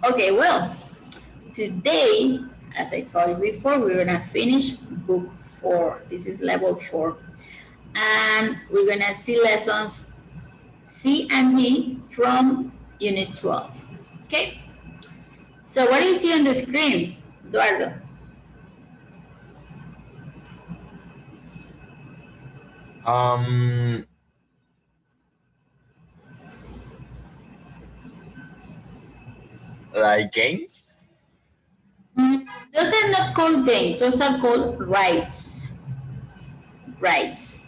Okay, well, today, as I told you before, we're gonna finish book 4. This is level 4. And we're gonna see lessons C and D from unit 12. Okay? So what do you see on the screen, Eduardo? Um, like games, Those are not called games, those are called rides. Rides.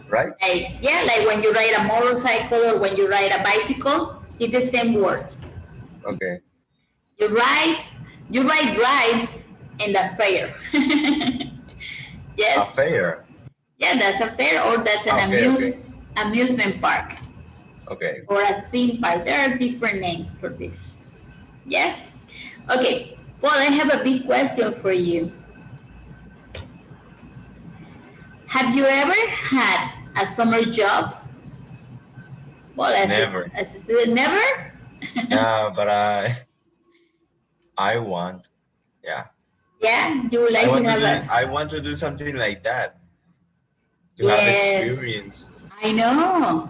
right? Like, yeah, like when you ride a motorcycle or when you ride a bicycle, it's the same word. Okay. You ride, you ride rides in the fair. A Yes, fair. yeah, that's a fair or that's an Okay, okay, amusement park okay. or a theme park. There are different names for this. Yes? Okay, well, I have a big question for you. Have you ever had a summer job? Well, Never. as a student, never? No, but I want. Yeah. Yeah, you would like to have a. I want to do something like that to have Yes, experience. I know.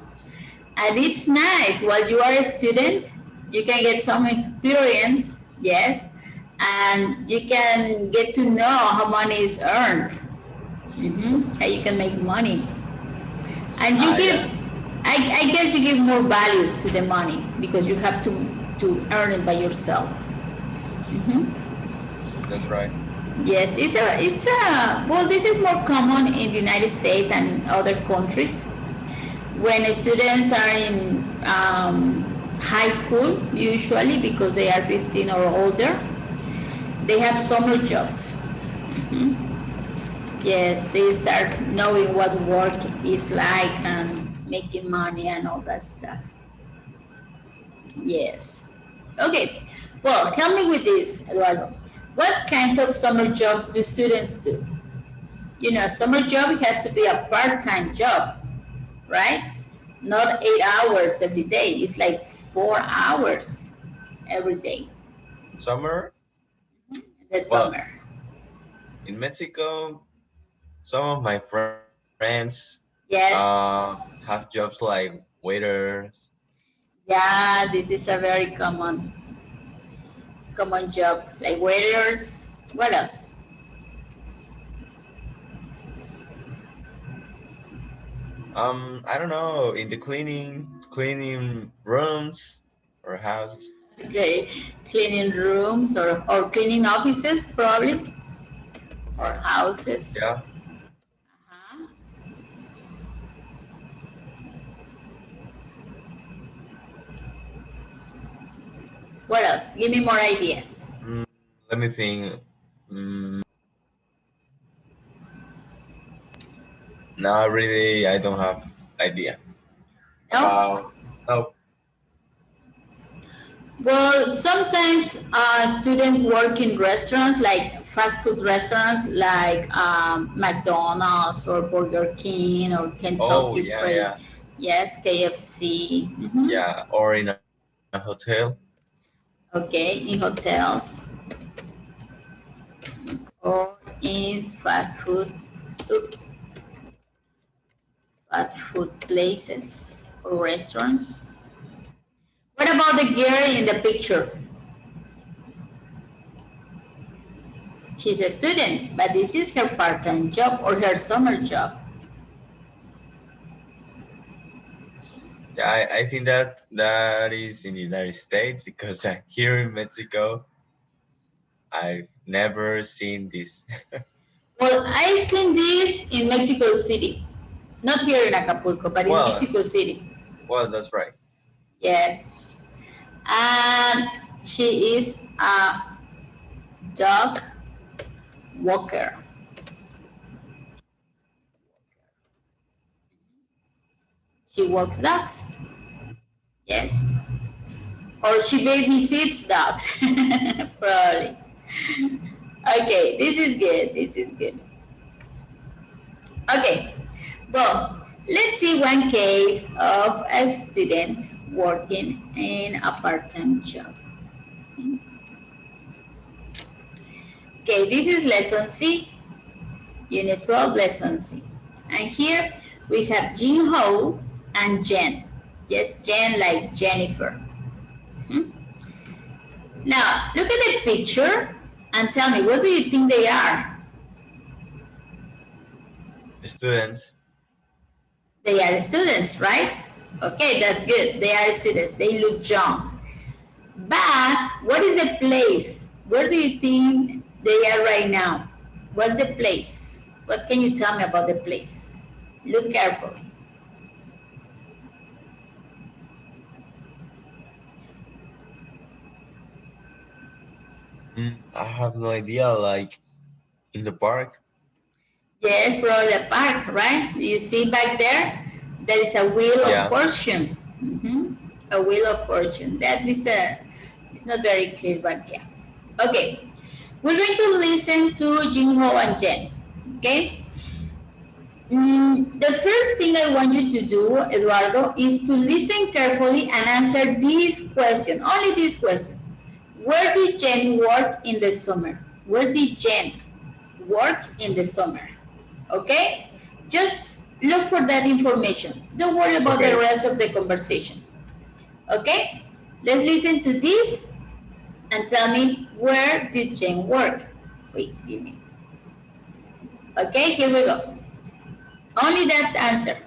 And it's nice. While you are a student, you can get some experience, yes, and you can get to know how money is earned, how you can make money. And you Ah, give, yeah, I guess you give more value to the money because you have to earn it by yourself. that's right. Yes, well, this is more common in the United States and other countries. When students are in high school, usually because they are 15 or older, they have summer jobs. Yes, they start knowing what work is like and making money and all that stuff. Yes. Okay. Well, help me with this, Eduardo. What kinds of summer jobs do students do? You know, a summer job has to be a part-time job, right? Not 8 hours every day. It's like 4 hours every day Summer. in the Well, summer. in Mexico, some of my friends Yes. have jobs like waiters. Yeah, this is a very common job. Like waiters. What else? I don't know, in the cleaning rooms or houses. Okay. Cleaning rooms or cleaning offices probably or houses. Yeah. Uh-huh. What else? Give me more ideas. Mm, let me think. Mm, no, really, I don't have idea No? about. No. Well, sometimes students work in restaurants, like fast food restaurants, like McDonald's or Burger King or Oh, Kentucky yeah, Fried. yeah, Yes, KFC. yeah. Or in a hotel. Okay, in hotels or in oop, fast food places or restaurants. What about the girl in the picture? She's a student, but this is her part-time job or her summer job. Yeah, I think that that is in the United States because here in Mexico, I've never seen this. Well, I've seen this in Mexico City, not here in Acapulco, but in Well, Mexico City. well, that's right. Yes, and she is a dog walker. She walks dogs. Yes, or she babysits dogs. Probably. Okay, this is good. This is good. Okay, well, let's see one case of a student working in a part-time job. Okay, this is lesson C, unit 12, lesson C. And here we have Jin Ho and Jen. Yes, Jen like Jennifer. Hmm? Now, look at the picture and tell me, what do you think they are? Students. They are students, right? Okay, that's good. They are students. They look young. But what is the place? Where do you think they are right now? What's the place? What can you tell me about the place? Look carefully. I have no idea. Like in the park. Yes, bro, the park, right? You see back there? There is a wheel of Yeah. fortune. A wheel of fortune. That is it's not very clear, but yeah. Okay, we're going to listen to Jinho and Jen. Okay. The first thing I want you to do, Eduardo, is to listen carefully and answer these questions. Only these questions. Where did Jen work in the summer? Where did Jen work in the summer? Okay? Just look for that information. Don't worry about the Okay. rest of the conversation. Okay? Let's listen to this and tell me, where did Jen work? Wait, give me. Okay, here we go. Only that answer.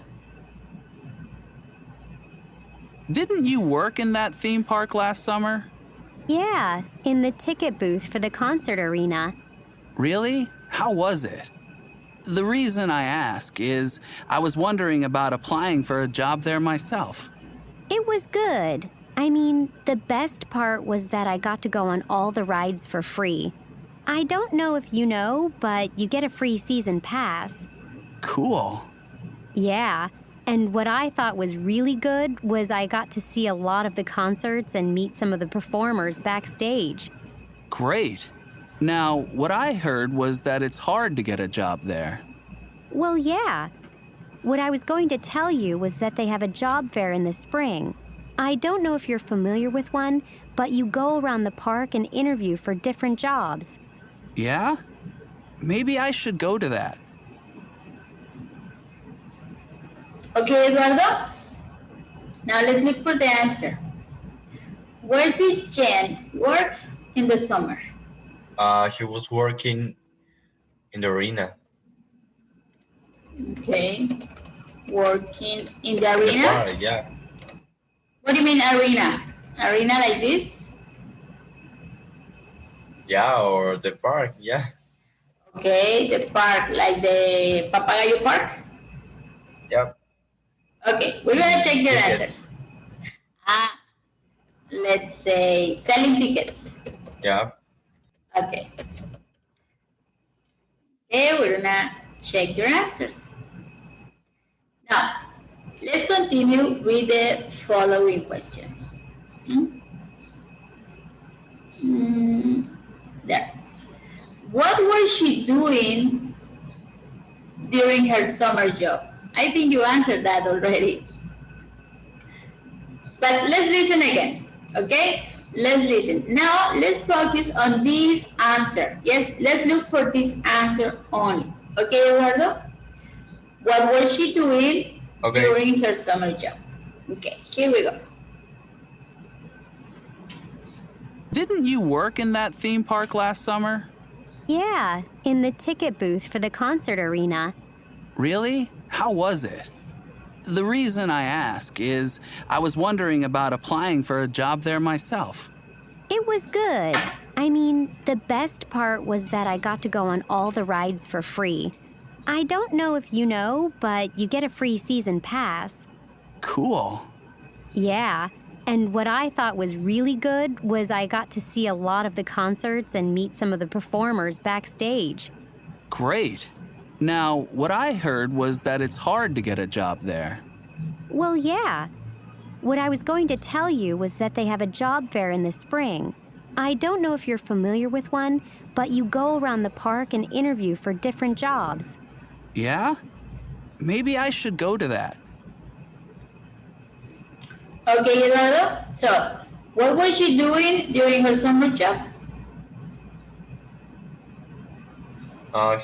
Didn't you work in that theme park last summer? Yeah, in the ticket booth for the concert arena. Really? How was it? The reason I ask is I was wondering about applying for a job there myself. It was good. I mean, the best part was that I got to go on all the rides for free. I don't know if you know, but you get a free season pass. Cool. Yeah, and what I thought was really good was I got to see a lot of the concerts and meet some of the performers backstage. Great. Now, what I heard was that it's hard to get a job there. Well, yeah. What I was going to tell you was that they have a job fair in the spring. I don't know if you're familiar with one, but you go around the park and interview for different jobs. Yeah? Maybe I should go to that. Okay, Eduardo? Now let's look for the answer. Where did Jen work in the summer? She was working in the arena. Okay. Working in the In the arena? park, yeah. What do you mean arena? Arena like this? Yeah, or the park, yeah. Okay, the park, like the Papagayo Park? Yep. Okay, we're gonna check your Tickets. answers. Let's say selling tickets. Yeah. Okay. Okay, we're gonna check your answers. Now, let's continue with the following question. There. What was she doing during her summer job? I think you answered that already. But let's listen again, okay? Let's listen. Now, let's focus on this answer. Yes, let's look for this answer only. Okay, Eduardo? What was she doing during her summer job? Okay, here we go. Didn't you work in that theme park last summer? Yeah, in the ticket booth for the concert arena. Really? How was it? The reason I ask is I was wondering about applying for a job there myself. It was good. I mean, the best part was that I got to go on all the rides for free. I don't know if you know, but you get a free season pass. Cool. Yeah, and what I thought was really good was I got to see a lot of the concerts and meet some of the performers backstage. Great. Now, what I heard was that it's hard to get a job there. Well, yeah. What I was going to tell you was that they have a job fair in the spring. I don't know if you're familiar with one, but you go around the park and interview for different jobs. Yeah? Maybe I should go to that. Okay, Eduardo. So, what was she doing during her summer job?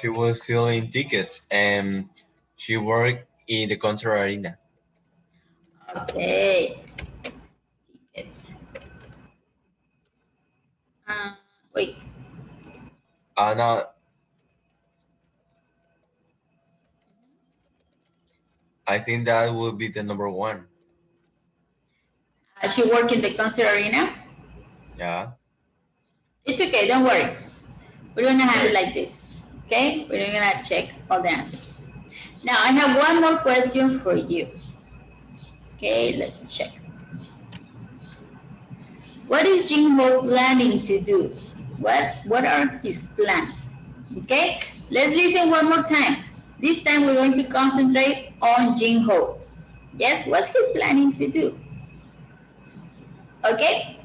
She was selling tickets and she worked in the concert arena. Okay. Tickets. Uh, Wait. Now, I think that would be the number one. She worked in the concert arena. Yeah. It's okay, don't worry. We're gonna have it Okay. like this. Okay? We're gonna check all the answers. Now I have one more question for you. Okay, let's check. What is Jinho planning to do? What are his plans? Okay, let's listen one more time. This time we're going to concentrate on Jinho. Yes, what's he planning to do? Okay,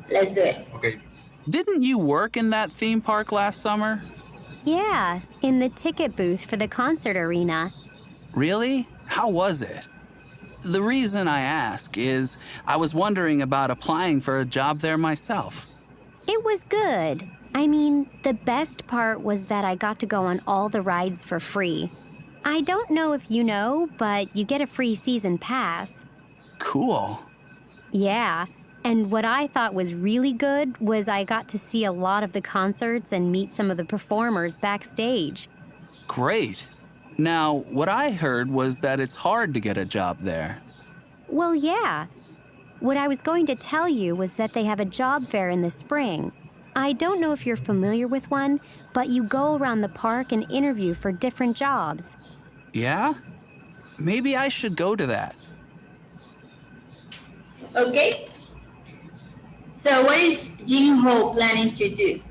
let's do it. Okay. Didn't you work in that theme park last summer? Yeah, in the ticket booth for the concert arena. Really? How was it? The reason I ask is I was wondering about applying for a job there myself. It was good. I mean, the best part was that I got to go on all the rides for free. I don't know if you know, but you get a free season pass. Cool. Yeah, and what I thought was really good was I got to see a lot of the concerts and meet some of the performers backstage. Great. Now, what I heard was that it's hard to get a job there. Well, yeah. What I was going to tell you was that they have a job fair in the spring. I don't know if you're familiar with one, but you go around the park and interview for different jobs. Yeah? Maybe I should go to that. Okay, so what is Jinho planning to do?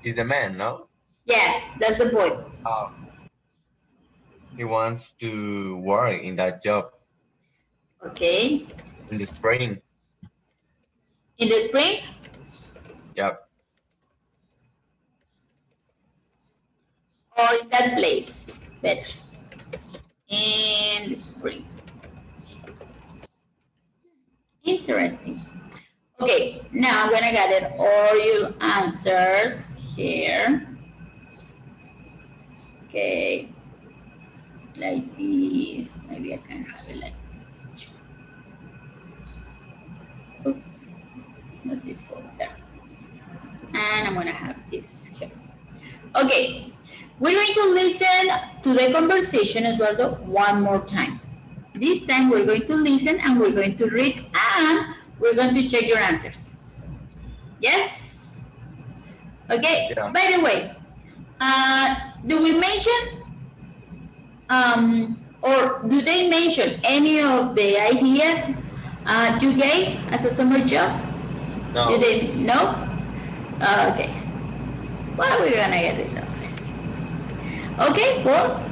He's a man, no? Yeah, that's the boy. Uh, he wants to work in that job Okay, in the spring. in the spring. Yep. Or in that place, better. In the spring. Interesting. Okay, now I'm gonna gather all your answers here. Okay, like this. Maybe I can have it like this. Oops, it's not this folder. And I'm gonna have this here. Okay, we're going to listen to the conversation, Eduardo, one more time. This time we're going to listen and we're going to read and we're going to check your answers. Yes? Okay, Yeah. by the way, do we mention or do they mention any of the ideas you gave as a summer job? No. Do they know? Okay. Well, we're gonna get it done this. Okay, well,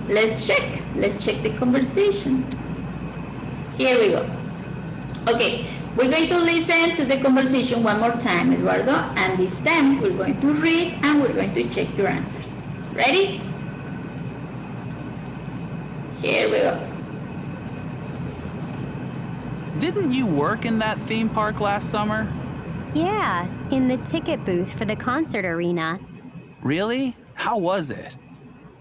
let's check. Let's check the conversation. Here we go. Okay, we're going to listen to the conversation one more time, Eduardo, and this time we're going to read and we're going to check your answers. Ready? Here we go. Didn't you work in that theme park last summer? Yeah, in the ticket booth for the concert arena. Really? How was it?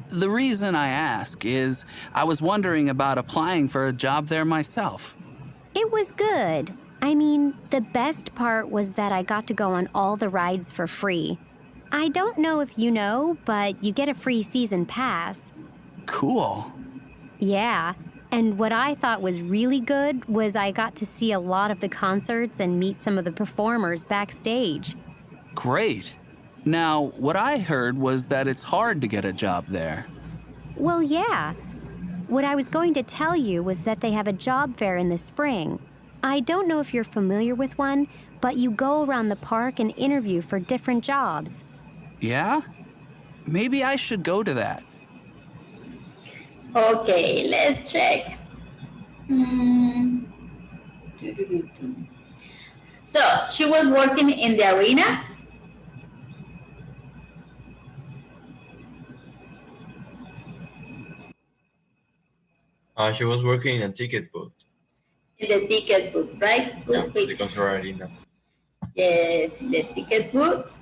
The reason I ask is I was wondering about applying for a job there myself. It was good. I mean, the best part was that I got to go on all the rides for free. I don't know if you know, but you get a free season pass. Cool. Yeah, and what I thought was really good was I got to see a lot of the concerts and meet some of the performers backstage. Great. Now, what I heard was that it's hard to get a job there. Well, yeah. What I was going to tell you was that they have a job fair in the spring. I don't know if you're familiar with one, but you go around the park and interview for different jobs. Yeah? Maybe I should go to that. Okay, let's check. So she was working in the arena. She was working in a ticket booth. In the ticket booth, right? Yeah, Wait. the concert arena. Yes, in the ticket booth.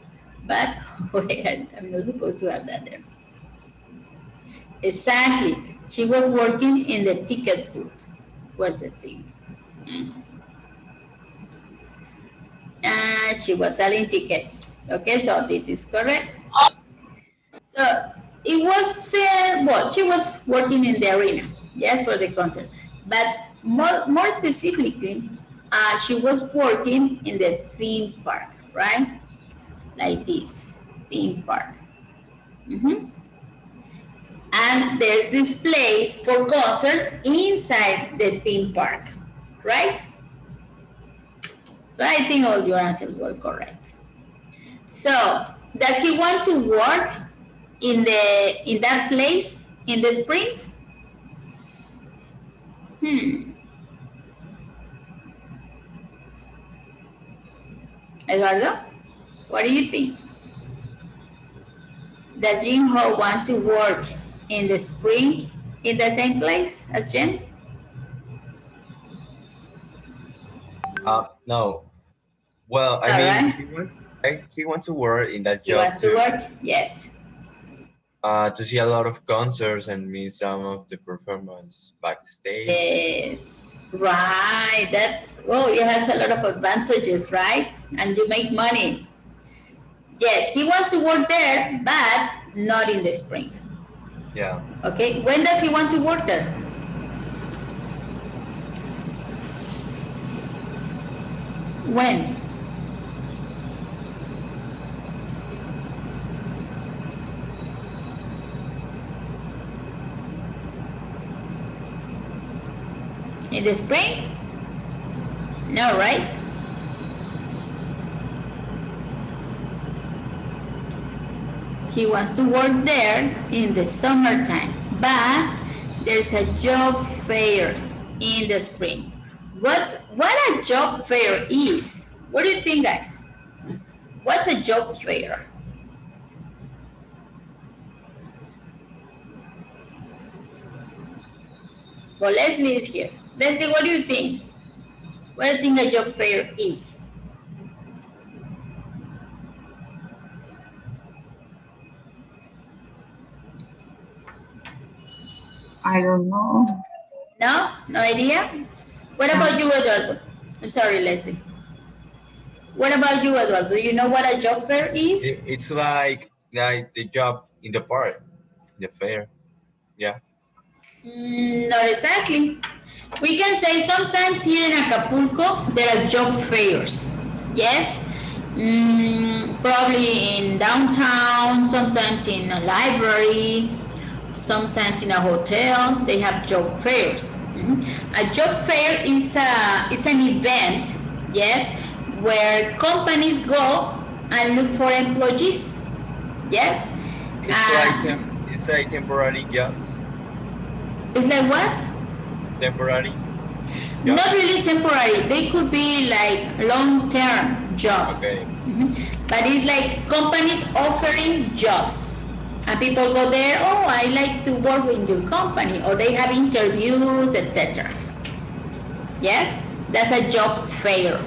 But wait, I'm not supposed to have that there. Exactly. She was working in the ticket booth. What's the thing? And she was selling tickets. Okay, so this is correct. So it was she was working in the arena, yes, for the concert. But more specifically, she was working in the theme park, right? Like this theme park. And there's this place for concerts inside the theme park, right? So I think all your answers were correct. So does he want to work in that place in the spring? Eduardo, what do you think? Does Jinho want to work in the spring in the same place as Jen? No. Well, I All mean, right. he wants to work in that He job wants to work? Yes. to see a lot of concerts and meet some of the performance backstage. Yes. Right. That's, it has a lot of advantages, right? And you make money. Yes, he wants to work there, but not in the spring. Yeah. Okay. When does he want to work there? When? In the spring? No, right? He wants to work there in the summertime, but there's a job fair in the spring. What a job fair is? What do you think, guys? What's a job fair? Well, Leslie is here. Leslie, what do you think? What do you think a job fair is? I don't know. No? No idea? What about you, Eduardo? I'm sorry, Leslie. What about you, Eduardo? Do you know what a job fair is? It's like the job in the park, the fair. Yeah. Not exactly. We can say sometimes here in Acapulco there are job fairs. Yes? Probably in downtown, sometimes in a library, sometimes in a hotel, they have job fairs. A job fair is an event, yes, where companies go and look for employees. Yes? It's like temporary jobs. It's like what? Temporary jobs. Not really temporary. They could be like long-term jobs. Okay. But it's like companies offering jobs. And people go there, I like to work in your company. Or they have interviews, etc. Yes? That's a job fair.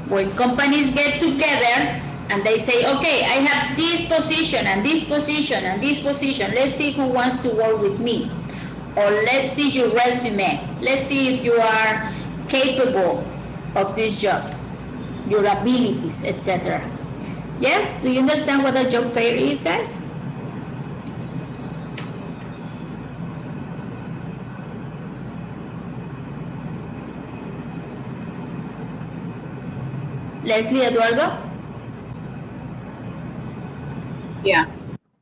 When companies get together and they say, okay, I have this position and this position and this position. Let's see who wants to work with me. Or let's see your resume. Let's see if you are capable of this job, your abilities, etc. Yes? Do you understand what a job fair is, guys? Leslie, Eduardo? Yeah.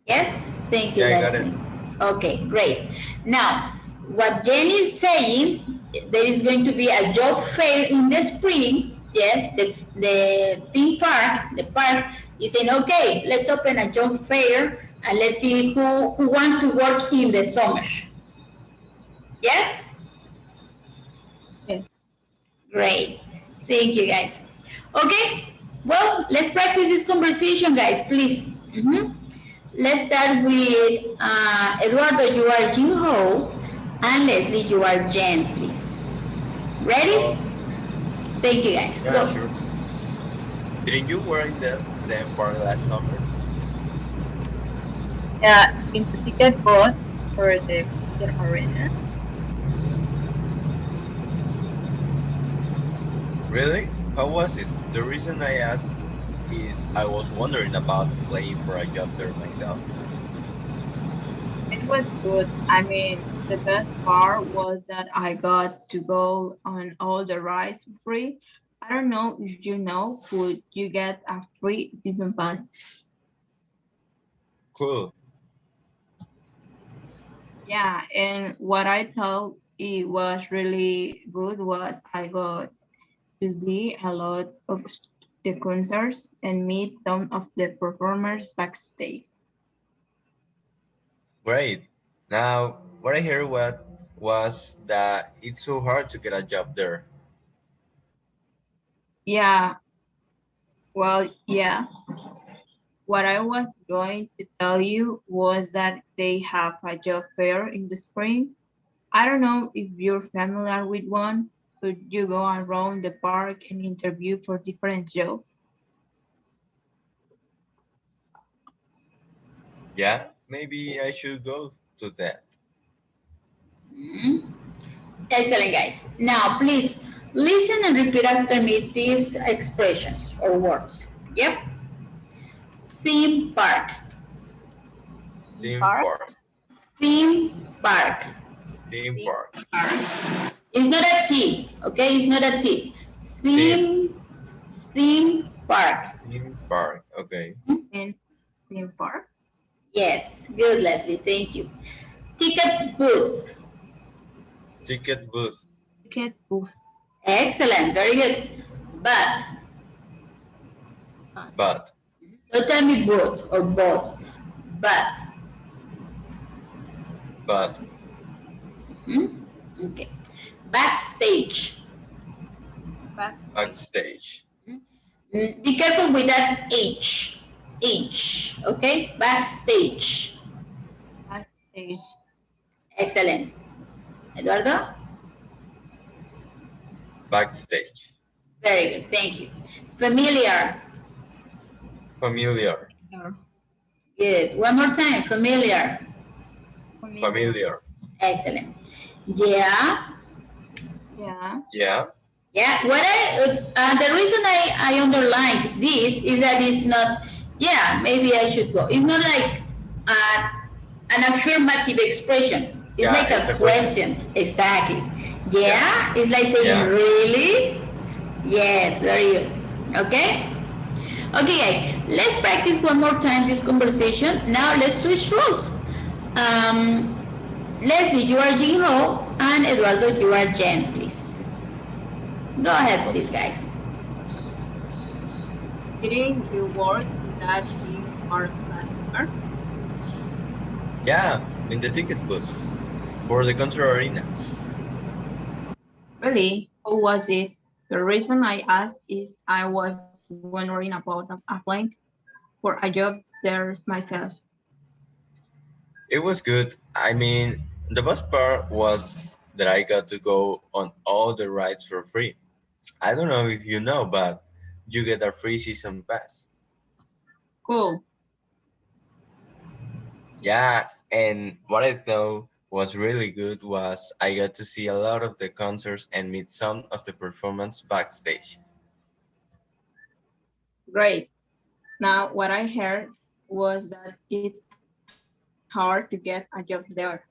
Yes? Thank you, Yeah, I got Leslie. Okay, great. Now, what Jenny is saying, there is going to be a job fair in the spring. Yes, the theme park, the park is saying, okay, let's open a job fair and let's see who wants to work in the summer. Yes? Yes. Great. Thank you, guys. Okay, well, let's practice this conversation, guys, please. Let's start with Eduardo. You are Jinho, And Leslie, you are Jen, please. Ready? Oh, Thank you, guys. yeah, Go. sure. Didn't you were in the theme park last summer? Yeah, in the ticket bought for the Pizza Arena. Really? How was it? The reason I asked is I was wondering about applying for a job there myself. It was good. I mean, the best part was that I got to go on all the rides for free. I don't know if you know, would you get a free season pass? Cool. Yeah, and what I thought it was really good was I got to see a lot of the concerts and meet some of the performers backstage. Great. Now, what I heard was that it's so hard to get a job there. Yeah, well, yeah. What I was going to tell you was that they have a job fair in the spring. I don't know if you're familiar with one, but you go around the park and interview for different jobs. Yeah, maybe I should go to that. Excellent, guys. Now, please listen and repeat after me these expressions or words. Yep. Theme park. In Theme park, park. Theme park. Theme in park. park, It's not a T, okay? It's not a T. Theme. Theme park. Theme park. Okay. in theme park, Yes, good, Leslie. Thank you. Ticket booth. Ticket booth. ticket booth, Excellent, very good. But But. don't tell me boat or boat. But But. okay. Backstage. back, Backstage. Be careful with that H. H. Okay? Backstage. backstage, Excellent. Eduardo? Backstage. Very good. Thank you. Familiar. Familiar. or Good. One more time. Familiar. familiar. Familiar. Excellent. Yeah. Yeah, Yeah. Yeah. What the reason I underlined this is that it's not, yeah, maybe I should go. It's not like uh, an affirmative expression. It's Yeah, like it's a a question. question. Exactly. Yeah. Yeah. It's like saying, Yeah. really? Yes. Very good. Okay. Okay, guys, let's practice one more time this conversation. Now let's switch roles. Um, Leslie, you are Jin Ho, and Eduardo, you are Jen, please. Go ahead, please, guys. didn't you work in that theme park last summer? Yeah. In the ticket booth for the concert arena. Really? How was it? The reason I asked is I was wondering about applying for a job there myself. It was good. I mean, the best part was that I got to go on all the rides for free. I don't know if you know, but you get a free season pass. Cool. Yeah, and what I thought was really good was I got to see a lot of the concerts and meet some of the performance backstage. Great. Now, what I heard was that it's hard to get a job there.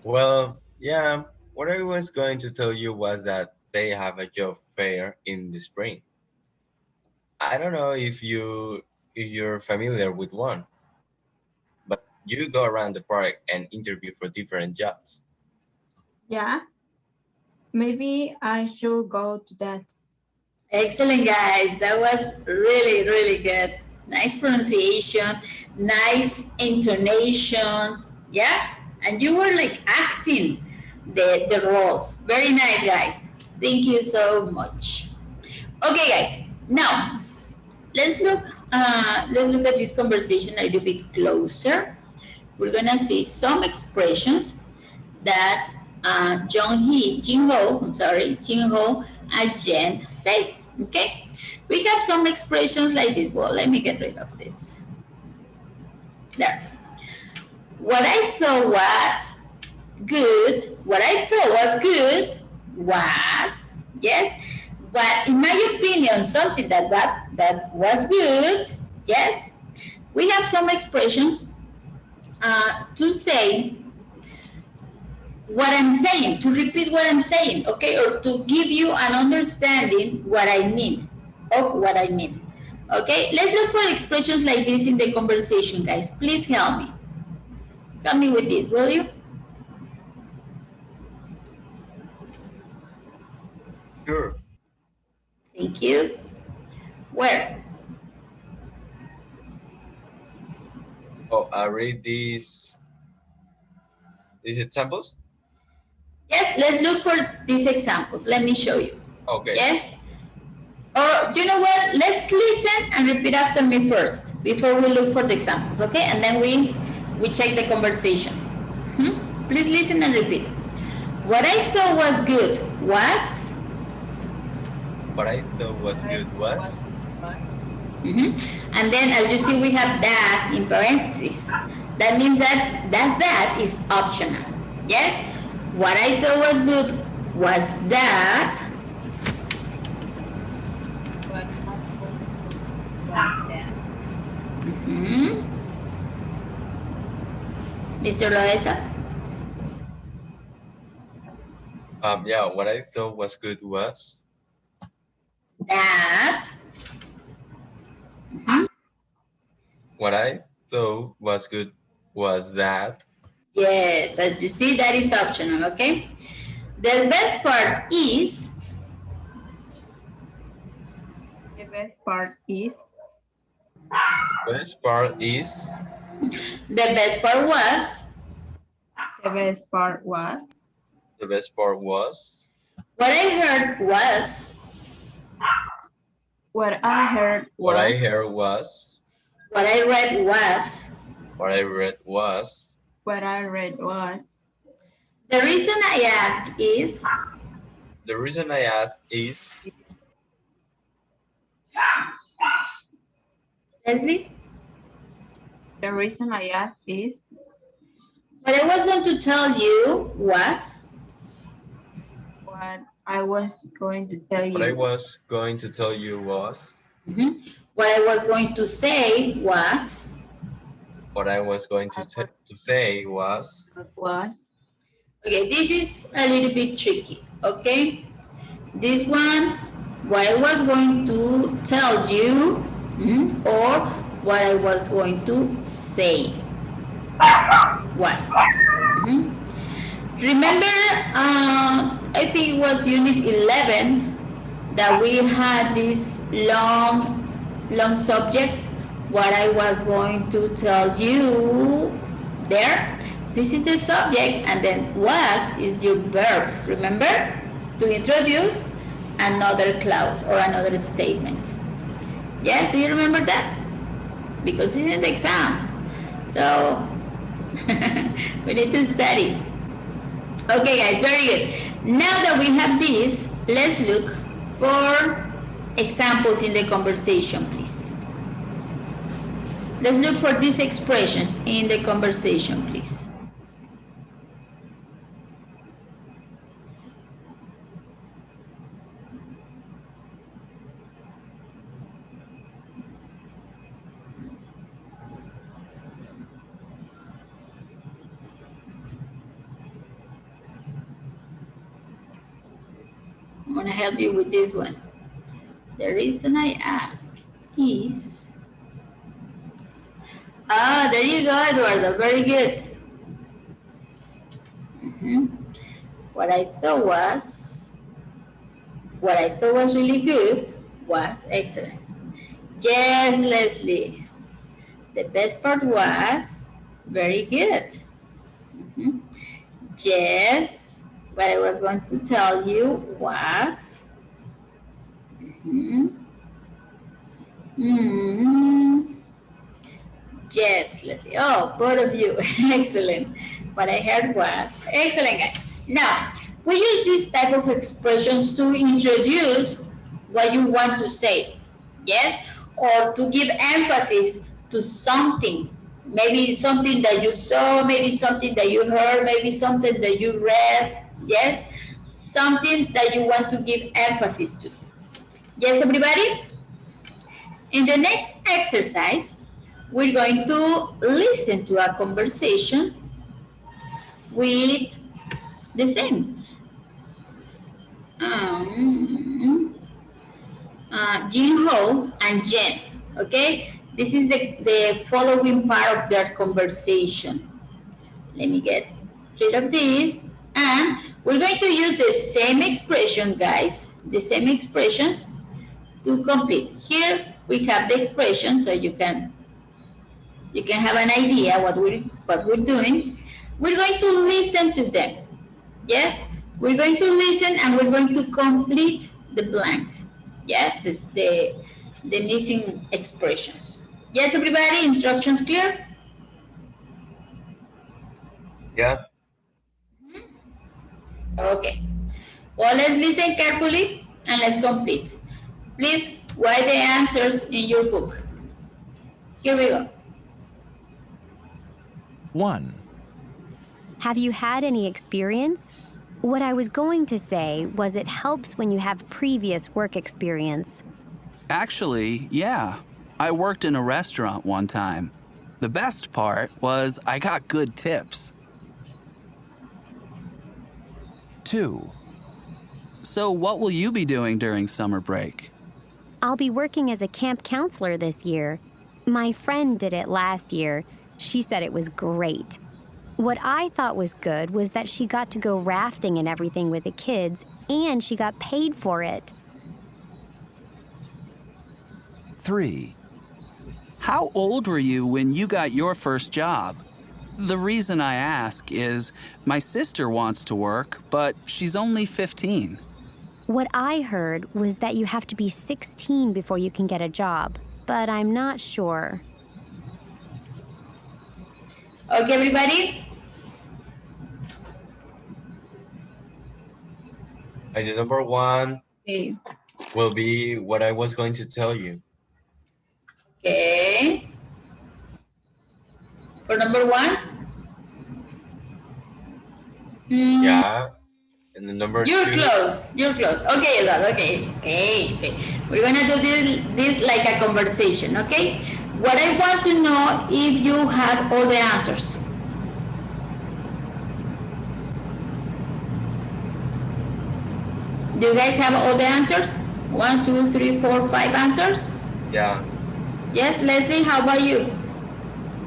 Well, yeah, what I was going to tell you was that they have a job fair in the spring. I don't know if you're familiar with one, but you go around the park and interview for different jobs. Yeah, maybe I should go to that. Excellent, guys. That was really, really good. Nice pronunciation, nice intonation. Yeah? And you were like acting the roles. Very nice, guys. Thank you so much. Okay, guys. Now, let's look at this conversation a little bit closer. we're gonna see some expressions that Jin Ho and Jen say. Okay, we have some expressions like this. Well, let me get rid of this. There. What I thought was good. What I thought was good was, yes. But in my opinion, something that was good, yes. We have some expressions to say what I'm saying, to repeat what I'm saying, okay, or to give you an understanding what I mean, of what I mean. Okay, let's look for expressions like this in the conversation, guys. Please help me. Help me with this, will you? Sure. Thank you. Where? Oh, I read these examples. Yes, let's look for these examples. Let me show you. Okay. Yes? Or you know what? Let's listen and repeat after me first before we look for the examples, okay? And then we check the conversation. Please listen and repeat. What I thought was good was. What I thought was good was. And then as you see, we have that in parentheses. That means that is optional. Yes? What I thought was good was that. Mr. Lorenzo? Yeah, what I thought was good was. That. What I thought was good was that. Yes, as you see, that is optional, okay? The best part is. The best part is. The best part is. The best part was. The best part was. The best part was. What I heard was. What I heard was. What I heard was. What I read was. What I read was. What I read was. The reason I ask is. The reason I ask is. Leslie? The reason I ask is. What I was going to tell you was. What I was going to tell you. What I was going to tell you was. What I was going to say was. What I was going to say was. Okay, this is a little bit tricky, okay? This one, what I was going to tell you, or what I was going to say was. Remember, I think it was unit 11 that we had these long subjects. What I was going to tell you there. This is the subject, and then was is your verb. Remember? To introduce another clause or another statement. Yes, do you remember that? Because it's in the exam. So we need to study. Okay guys, very good. Now that we have this, let's look for examples in the conversation, please. Let's look for these expressions in the conversation, please. I'm going to help you with this one. The reason I ask is... Ah, there you go, Eduardo. Very good. What I thought was really good was excellent. Yes, Leslie. The best part was very good. Yes, what I was going to tell you was. Yes, Leslie. Oh, both of you. Excellent. What I heard was excellent, guys. Now, we use this type of expressions to introduce what you want to say. Yes? Or to give emphasis to something. Maybe something that you saw, maybe something that you heard, maybe something that you read. Yes? Something that you want to give emphasis to. Yes, everybody? In the next exercise, we're going to listen to a conversation with the same. Jin Ho and Jen. Okay? This is the following part of their conversation. Let me get rid of this. And we're going to use the same expression, guys. The same expressions to complete. Here we have the expression so you can have an idea what we're doing. We're going to listen to them. Yes, we're going to listen and we're going to complete the blanks. Yes, the missing expressions. Yes, everybody, instructions clear? Yeah. Okay. Well, let's listen carefully and let's complete. Please write the answers in your book. Here we go. 1, Have you had any experience? What I was going to say was it helps when you have previous work experience. Actually, yeah. I worked in a restaurant one time. The best part was I got good tips. 2, So, what will you be doing during summer break? I'll be working as a camp counselor this year. My friend did it last year. She said it was great. What I thought was good was that she got to go rafting and everything with the kids, and she got paid for it. 3, How old were you when you got your first job? The reason I ask is my sister wants to work, but she's only 15. What I heard was that you have to be 16 before you can get a job, but I'm not sure. Okay, everybody? And the number one Okay. will be what I was going to tell you. Okay. For number one? Yeah. And the number You're two, close. You're close. Okay, Eduardo. Okay. We're gonna do this like a conversation. Okay. What I want to know if you have all the answers. Do you guys have all the answers? 1, 2, 3, 4, 5 answers? yeah. Yes, Leslie. How about you?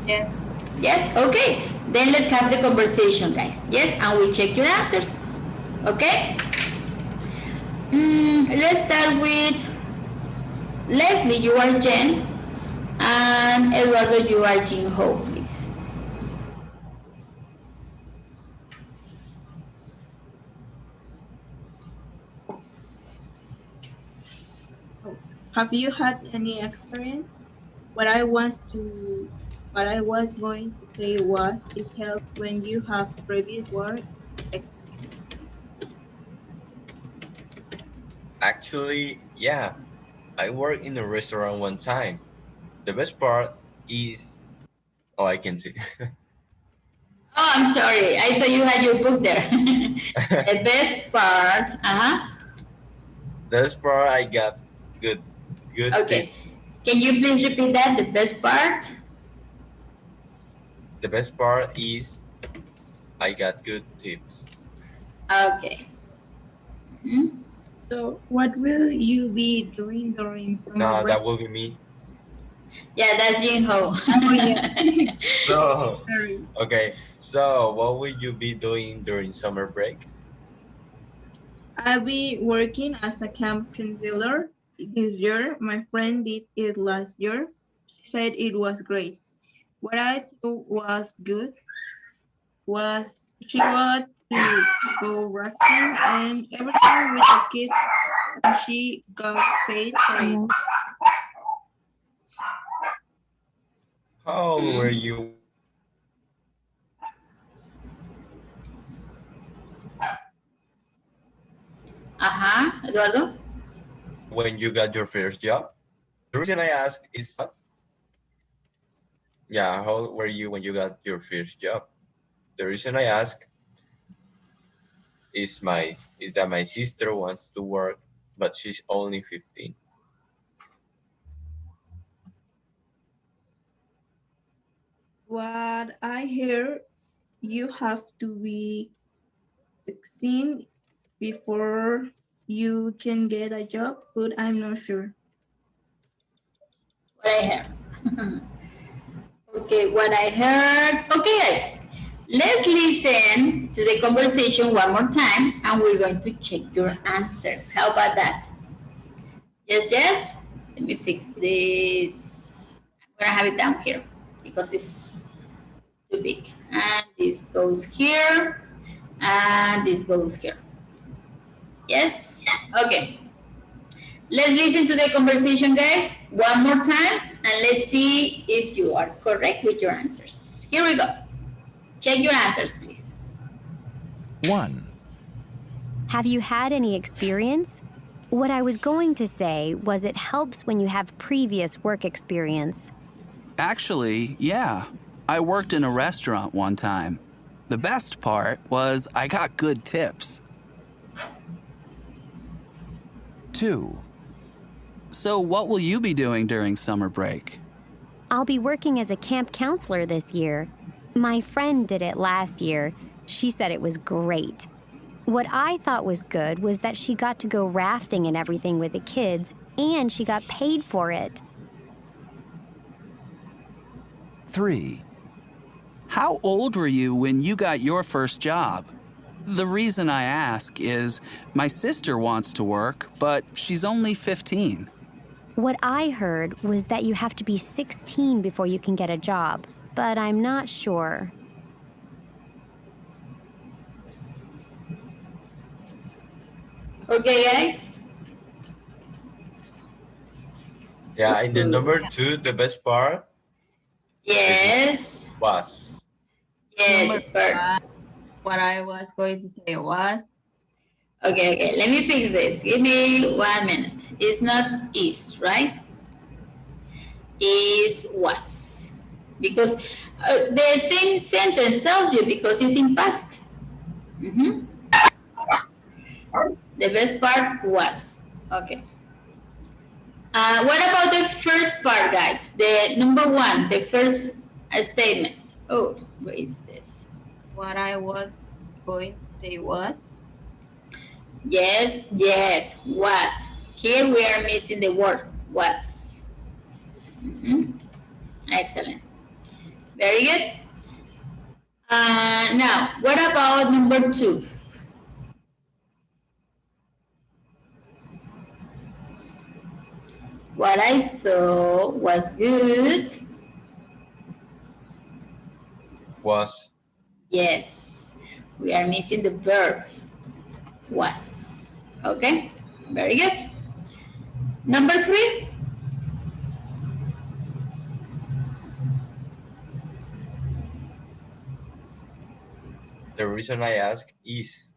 Yes. Yes. Okay. Then let's have the conversation, guys. Yes, and we check your answers. Okay. Let's start with Leslie. You are Jen, and Eduardo, you are Jin Ho, please. Have you had any experience? What I was going to say was it helps when you have previous work experience. Actually, yeah. I worked in a restaurant one time. The best part is, oh, I can see. Oh, I'm sorry. I thought you had your book there. The best part. The best part, I got good Okay. tips. Can you please repeat that? The best part. The best part is I got good tips. Okay. So what will you be doing during summer No, break? that will be me. Yeah, that's Jin Ho. Oh, yeah. So, Sorry. okay. So, what will you be doing during summer break? I'll be working as a camp counselor this year. My friend did it last year. She said it was great. What I thought was good was she got to go rafting and everything with the kids, and she got paid for it. How old were you when you Eduardo? When you got your first job. The reason I ask is, yeah, how old were you when you got your first job? The reason I ask is that my sister wants to work, but she's only 15. What I hear, you have to be 16 before you can get a job, but I'm not sure. What I heard. Okay, what I heard. Okay, guys, let's listen to the conversation one more time and we're going to check your answers. How about that? Yes, yes? Let me fix this. I'm going to have it down here because it's too big. And this goes here and this goes here. Yes? Okay. Let's listen to the conversation, guys, one more time, and let's see if you are correct with your answers. Here we go. Check your answers, please. 1, Have you had any experience? What I was going to say was it helps when you have previous work experience. Actually, yeah. I worked in a restaurant one time. The best part was I got good tips. 2, So, what will you be doing during summer break? I'll be working as a camp counselor this year. My friend did it last year. She said it was great. What I thought was good was that she got to go rafting and everything with the kids, and she got paid for it. 3, How old were you when you got your first job? The reason I ask is my sister wants to work, but she's only 15. What I heard was that you have to be 16 before you can get a job, but I'm not sure. Okay, guys? Yeah, in the number 2, the best part Yes. was. Yes, Number one, what I was going to say was, Okay, let me fix this. Give me 1 minute. It's not is, right? Is was. Because the same sentence tells you because it's in past. Mhm. The best part was. Okay. What about the first part, guys? The number 1, the first statement. Oh, where is this? what I was going to say was, Yes, yes, was. Here we are missing the word was. Mhm. Excellent. Very good. Now, what about number 2? What I thought was good. Was. Yes, we are missing the verb was. Okay, very good. Number 3. The reason I ask is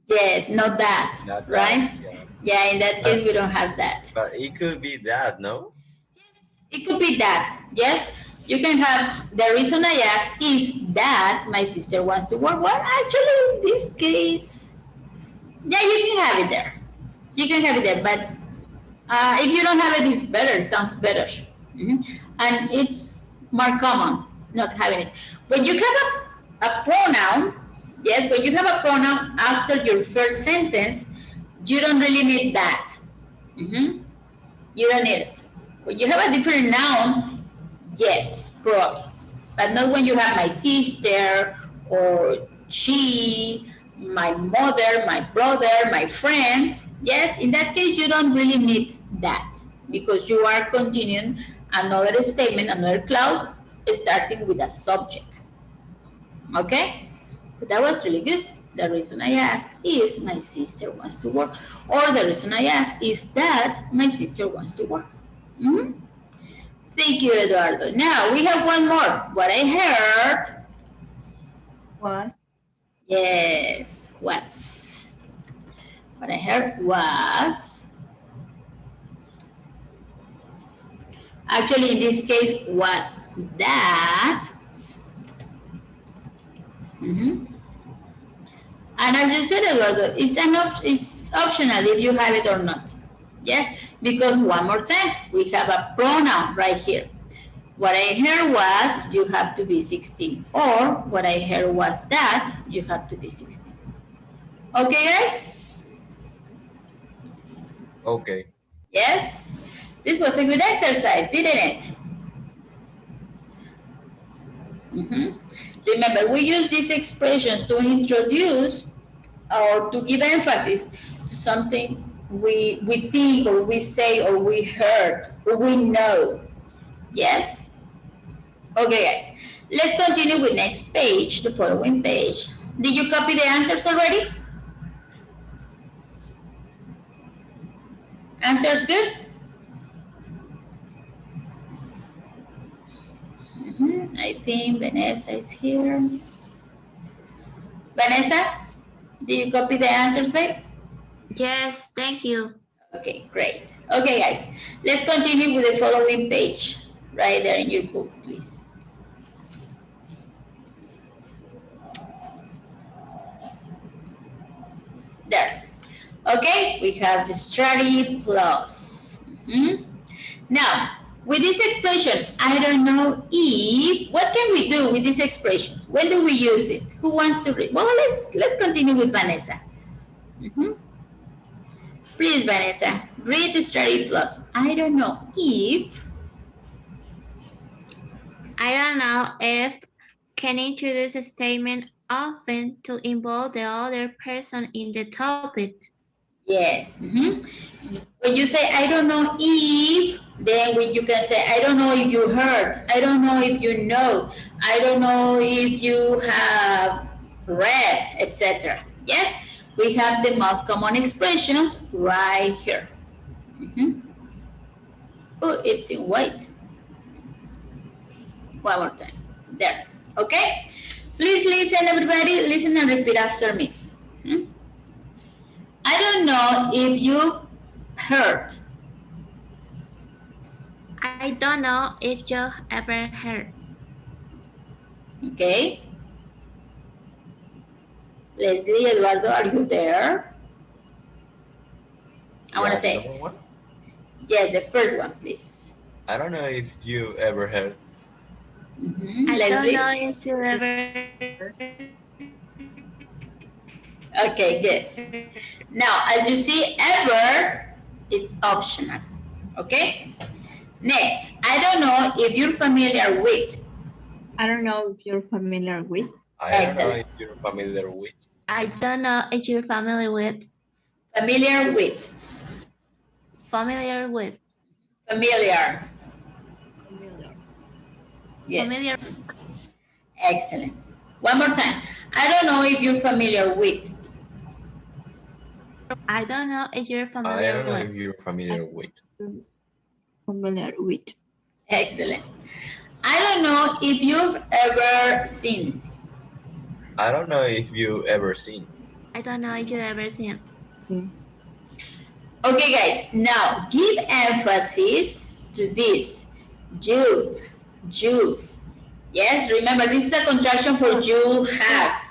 Yes, not that, not that. right? Yeah, in that case, we don't have that. But it could be that, no? It could be that, yes. You can have the reason I ask is that my sister wants to work. Well, actually, in this case, yeah, you can have it there. You can have it there, but if you don't have it, it's better. Sounds better, and it's more common not having it. When you have a pronoun, yes, when you have a pronoun after your first sentence, you don't really need that. You don't need it. When you have a different noun, yes, probably. But not when you have my sister or she, my mother, my brother, my friends. Yes, in that case, you don't really need that because you are continuing another statement, another clause, starting with a subject. Okay? But that was really good. The reason I ask is my sister wants to work. Or the reason I ask is that my sister wants to work. Thank you, Eduardo. Now we have one more. What I heard. was, Yes, was. What I heard was, actually in this case was that. And as you said, Eduardo, it's optional if you have it or not. Yes, because one more time, we have a pronoun right here. What I heard was you have to be 16, or what I heard was that you have to be 16. Okay, guys? Okay. Yes? This was a good exercise, didn't it? Remember, we use these expressions to introduce or to give emphasis to something we think or we say or we heard or we know. Yes? Okay, guys. Let's continue with next page, the following page. Did you copy the answers already? Answers good? I think Vanessa is here. Vanessa, did you copy the answers, babe? Yes, thank you. Okay, great. Okay, guys, let's continue with the following page right there in your book, please. There. Okay, we have the strategy plus. Now, with this expression, I don't know if, what can we do with this expression? When do we use it? Who wants to read? Well, let's continue with Vanessa. Please, Vanessa, read the strategy plus. I don't know if. I don't know if can introduce a statement often to involve the other person in the topic. Yes. When you say, I don't know if, then you can say, I don't know if you heard. I don't know if you know. I don't know if you have read, etc. Yes? We have the most common expressions right here. Oh, it's in white. One more time. There. Okay? Please listen, everybody. Listen and repeat after me. I don't know if you've heard. I don't know if you ever heard. Okay. Leslie, Eduardo, are you there? I want to say. Number one? Yes, the first one, please. I don't know if you ever heard. I Leslie? don't know if you ever. Okay, good. Now, as you see, ever, it's optional. Okay? Next, I don't know if you're familiar with. I don't know if you're familiar with. I don't know if you're familiar with. I don't know if you're familiar with. Familiar with. Familiar with. Familiar. Yeah. Familiar. Excellent. One more time. I don't know if you're familiar with. I don't know if you're I familiar don't know with. if you're familiar with. Familiar with. Excellent. I don't know if you've ever seen. I don't know if you ever seen. I don't know if you ever seen. Okay, guys. Now, give emphasis to this. You've. Yes, remember, this is a contraction for you have.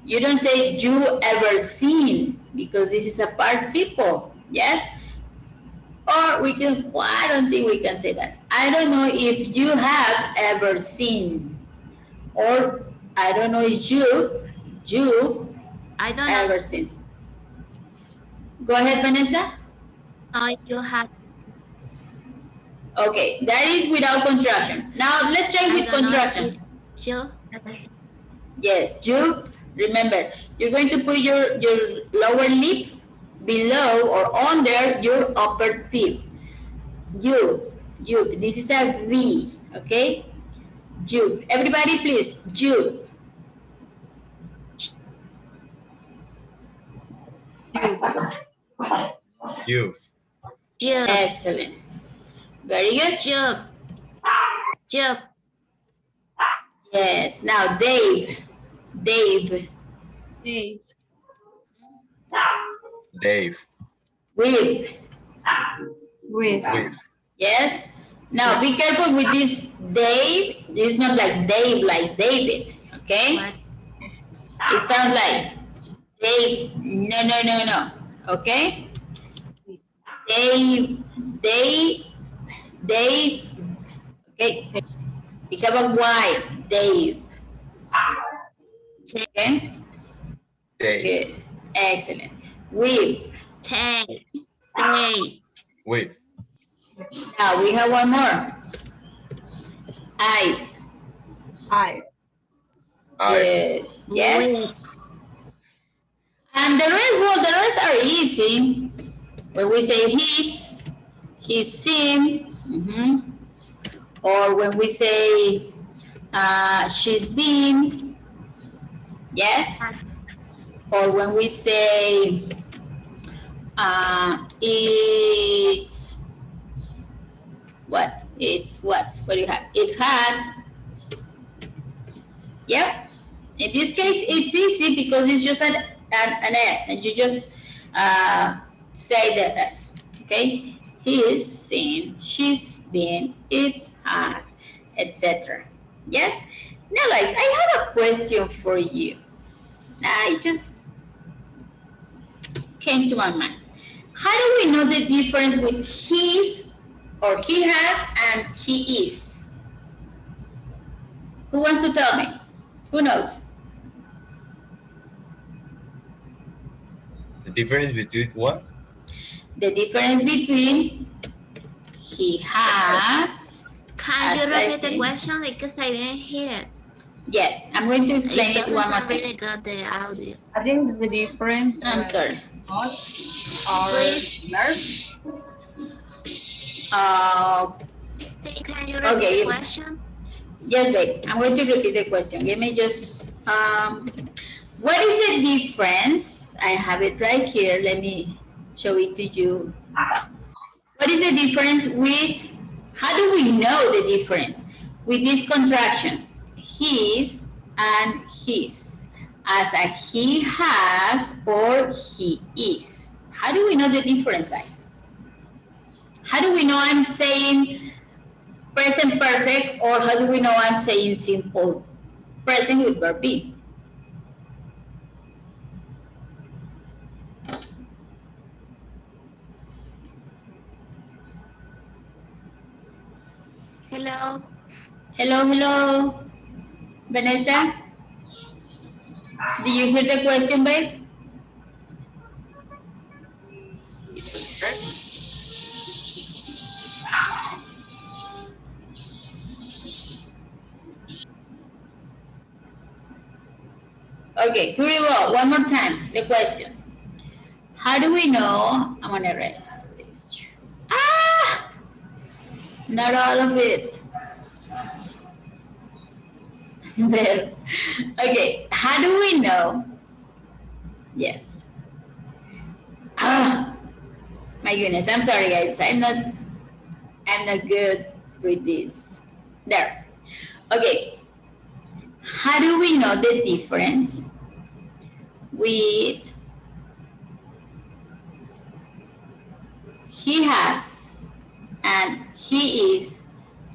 You don't say you ever seen because this is a participle. Yes? Or we can, well, I don't think we can say that. I don't know if you have ever seen. Or I don't know if you've I don't know ever seen. Go ahead, Vanessa. if you have. Okay, that is without contraction. Now let's try with I don't know contraction. if you ever seen. Yes, you, remember, you're going to put your lower lip below or under your upper lip. You, this is a V, okay? You, everybody please, you. You've. You. Excellent. Very good. You. You. Yes, now Dave. Dave. Dave. With. With. With. Yes. Now be careful with this Dave. It's not like Dave, like David. Okay. What? It sounds like Dave. No, no, no, no. Okay. Dave. Dave. Dave. Okay. We have a Y. Dave. Okay. Dave. Good. Excellent. With. Take. Take. With. Now we have one more. I. I. I. Yes. And the rest, well, the rest are easy. When we say he's seen, or when we say she's been, yes. Or when we say it's what? It's what? What do you have? It's had. Yep. In this case, it's easy because it's just an S, and you just say the S. Okay. He's seen, she's been, it's had, etc. Yes. Now, guys, I have a question for you. I just came to my mind. How do we know the difference with his or he has and he is? Who wants to tell me? Who knows? The difference between what? The difference between he has. Can you as I repeat the think- question because I didn't hear it? Yes, I'm going to explain It it doesn't one more sound time. really good, the audio. I think the difference I'm sorry. are Please. nerves. Can you repeat Okay. the question? Yes, babe. I'm going to repeat the question. Give me just. What is the difference? I have it right here. Let me show it to you. What is the difference with? How do we know the difference with these contractions? His and his, as a he has or he is. How do we know the difference, guys? How do we know I'm saying present perfect, or how do we know I'm saying simple present with verb be? Hello. Hello, hello, Vanessa. Did you hear the question, babe? Okay, here we go. One more time, the question. How do we know? I'm gonna erase this. Ah! Not all of it. There. Okay, how do we know? Yes. Ah, my goodness, I'm sorry guys. I'm not good with this. There. Okay. How do we know the difference with he has and he is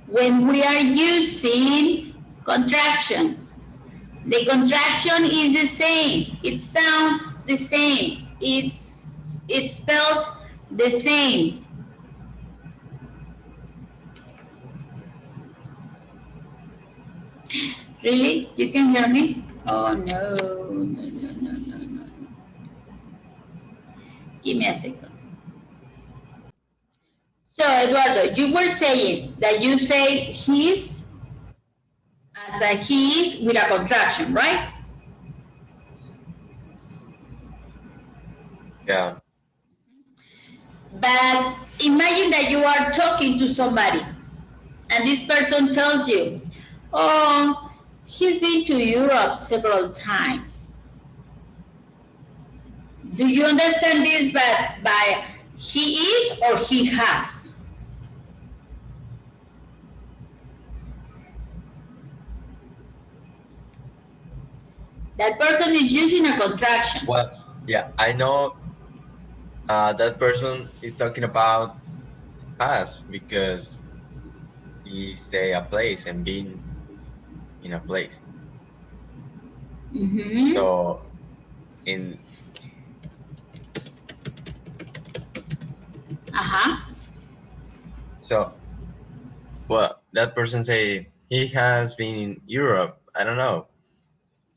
when we are using contractions? The contraction is the same. It sounds the same. It spells the same. Really? You can hear me? Oh no, no, no, no, no, no. Give me a second. So Eduardo, you were saying that you say his as a he is with a contraction, right? Yeah. But imagine that you are talking to somebody and this person tells you, oh, he's been to Europe several times. Do you understand this by he is or he has? That person is using a contraction. Well, yeah, I know that person is talking about has because he say a place and been in a place. Mm-hmm. So in Uh-huh. so well, that person say he has been in Europe. I don't know.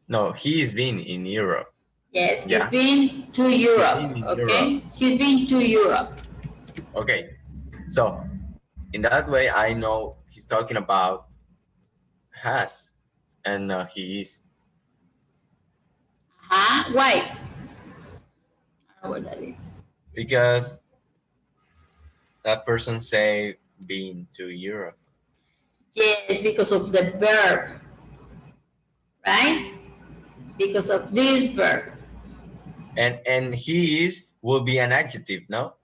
No, he's been in Europe. Yes, he's Yeah, been to he's Europe. been in Europe. Okay, he's been to Europe. Okay, so in that way, I know he's talking about has, and he is Huh? Why? I don't know what that is. because that person say been to Europe. Yes, because of the verb, right? Because of this verb. And he is will be an adjective, no?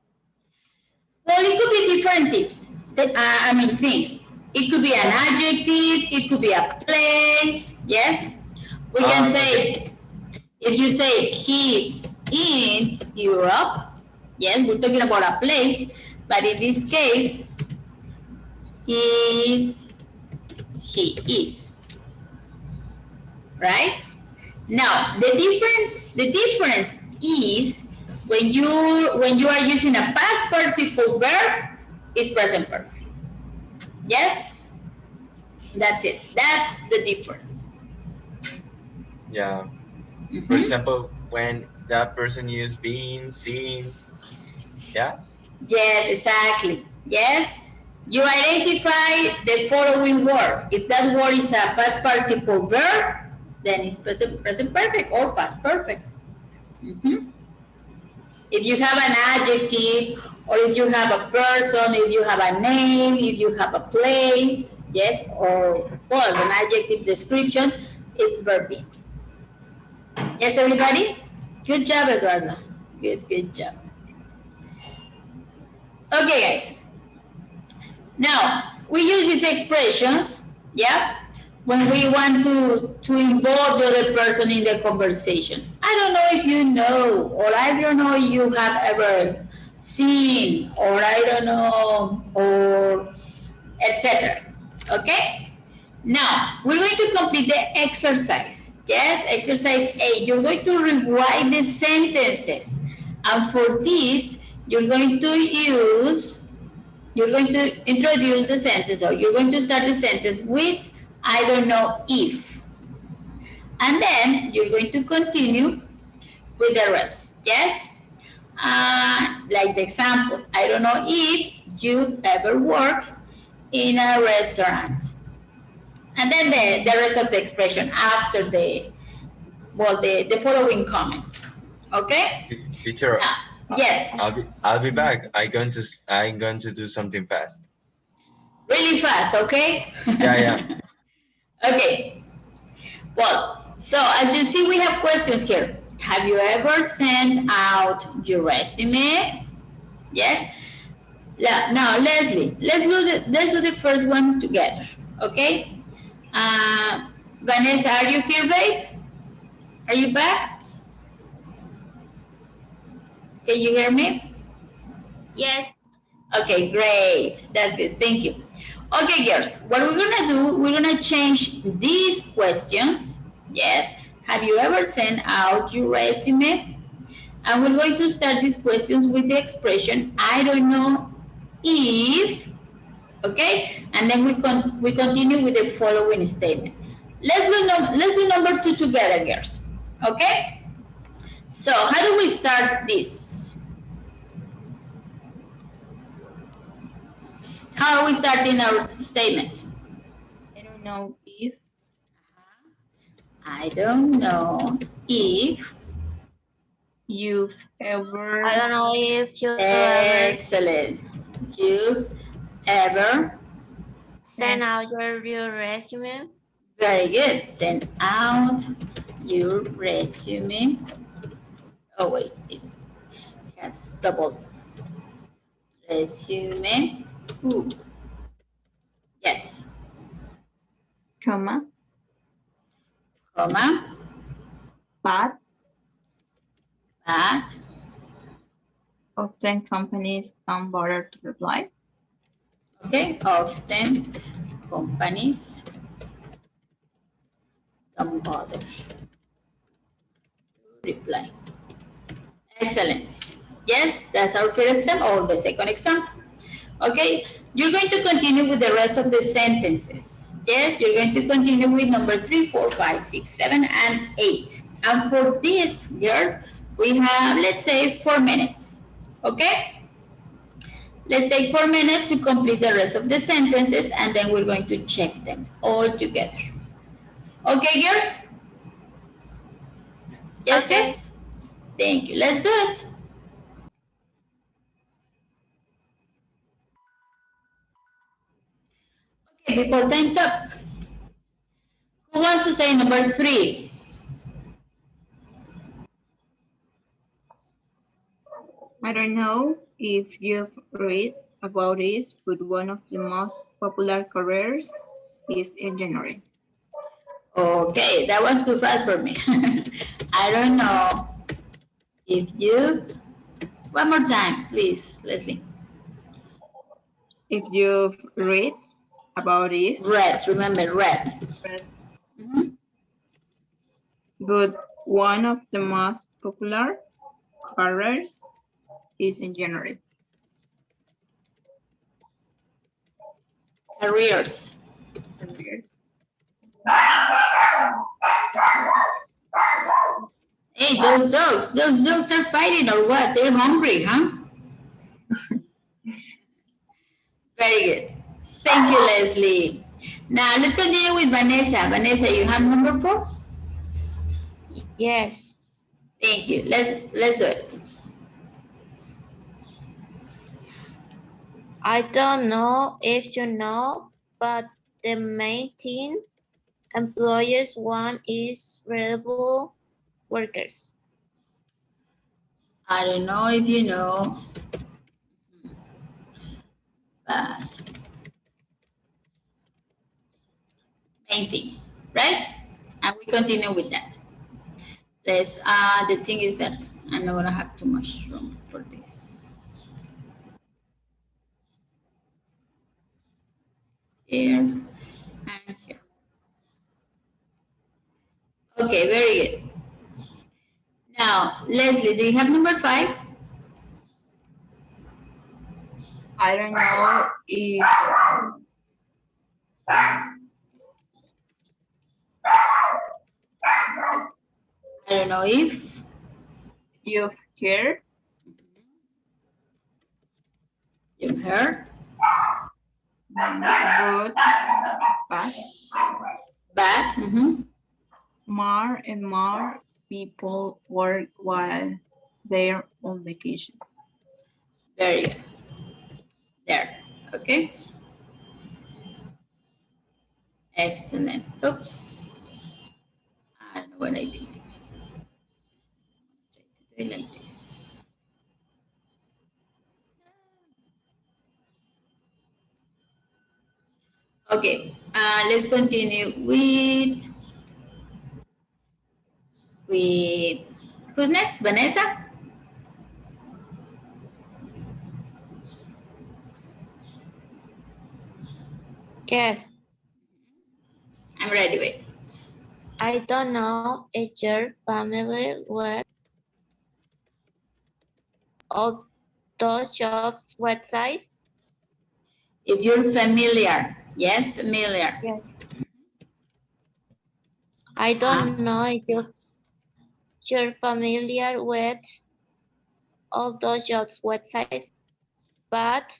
Well, it could be different tips. I mean, things. It could be an adjective. It could be a place. Yes, we can Okay. say if you say he's in Europe. Yes, we're talking about a place, but in this case, is he is right. Now the difference is when you are using a past participle verb, it's present perfect. Yes, that's it. That's the difference. Yeah. For Mhm. example, when that person use being, seen, yeah. Yes, exactly. Yes, you identify the following word. If that word is a past participle verb, then it's present perfect or past perfect. Mhm. If you have an adjective, or if you have a person, if you have a name, if you have a place, yes, or well, an adjective description, it's verb be. Yes, everybody? Good job, Eduardo. Good job. Okay, guys. Now, we use these expressions, yeah, when we want to involve the other person in the conversation. I don't know if you know, or I don't know if you have ever seen, or I don't know, or etc. Okay? Now, we're going to complete the exercise. Yes, exercise 8. You're going to rewrite the sentences. And for this, you're going to introduce the sentence, or you're going to start the sentence with I don't know if. And then you're going to continue with the rest. Yes? Like the example, I don't know if you've ever worked in a restaurant. And then the rest of the expression after the following comment. Okay? Teacher, Yes, I'll be back. I'm going to do something fast. really fast, okay? Yeah, yeah. Okay. Well, so as you see, we have questions here. Have you ever sent out your resume? Yes. Now, Leslie, let's do the first one together. Okay. Vanessa, are you here, babe? Are you back? Can you hear me? Yes. Okay, great. That's good. Thank you. Okay, girls, what we're gonna do, we're gonna change these questions. Yes. Have you ever sent out your resume? And we're going to start these questions with the expression I don't know if, okay? And then we continue with the following statement. Let's do number 2 together, girls. Okay? So how do we start this? How are we starting our statement? I don't know if I don't know if. you've I ever don't know if you ever Excellent. You ever. send out your resume. Very good. Send out your resume. Oh wait, it has double resume. Ooh. Yes, comma, comma, but but Often companies don't bother to reply. Okay, often companies don't bother to reply. Excellent. Yes, that's our first example or the second example. Okay, you're going to continue with the rest of the sentences. Yes, you're going to continue with number 3, 4, 5, 6, 7, and 8. And for this, girls, we have, let's say, 4 minutes. Okay? Let's take 4 minutes to complete the rest of the sentences, and then we're going to check them all together. Okay, girls? Yes, Okay. yes? Thank you. Let's do it. Okay, people, time's up. Who wants to say number 3? I don't know if you've read about this, but one of the most popular careers is engineering. Okay, that was too fast for me. I don't know if you. One more time, please, Leslie. If you've read about this, Red, remember red. Mhm. but one of the most popular careers is engineering. Careers. Careers. Hey, those dogs are fighting or what? They're hungry, huh? Very good. Thank you, Leslie. Now let's continue with Vanessa. Vanessa, you have number 4? Yes. Thank you. Let's do it. I don't know if you know, but the main thing employers want is reliable workers. I don't know if you know, but main thing, right? And we continue with that. Let's, the thing is that I'm not gonna have too much room for this. Here and here. Okay, very good. Now, Leslie, do you have number 5? I don't know if I don't know if you've heard you've heard, but but more and more people work while they're on vacation. very good. There, okay. Excellent. Oops. I don't know what I did. Try to do it like this. Okay, let's continue with who's next? Vanessa? Yes. I'm ready, wait. I don't know if you're familiar with all those jobs websites. If you're familiar, yes, familiar. Yes. I don't know if you're familiar with all those jobs websites, but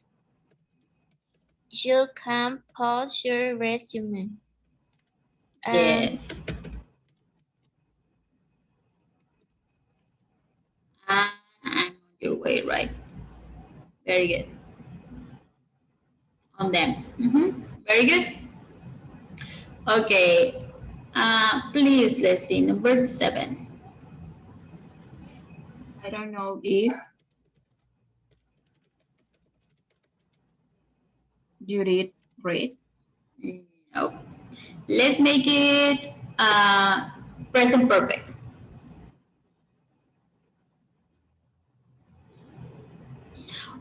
you can post your resume. Yes. I'm on your way, right? Very good. On them. Very good. Okay. Please, Leslie, number 7. I don't know if you did read. No. Let's make it present perfect.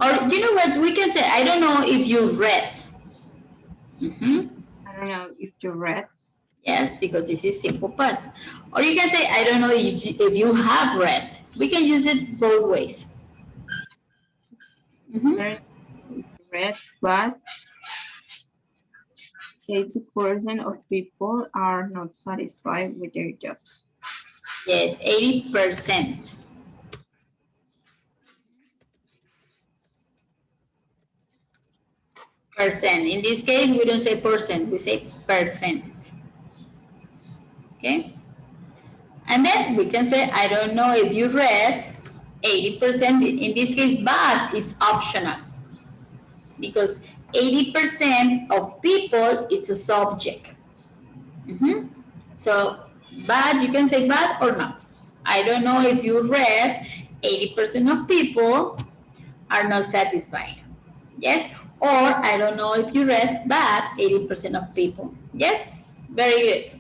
Or you know what? We can say, I don't know if you read. I don't know if you read. Yes, because this is simple past. Or you can say, I don't know if you have read. We can use it both ways. There is read, but 80% of people are not satisfied with their jobs. Yes, 80%. Percent. In this case, we don't say percent, we say percent. Okay? And then we can say, I don't know if you read 80%. In this case, but it's optional because 80% of people, it's a subject. So, but you can say but or not. I don't know if you read 80% of people are not satisfied. Yes? Or I don't know if you read, but 80% of people. Yes? Very good.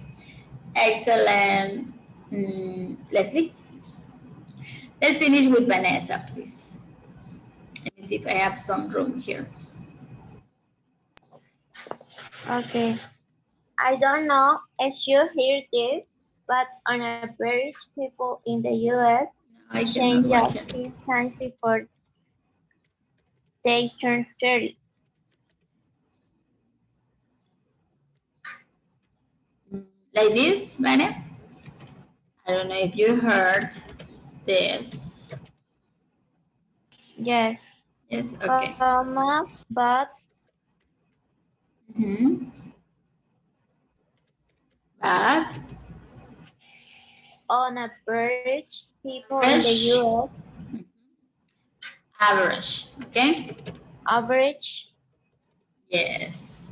Excellent. Leslie? Let's finish with Vanessa, please. Let me see if I have some room here. Okay. I don't know if you hear this, but on average, people in the US I cannot change write jobs it. 10 times before they turn 30. Like this, Vanessa? I don't know if you heard this. Yes, Yes, okay. but But on average, people in the average, US average, okay? average Yes.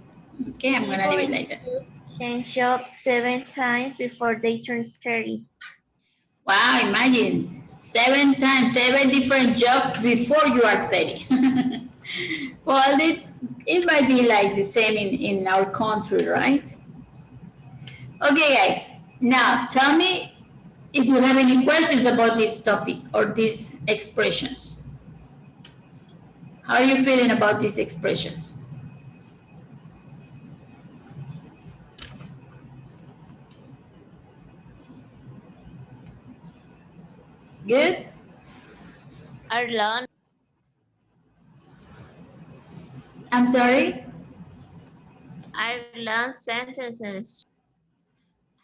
Okay, I'm gonna people leave it in like the that. US change jobs 7 times before they turn 30. Wow, imagine 7 times, 7 different jobs before you are 30. Well, it might be like the same in our country, right? Okay, guys. Now, tell me if you have any questions about this topic or these expressions. How are you feeling about these expressions? Good? I I'm sorry? learn sentences.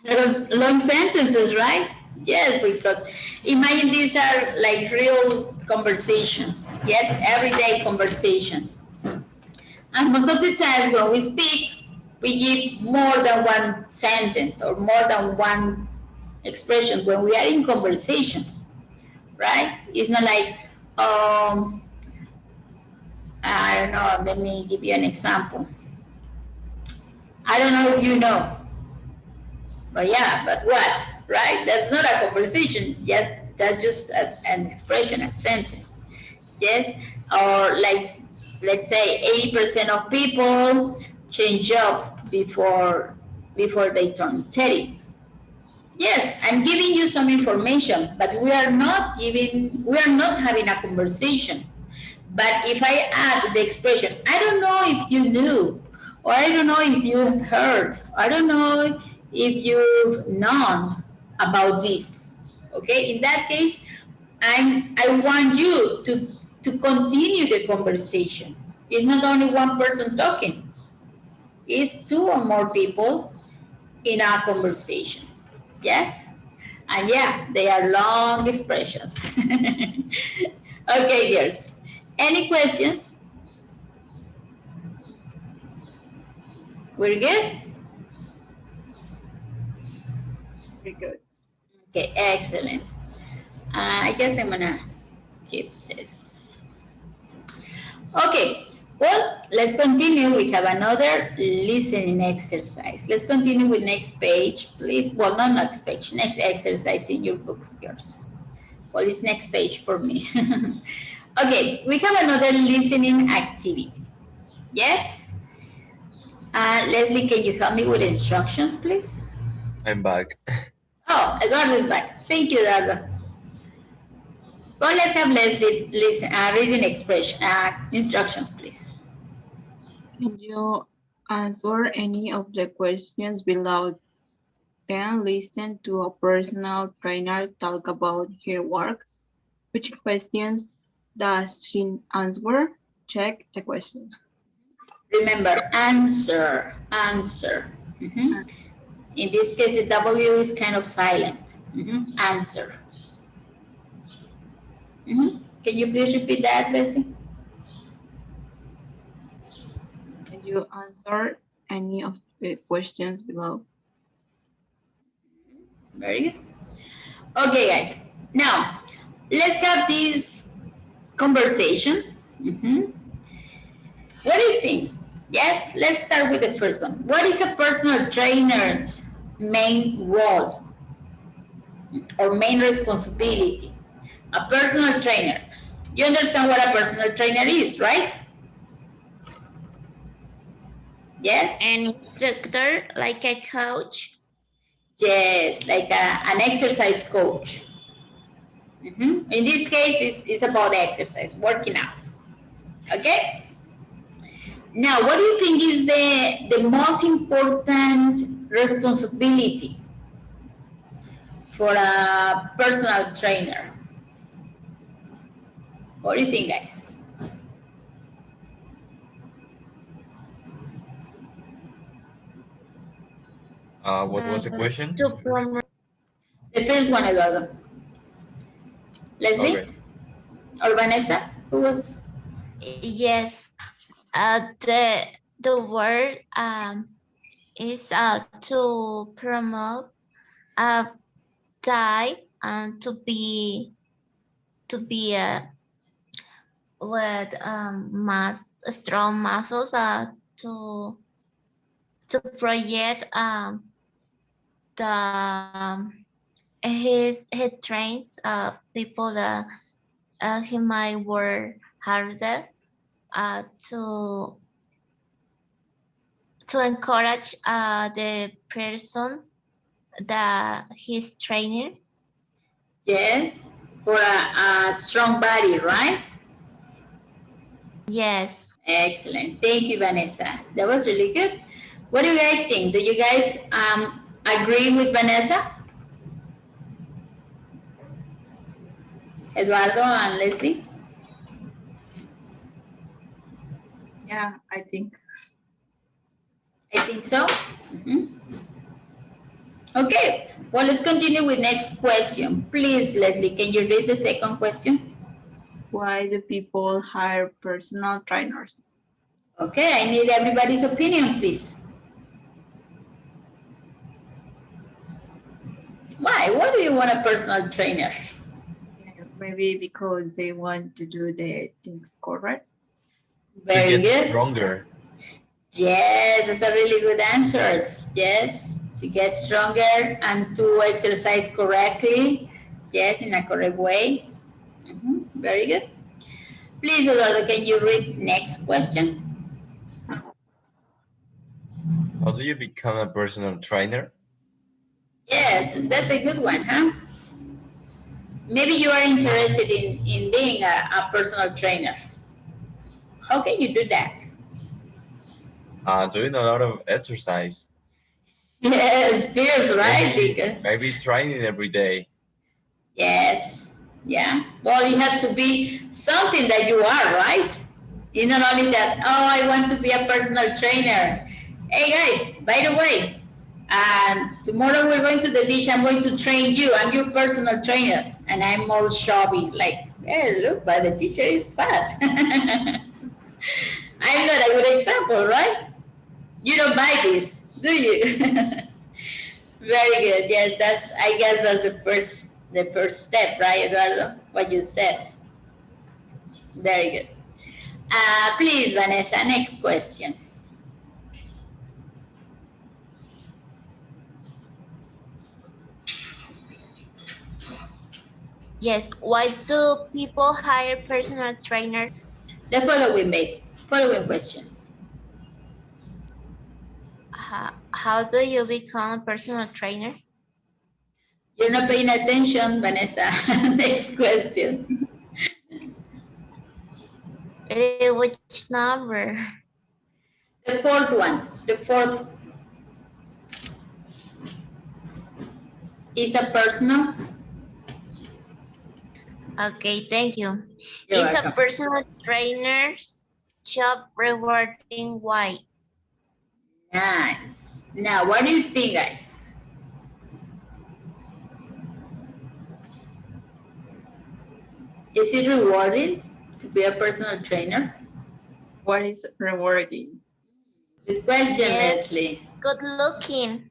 Long sentences, right? Yes, because imagine these are like real conversations. Yes, everyday conversations. And most of the time when we speak, we give more than one sentence or more than one expression when we are in conversations, right? It's not like, I don't know, let me give you an example. I don't know if you know, but yeah, but what, right? That's not a conversation. Yes, that's just an expression, a sentence. Yes, or like, let's say 80% of people change jobs before they turn 30. Yes, I'm giving you some information, but we are not having a conversation. But if I add the expression, I don't know if you knew, or I don't know if you have heard, I don't know if you've known about this. Okay, in that case, I want you to continue the conversation. It's not only one person talking, it's two or more people in a conversation. Yes? And yeah, they are long expressions. Okay, girls. Any questions? We're good? Very good. Okay, excellent. I guess I'm gonna keep this. Okay, well, let's continue. We have another listening exercise. Let's continue with next page, please. Well, not next page, next exercise in your books, girls. Well, it's next page for me. Okay, we have another listening activity. Yes? Leslie, can you help me with instructions, please? I'm back. Oh, Eduardo is back. Thank you, Eduardo. Well, let's have Leslie listen, reading expression instructions, please. Can you answer any of the questions below? Then listen to a personal trainer talk about her work. Which questions does she answer? Check the question. Remember, answer, answer. Mhm. In this case, the W is kind of silent. Answer. Can you please repeat that, Leslie? Can you answer any of the questions below? Very good. Okay, guys. Now, let's have this conversation. What do you think? Yes, let's start with the first one. What is a personal trainer's main role or main responsibility? A personal trainer. You understand what a personal trainer is, right? Yes? An instructor, like a coach. Yes, like an exercise coach. In this case, it's about exercise, working out. Okay? Now, what do you think is the most important responsibility for a personal trainer? What do you think, guys? What was the question? To promote. The first one, Eduardo. Leslie? Okay. Or Vanessa? Who was? Yes. The word is to promote type and to be with strong muscles to project the he trains people that he might work harder to encourage the person that he's training. Yes, for a strong body, right? Yes. Excellent. Thank you, Vanessa. That was really good. What do you guys think? Do you guys agree with Vanessa? Eduardo and Leslie? Yeah, I think. I think so. Okay, well, let's continue with next question. Please, Leslie, can you read the second question? Why do people hire personal trainers? Okay, I need everybody's opinion, please. Why? Why do you want a personal trainer? Maybe because they want to do the things correct. Very to get good. stronger. Yes, that's a really good answers. Yes, to get stronger and to exercise correctly. Yes, in a correct way. Very good. Please, Eduardo, can you read next question? How do you become a personal trainer? Yes, that's a good one, huh? Maybe you are interested in being a personal trainer. How can you do that? Doing a lot of exercise. Yes, fierce, right? Maybe training every day. Yes, yeah. Well, it has to be something that you are, right? It's not only that, oh, I want to be a personal trainer. Hey, guys, by the way, tomorrow we're going to the beach. I'm going to train you. I'm your personal trainer. And I'm all chubby, like, hey, look, but the teacher is fat. I'm not a good example, right? You don't buy this, do you? Very good. Yes, I guess that's the first step, right, Eduardo? What you said. Very good. Please, Vanessa, next question. Yes. Why do people hire personal trainers? The following question. How do you become a personal trainer? You're not paying attention, Vanessa. Next question. Which number? The fourth one. The fourth is a personal. Okay, thank you. You're Is a welcome. personal trainer's job rewarding? Why? Nice. Now, what do you think, guys? Is it rewarding to be a personal trainer? What is rewarding? Good question, Yes, Leslie. good looking.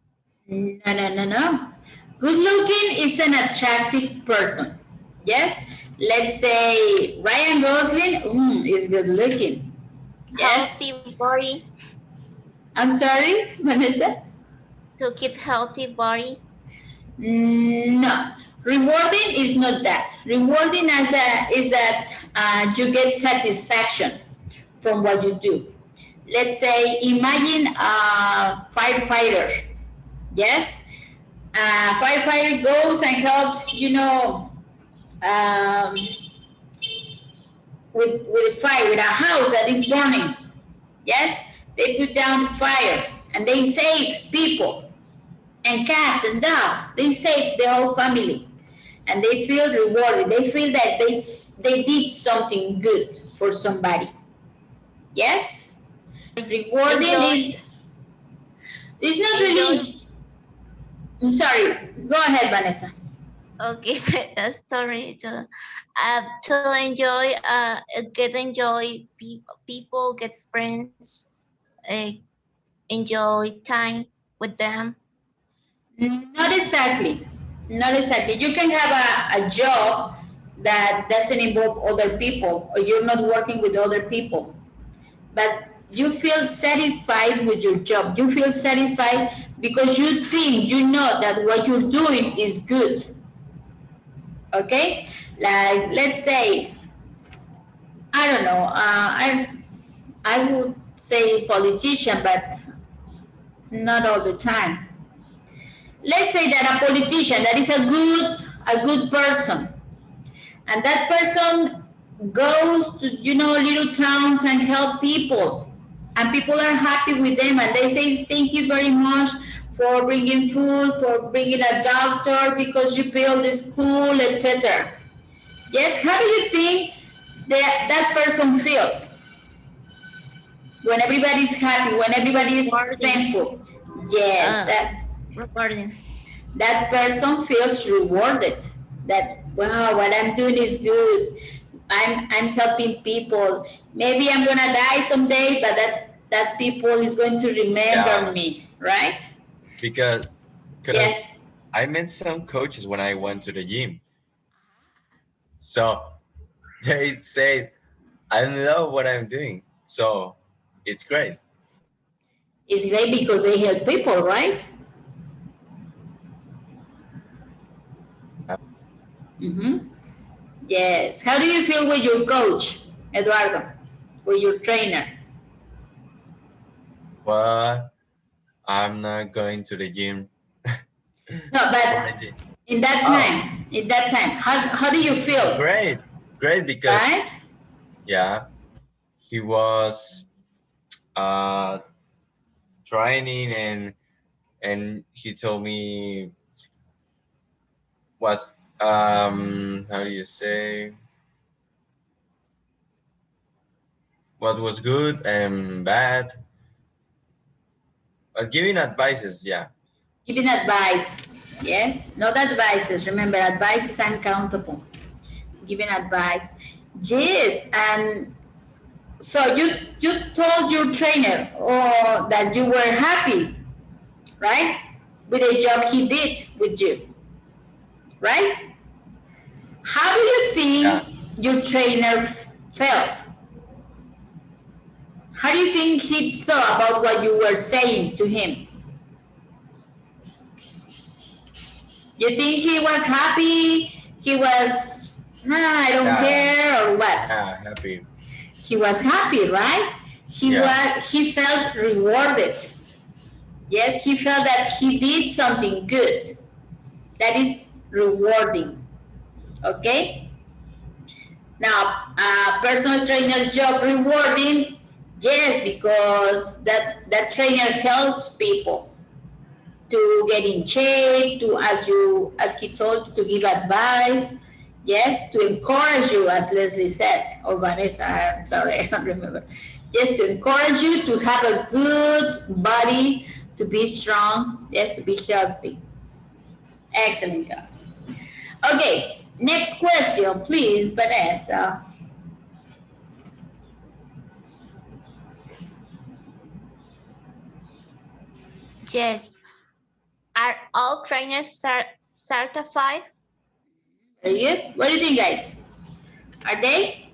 No. Good looking is an attractive person. Yes? Let's say Ryan Gosling is good looking. Yes? Healthy body. I'm sorry, Vanessa? To keep healthy body. No. Rewarding is not that. Rewarding is that you get satisfaction from what you do. Let's say, imagine a firefighter. Yes? A firefighter goes and helps, um, with a fire, with a house that is burning. Yes? They put down the fire and they save people and cats and dogs. They save the whole family and they feel rewarded. They feel that they did something good for somebody. Yes? Rewarding Enjoy, is not enjoy. really. I'm sorry. Go ahead, Vanessa. Okay, sorry. To enjoy, get enjoy people, get friends, uh, enjoy time with them. Not exactly. Not exactly. You can have a job that doesn't involve other people or you're not working with other people. But you feel satisfied with your job. You feel satisfied because you think, you know that what you're doing is good. Okay? Like, let's say, I don't know, I would say politician, but not all the time. Let's say that a politician that is a good person, and that person goes to little towns and help people, and people are happy with them, and they say thank you very much for bringing food, for bringing a doctor because you built the school, etc. Yes, how do you think that person feels when everybody's happy, when everybody is Rewarding. thankful? Yes, Uh, Rewarding. that person feels rewarded, that wow, what I'm doing is good. I'm helping people. Maybe I'm gonna die someday, but that people is going to remember Yeah, me, right? because Yes. I met some coaches when I went to the gym. So they said, I love what I'm doing. So it's great. It's great because they help people, right? Mm-hmm. Yes. How do you feel with your coach, Eduardo, with your trainer? But I'm not going to the gym No, for but the gym. Oh, in that time, how do you feel, great. Great because right? yeah, he was uh training and he told me was how do you say what was good and bad, giving advices. Yeah, Giving advice. Yes, not advices. Remember, advice is uncountable. Giving advice. Yes, and so you told your trainer that you were happy, right, with the job he did with you, right? How do you yeah. think your trainer felt? How do you think he thought about what you were saying to him? You think he was happy? He was, nah, I don't Yeah, care, or what? yeah, happy. He was happy, right? Yeah, He felt rewarded. Yes, he felt that he did something good. That is rewarding. Okay? Now, personal trainer's job rewarding, yes, because that trainer helps people to get in shape, to as he told, to give advice, yes, to encourage you, as Leslie said, or Vanessa, I'm sorry, I don't remember. Yes, to encourage you to have a good body, to be strong, yes, to be healthy. Excellent job. Okay, next question, please, Vanessa. Yes. Are all trainers certified? Very good. What do you think, guys? Are they?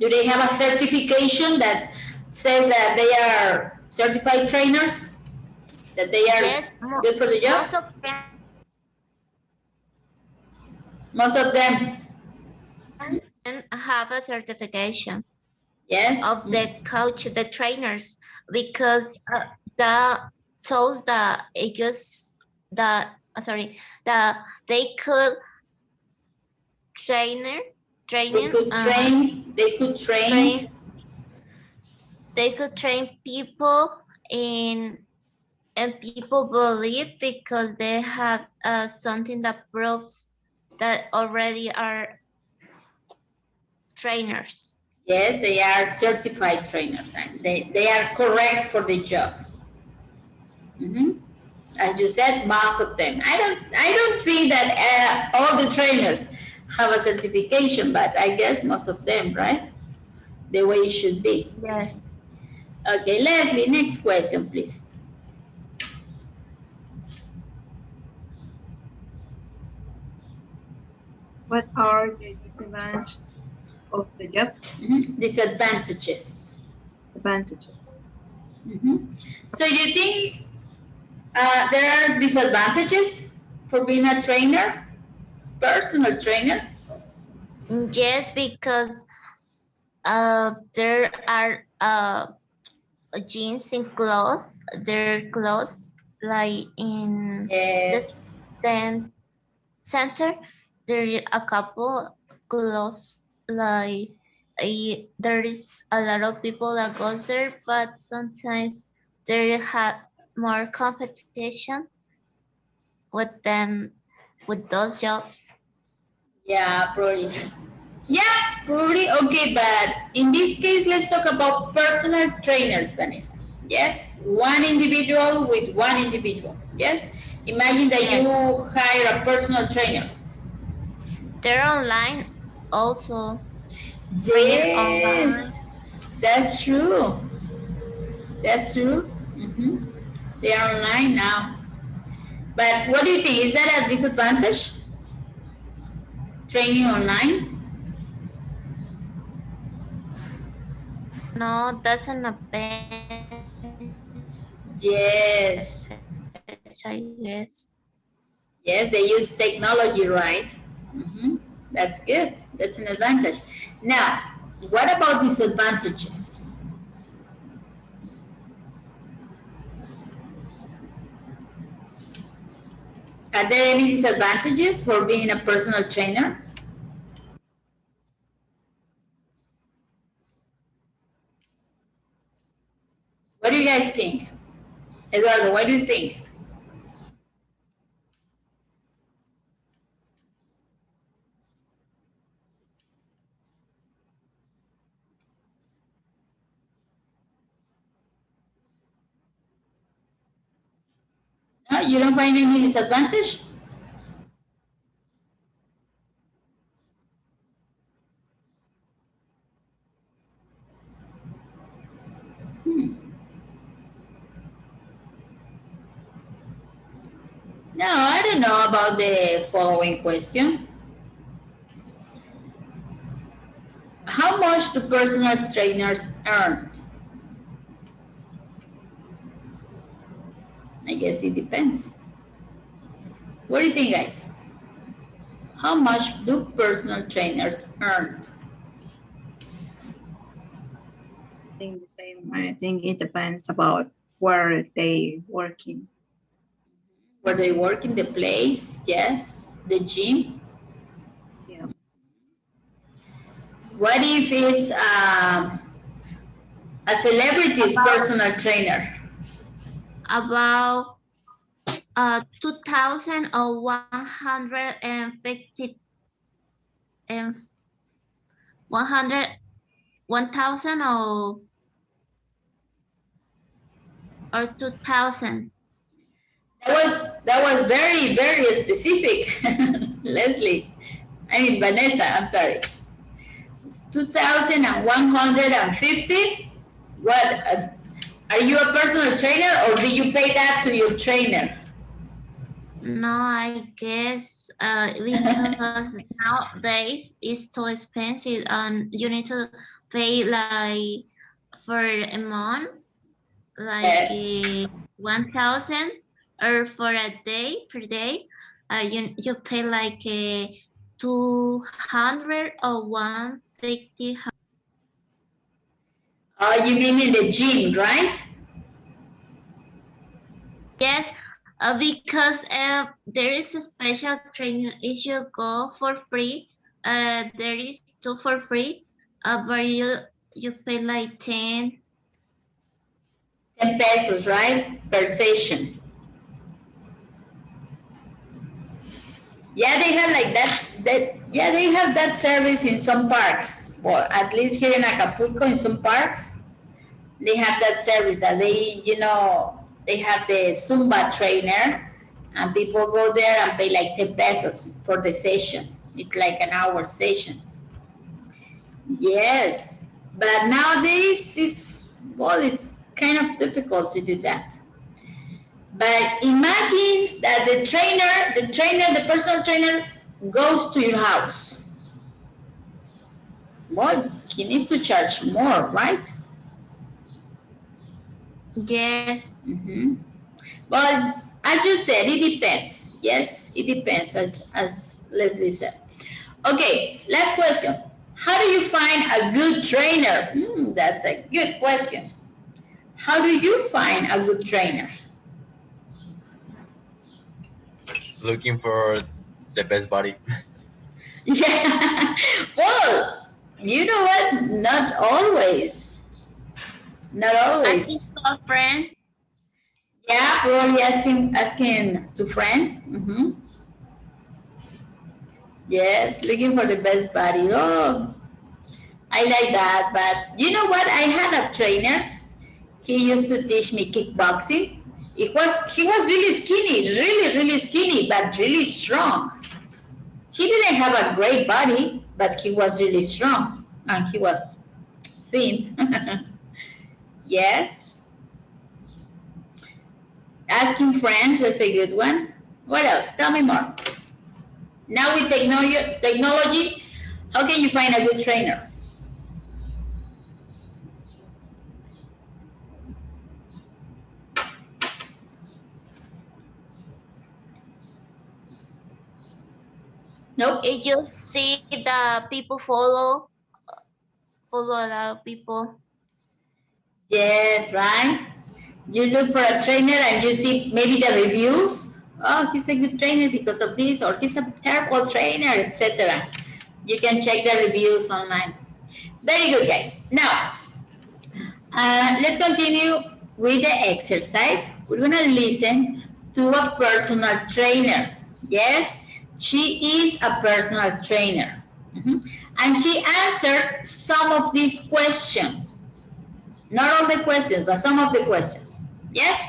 Do they have a certification that says that they are certified trainers? That they are Yes, good for the job? most of them Most of them, have a certification yes. of the coach, the trainers, because the shows that it just the sorry the they could trainer They training could train. They could train. train they could train people in and people believe because they have something that proves that already are trainers. Yes, they are certified trainers, and they are correct for the job. Mm-hmm. As you said, most of them. I don't think that all the trainers have a certification, but I guess most of them, right? The way it should be. Yes. Okay, Leslie, next question, please. What are the disadvantages of the job? Disadvantages. Disadvantages. So you think there are disadvantages for being a trainer, personal trainer? Yes, because there are jeans and clothes. There are clothes like in the Yes. center. There are a couple clothes like there is a lot of people that goes there, but sometimes there have more competition with them with those jobs. Yeah, probably. Yeah, probably okay, but in this case, let's talk about personal trainers, Vanessa. Yes, one individual with one individual. Yes, imagine that Yes. you hire a personal trainer. They're online also. Training Yes, online. that's true. That's true. They are online now. But what do you think? Is that a disadvantage? Training online? No, doesn't advantage, I Yes. guess. Yes, they use technology, right? That's good. That's an advantage. Now, what about disadvantages? Are there any disadvantages for being a personal trainer? What do you guys think? Eduardo, what do you think? No, you don't find any disadvantage? No, I don't know about the following question. How much do personal trainers earn? I guess it depends. What do you think, guys? How much do personal trainers earn? I think the same. I think it depends about where they working. Where they work in the place, yes. The gym. Yeah. What if it's a celebrity's personal trainer? About 2,150 and 100 1,000 or 2,000. That was very, very specific. Leslie. I mean Vanessa, I'm sorry. 2,150? What? Are you a personal trainer or do you pay that to your trainer? No, I guess because nowadays it's too expensive and you need to pay like for a month, like Yes. 1,000, or for a day per day, you pay like 200 or 150. You mean in the gym, right? Yes, because there is a special training. If you go for free, there is two for free, but you pay like 10. 10 pesos, right? Per session. Yeah, they have like yeah, they have that service in some parks. Well, at least here in Acapulco, in some parks, they have that service that they have the Zumba trainer and people go there and pay like 10 pesos for the session. It's like an hour session. Yes. But nowadays it's kind of difficult to do that. But imagine that the personal trainer goes to your house. Well, he needs to charge more, right? Yes. Mm-hmm. But as you said, it depends. Yes, it depends, as Leslie said. Okay, last question. How do you find a good trainer? That's a good question. How do you find a good trainer? Looking for the best body. Yeah. Well, you know what? Not always. Not always. Asking for a friend. Yeah, probably asking to friends. Yes, looking for the best body. Oh, I like that. But you know what? I had a trainer. He used to teach me kickboxing. He was really skinny, really, really skinny, but really strong. He didn't have a great body, but he was really strong and he was thin. Yes. Asking friends is a good one. What else? Tell me more. Now with technology, how can you find a good trainer? Nope. If you see the people follow a lot of people. Yes, right? You look for a trainer and you see maybe the reviews. Oh, he's a good trainer because of this, or he's a terrible trainer, etc. You can check the reviews online. Very good, guys. Now, let's continue with the exercise. We're going to listen to a personal trainer. Yes, she is a personal trainer. And she answers some of these questions. Not all the questions, but some of the questions. Yes?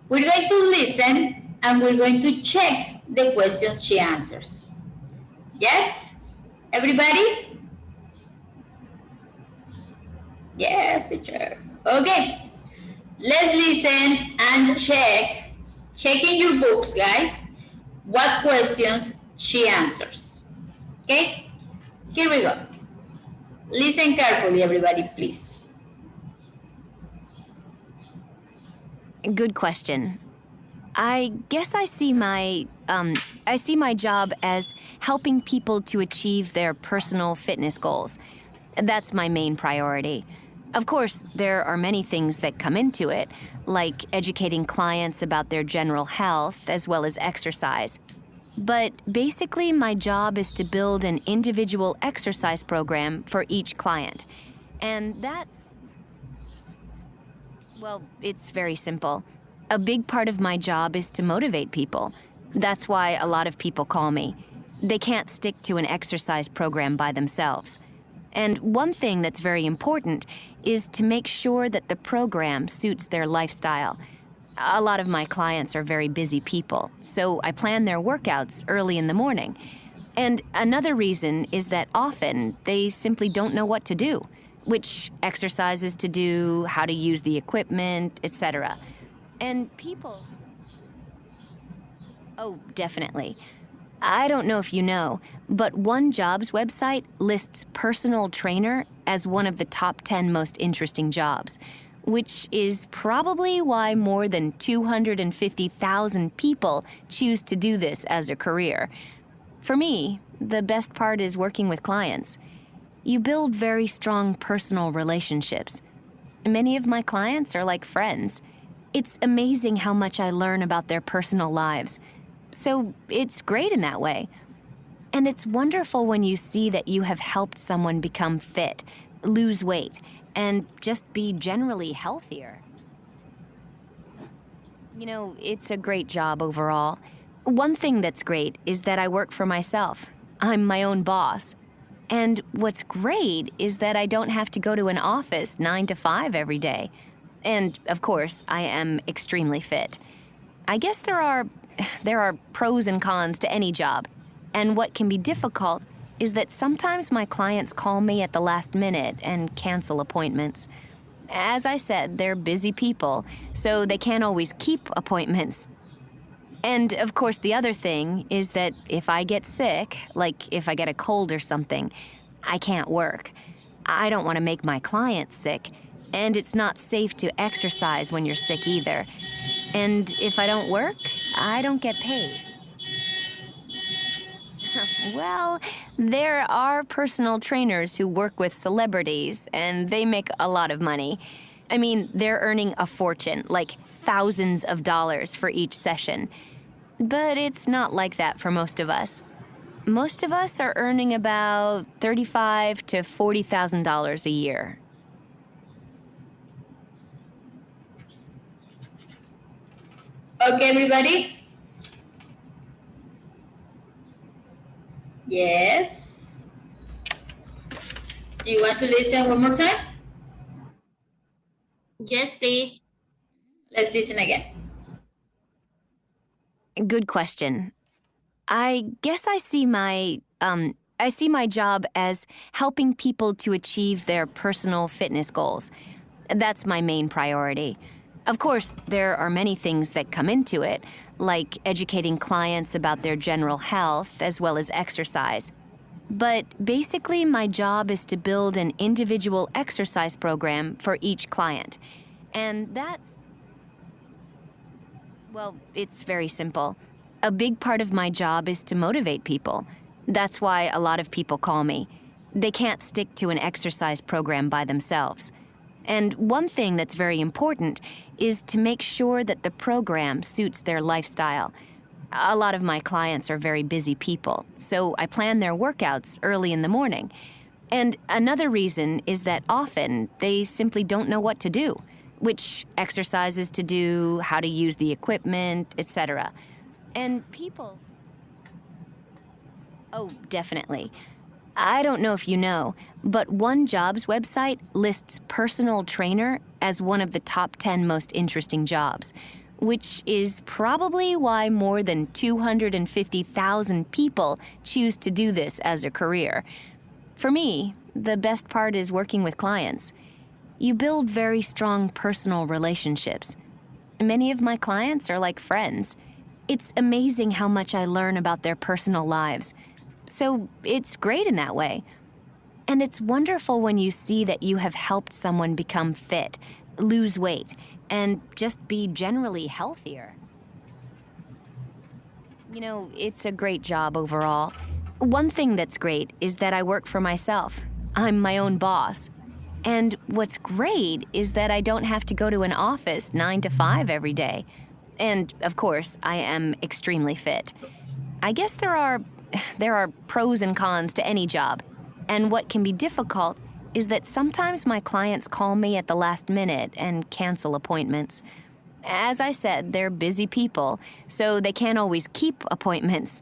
We're going to listen and we're going to check the questions she answers. Yes? Everybody? Yes, teacher. Okay. Let's listen and check. Check in your books, guys, what questions she answers. Okay? Here we go. Listen carefully, everybody, please. Good question. I guess I see my job as helping people to achieve their personal fitness goals. That's my main priority. Of course, there are many things that come into it, like educating clients about their general health as well as exercise. But basically, my job is to build an individual exercise program for each client. And well, it's very simple. A big part of my job is to motivate people. That's why a lot of people call me. They can't stick to an exercise program by themselves. And one thing that's very important is to make sure that the program suits their lifestyle. A lot of my clients are very busy people, so I plan their workouts early in the morning. And another reason is that often they simply don't know what to do, which exercises to do, how to use the equipment, etc. And people... Oh, definitely. I don't know if you know, but one jobs website lists personal trainer as one of the top 10 most interesting jobs, which is probably why more than 250,000 people choose to do this as a career. For me, the best part is working with clients. You build very strong personal relationships. Many of my clients are like friends. It's amazing how much I learn about their personal lives. So it's great in that way. And it's wonderful when you see that you have helped someone become fit, lose weight, and just be generally healthier. You know, it's a great job overall. One thing that's great is that I work for myself. I'm my own boss. And what's great is that I don't have to go to an office 9 to 5 every day. And, of course, I am extremely fit. I guess there are pros and cons to any job. And what can be difficult is that sometimes my clients call me at the last minute and cancel appointments. As I said, they're busy people, so they can't always keep appointments. And, of course, the other thing is that if I get sick, like if I get a cold or something, I can't work. I don't want to make my clients sick, and it's not safe to exercise when you're sick either. And if I don't work, I don't get paid. Well, there are personal trainers who work with celebrities, and they make a lot of money. I mean, they're earning a fortune, like thousands of dollars for each session. But it's not like that for most of us. Most of us are earning about $35,000 to $40,000 a year. Okay, everybody? Yes. Do you want to listen one more time? Yes, please. Let's listen again. Good question. I guess I see my job as helping people to achieve their personal fitness goals. That's my main priority. Of course, there are many things that come into it, like educating clients about their general health as well as exercise. But basically, my job is to build an individual exercise program for each client. And well, it's very simple. A big part of my job is to motivate people. That's why a lot of people call me. They can't stick to an exercise program by themselves. And one thing that's very important is to make sure that the program suits their lifestyle. A lot of my clients are very busy people, so I plan their workouts early in the morning. And another reason is that often they simply don't know what to do, which exercises to do, how to use the equipment, etc. And people... Oh, definitely. I don't know if you know, but one jobs website lists personal trainer as one of the top 10 most interesting jobs, which is probably why more than 250,000 people choose to do this as a career. For me, the best part is working with clients. You build very strong personal relationships. Many of my clients are like friends. It's amazing how much I learn about their personal lives. So it's great in that way. And it's wonderful when you see that you have helped someone become fit, lose weight, and just be generally healthier. You know, it's a great job overall. One thing that's great is that I work for myself. I'm my own boss. And what's great is that I don't have to go to an office 9 to 5 every day. And, of course, I am extremely fit. I guess there are pros and cons to any job. And what can be difficult is that sometimes my clients call me at the last minute and cancel appointments. As I said, they're busy people, so they can't always keep appointments.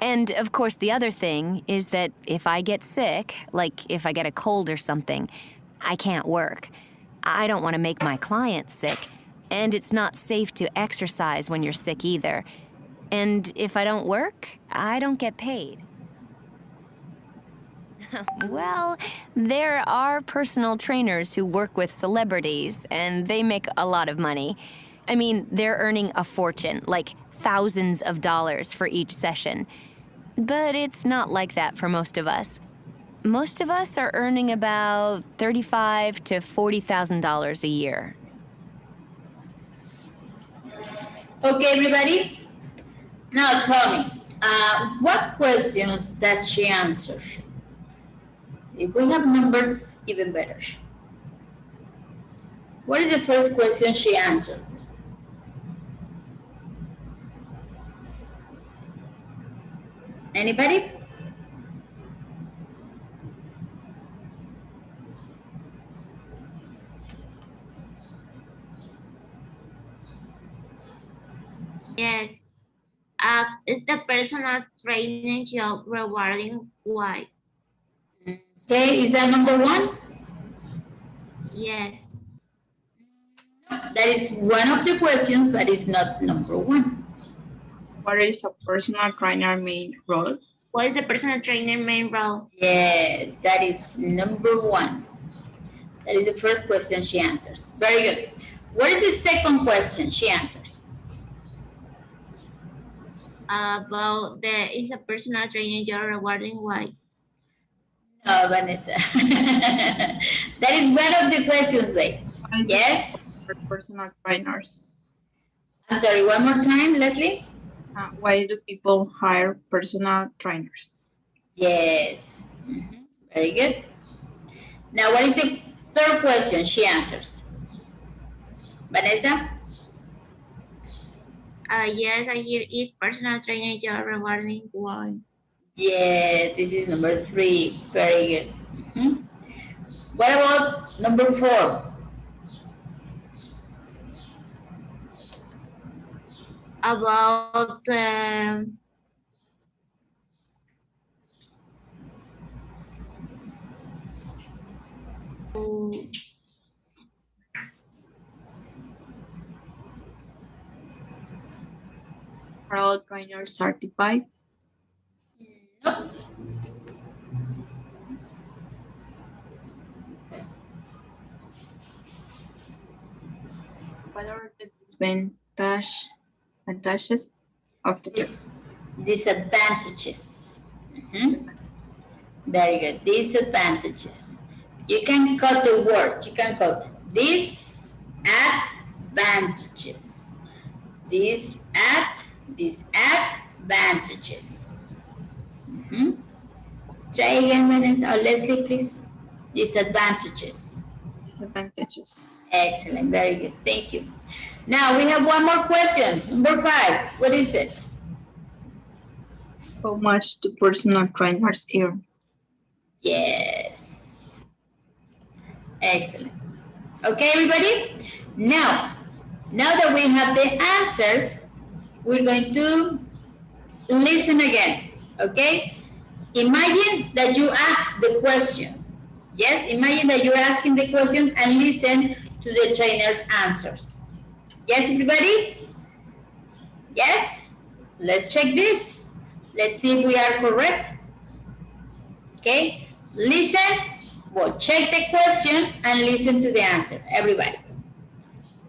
And of course, the other thing is that if I get sick, like if I get a cold or something, I can't work. I don't want to make my clients sick, and it's not safe to exercise when you're sick either. And if I don't work, I don't get paid. Well, there are personal trainers who work with celebrities, and they make a lot of money. I mean, they're earning a fortune, like thousands of dollars for each session. But it's not like that for most of us. Most of us are earning about $35,000 to $40,000 a year. Okay, everybody. Now tell me, what questions does she answer? If we have numbers, even better. What is the first question she answered? Anybody? Yes. Is the personal training job rewarding? Why? Okay, is that number one? Yes. That is one of the questions, but it's not number one. What is a personal trainer main role? What is the personal trainer main role? Yes, that is number one. That is the first question she answers. Very good. What is the second question she answers? About is a personal trainer job rewarding? Why? No, Vanessa. That is one of the questions, wait. Yes? For personal trainers. I'm sorry, one more time, Leslie? Why do people hire personal trainers? Yes. Very good. Now, what is the third question she answers? Vanessa? Yes, I hear is personal trainer job rewarding? Why? Yes, this is number three. Very good. What about number four? About Are all trainers certified? Nope. What are the advantages of the job? Disadvantages. Very good. Disadvantages. You can cut the word. You can cut disadvantages. Disadvantages. Try again, Vanessa, or Leslie, please. Disadvantages. Disadvantages. Excellent. Very good. Thank you. Now we have one more question. Number 5. What is it? How much do personal trainers earn? Yes. Excellent. Okay, everybody? Now that we have the answers, we're going to listen again. Okay? Imagine that you ask the question. Yes, imagine that you're asking the question and listen to the trainer's answers. Yes, everybody? Yes? Let's check this. Let's see if we are correct. Okay? Listen, well, check the question and listen to the answer. Everybody.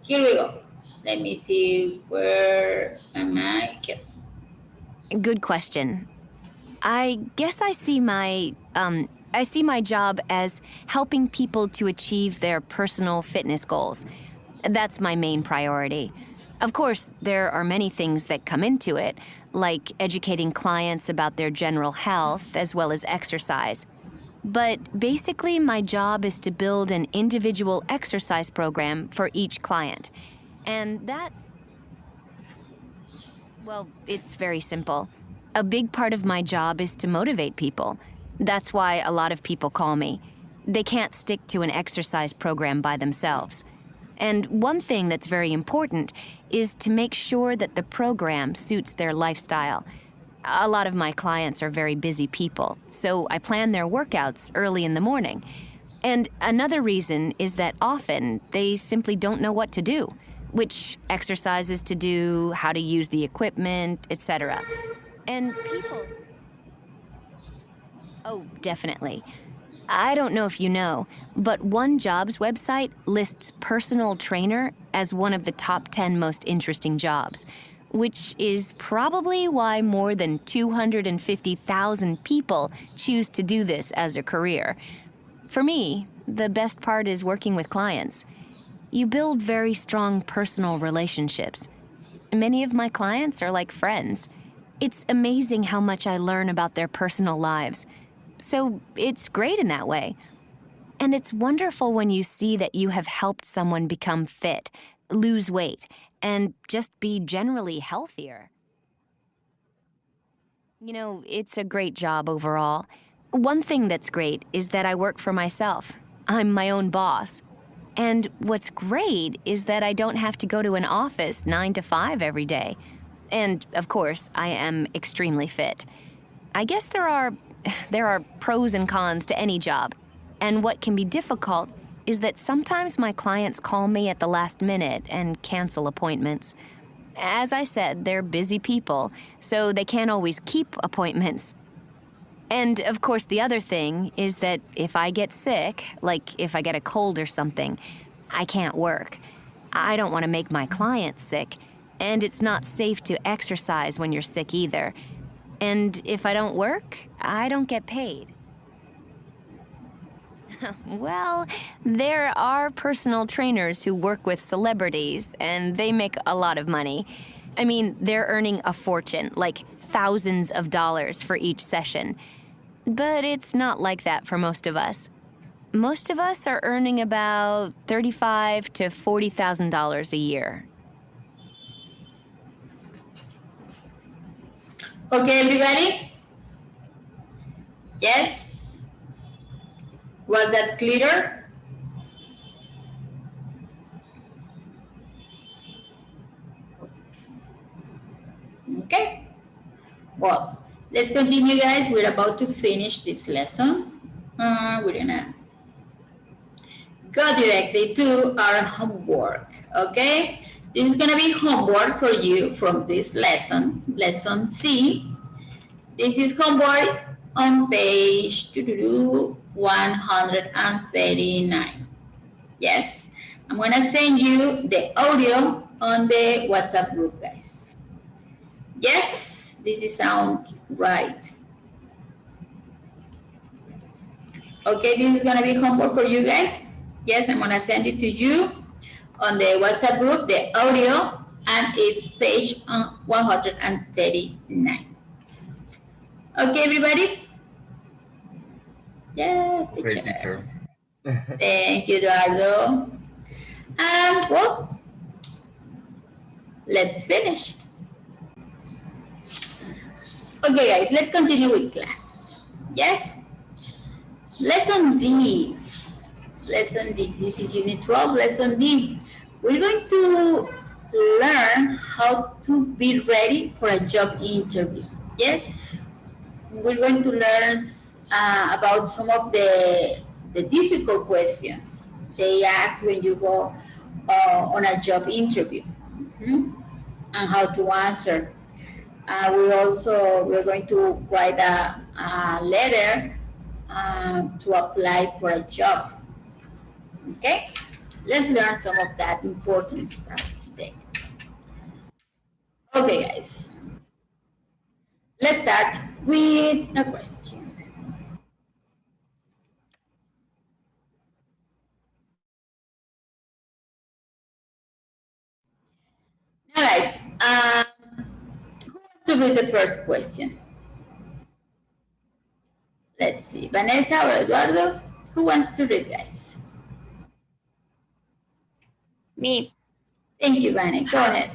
Here we go. Let me see, where am I? Here. Good question. I guess I see my job as helping people to achieve their personal fitness goals. That's my main priority. Of course, there are many things that come into it, like educating clients about their general health as well as exercise. But basically, my job is to build an individual exercise program for each client. And well, it's very simple. A big part of my job is to motivate people. That's why a lot of people call me. They can't stick to an exercise program by themselves. And one thing that's very important is to make sure that the program suits their lifestyle. A lot of my clients are very busy people, so I plan their workouts early in the morning. And another reason is that often they simply don't know what to do, which exercises to do, how to use the equipment, etc. And people... Oh, definitely. I don't know if you know, but One Job's website lists personal trainer as one of the top 10 most interesting jobs, which is probably why more than 250,000 people choose to do this as a career. For me, the best part is working with clients. You build very strong personal relationships. Many of my clients are like friends. It's amazing how much I learn about their personal lives. So it's great in that way. And it's wonderful when you see that you have helped someone become fit, lose weight, and just be generally healthier. You know, it's a great job overall. One thing that's great is that I work for myself. I'm my own boss. And what's great is that I don't have to go to an office 9 to 5 every day. And, of course, I am extremely fit. I guess there are pros and cons to any job. And what can be difficult is that sometimes my clients call me at the last minute and cancel appointments. As I said, they're busy people, so they can't always keep appointments. And, of course, the other thing is that if I get sick, like if I get a cold or something, I can't work. I don't want to make my clients sick, and it's not safe to exercise when you're sick either. And if I don't work, I don't get paid. Well, there are personal trainers who work with celebrities, and they make a lot of money. I mean, they're earning a fortune, like thousands of dollars for each session. But it's not like that for most of us. Most of us are earning about $35,000 to $40,000 a year. Okay, everybody? Yes? Was that clear? Okay. Well, let's continue, guys. We're about to finish this lesson. We're gonna go directly to our homework, okay? This is gonna be homework for you from this lesson, lesson C. This is homework on page 139. Yes, I'm gonna send you the audio on the WhatsApp group, guys. Yes, this is sound right. Okay, this is gonna be homework for you guys. Yes, I'm gonna send it to you on the WhatsApp group, the audio, and it's page 139. Okay, everybody? Yes, teacher. Great teacher. Thank you, Eduardo. And, well, let's finish. Okay, guys, let's continue with class. Yes? Lesson D. Lesson D. This is Unit 12, Lesson D. We're going to learn how to be ready for a job interview. Yes? We're going to learn about some of the difficult questions they ask when you go on a job interview, and how to answer. We're going to write a letter to apply for a job. Okay, let's learn some of that important stuff today. Okay, guys, let's start with a question. Now, guys, who wants to read the first question? Let's see, Vanessa or Eduardo? Who wants to read, guys? Me. Thank you, Vanessa. Go ahead.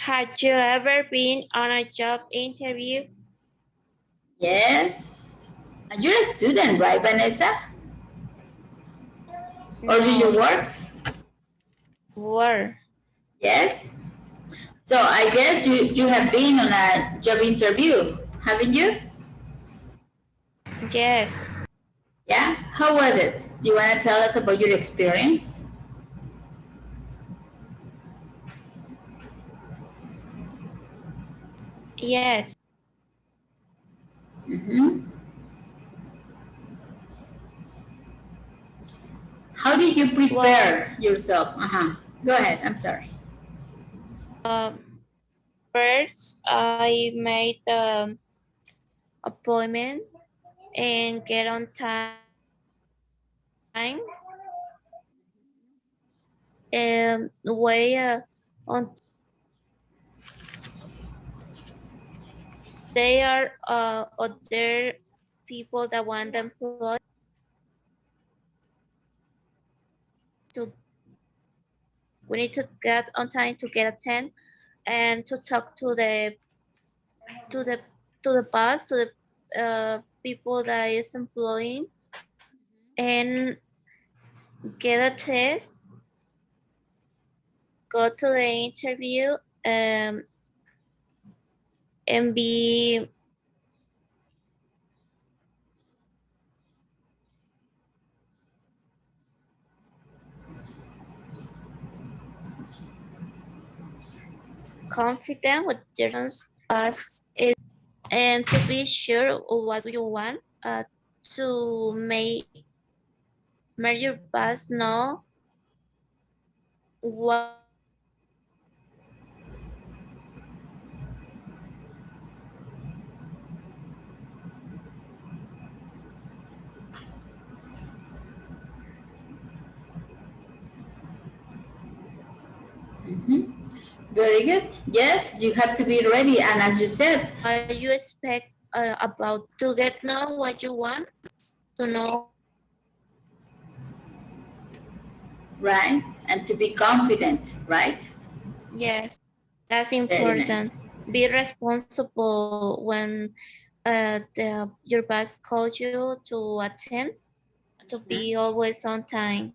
Have you ever been on a job interview? Yes. And you're a student, right, Vanessa? Or do you No, work? were. Yes. So I guess you have been on a job interview, haven't you? Yes. Yeah. How was it? Do you want to tell us about your experience? Yes. Mm-hmm. How did you Well, prepare yourself? Uh-huh. Go ahead. I'm sorry. first I made the appointment and get on time. Way on they are other people that want to employ to we need to get on time to get attend and to talk to the to the boss to the people that is employing and get a test, go to the interview, um, and be confident with your as is, and to be sure of what you want, to make your boss know what Mm-hmm. Very good. Yes, you have to be ready. And as you said, you expect about to get know what you want, to know right? And to be confident, right? yes, that's Very nice. important. Be responsible when your boss calls you to attend, to be always on time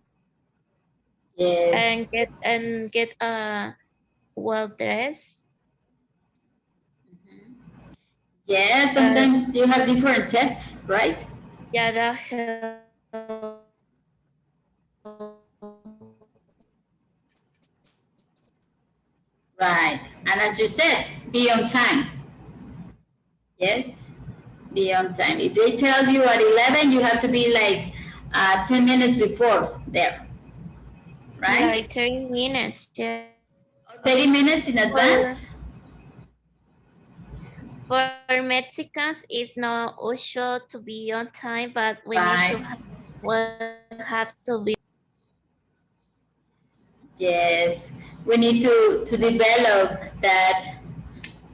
Yes. and get well dressed. Yeah, Uh, sometimes you have different tests, right? yeah, that helps. Right. And as you said, be on time. Yes, be on time. If they tell you at 11, you have to be like 10 minutes before there, right? Like 30 minutes, yeah. 30 minutes in For advance. for Mexicans, it's not usual to be on time, but we need to Right. will have to be. Yes. We need to develop that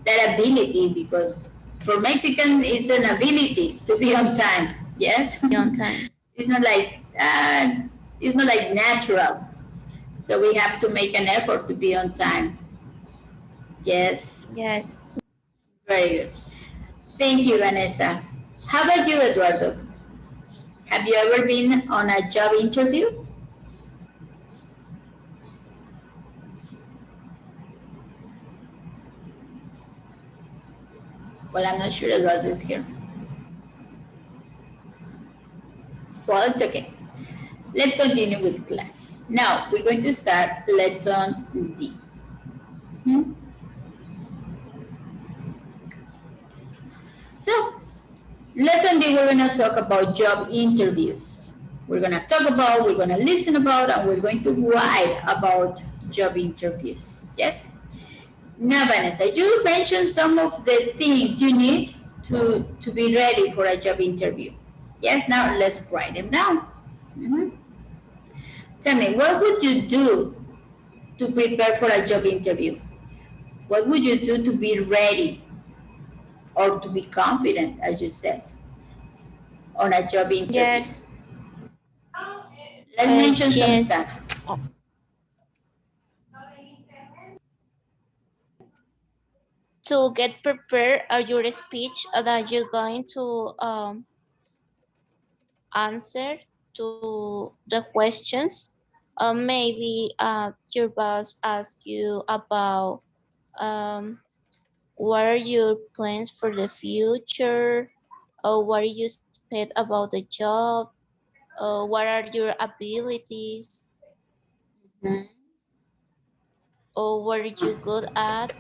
ability because for Mexicans it's an ability to be on time. Yes. On time. it's not like it's not like natural. So we have to make an effort to be on time. Yes. Yes. Very good. Thank you, Vanessa. How about you, Eduardo? Have you ever been on a job interview? Well, I'm not sure Eduardo is here. Well, it's okay. Let's continue with class. Now, we're going to start lesson D. Hmm? So, lesson D, we're going to talk about job interviews. We're going to talk about, we're going to listen about, and we're going to write about job interviews. Yes? Now, Vanessa, you mentioned some of the things you need to be ready for a job interview. Yes, now let's write them down. Mhm. Tell me, what would you do to prepare for a job interview? What would you do to be ready or to be confident, as you said, on a job interview? Yes. Let's mention some Yes. stuff. to get prepared your speech that you're going to answer to the questions. Maybe your boss asks you about um, what are your plans for the future, or what do you expect about the job, what are your abilities, Mhm. or what are you good at,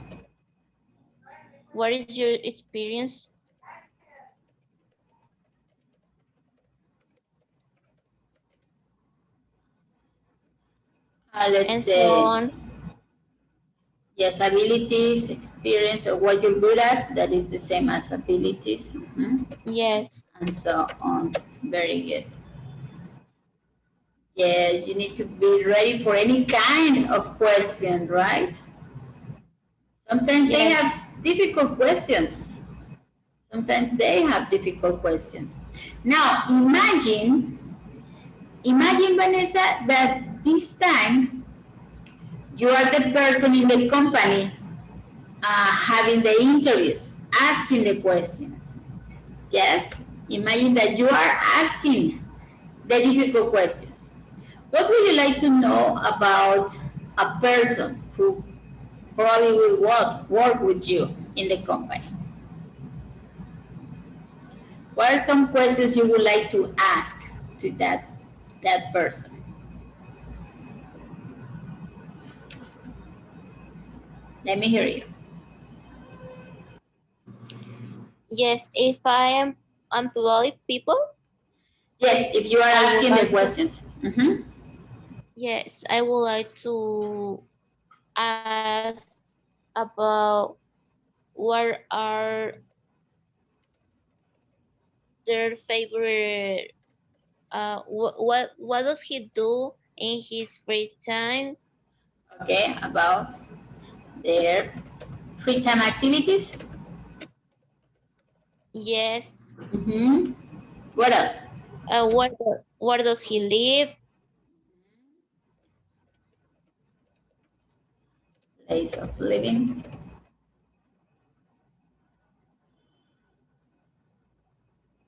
what is your experience, Let's and so say, on. yes, abilities, experience, or what you're good at, that is the same as abilities. Mhm. Yes, And so on. Very good. Yes, you need to be ready for any kind of question, right? Sometimes they yes. have difficult questions. Sometimes they have difficult questions. Now, imagine, Vanessa, that this time you are the person in the company having the interviews, asking the questions. Yes? Imagine that you are asking the difficult questions. What would you like to know about a person who probably will work with you in the company? What are some questions you would like to ask to that person? Let me hear you. Yes, if I am employed people, Yes, if you are I would asking the like to, questions. Mm-hmm. yes, I would like to ask about what are their favorite, what does he do in his free time? Okay, about their free time activities. Yes, Mm-hmm. What else? where does he live? Place of living.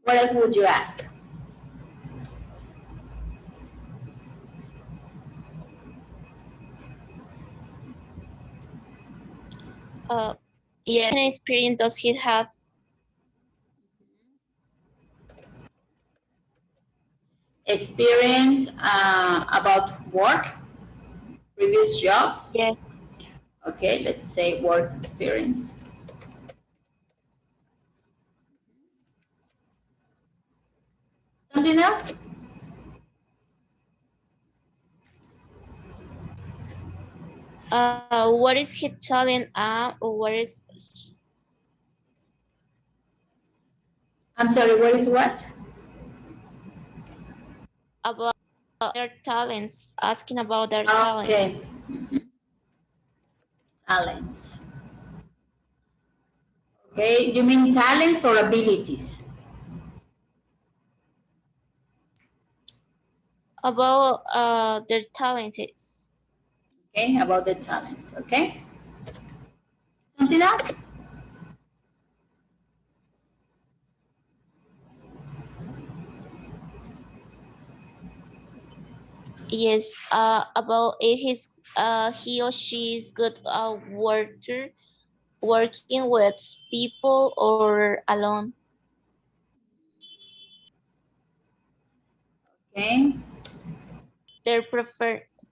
What else would you ask? Uh, yes, what experience does he have? Experience about work, previous jobs. Yes, Okay, let's say work experience. Something else? what is he talent at, or what is I'm sorry, what is what? about their talents, asking about their Okay, talents, talents. Okay, you mean talents or abilities? about their talents. Okay, about the talents. Okay, something else? Yes, about if he or she is good worker, working with people or alone, Okay, their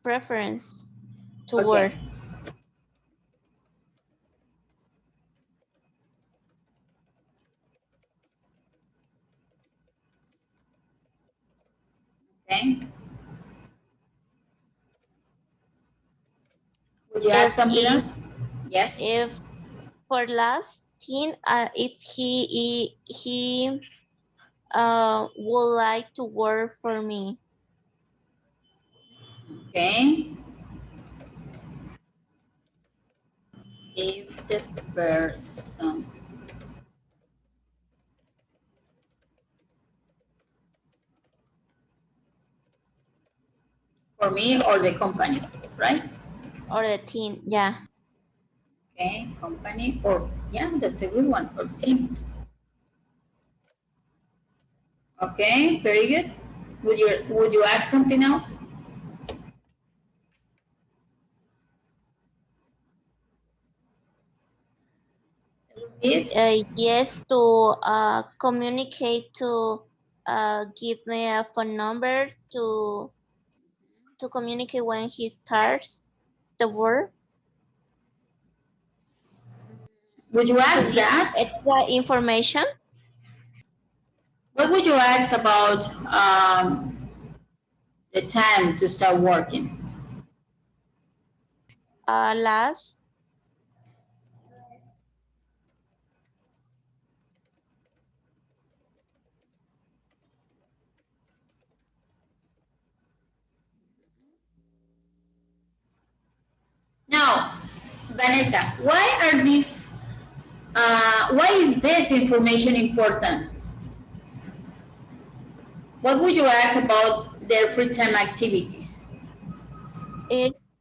preference to okay, work. okay. Would you add If something if else? Yes. if for last thing, if he would like to work for me. Okay. If the person, for me or the company, right? Or the team, yeah. Okay, company or yeah, that's a good one. Or team. Okay, very good. Would you add something else? It Yes, to communicate, to give me a phone number to communicate when he starts the work, would you to ask give that? extra information. What would you ask about the time to start working? Last, Now, Vanessa, why is this information important? What would you ask about their free time activities? is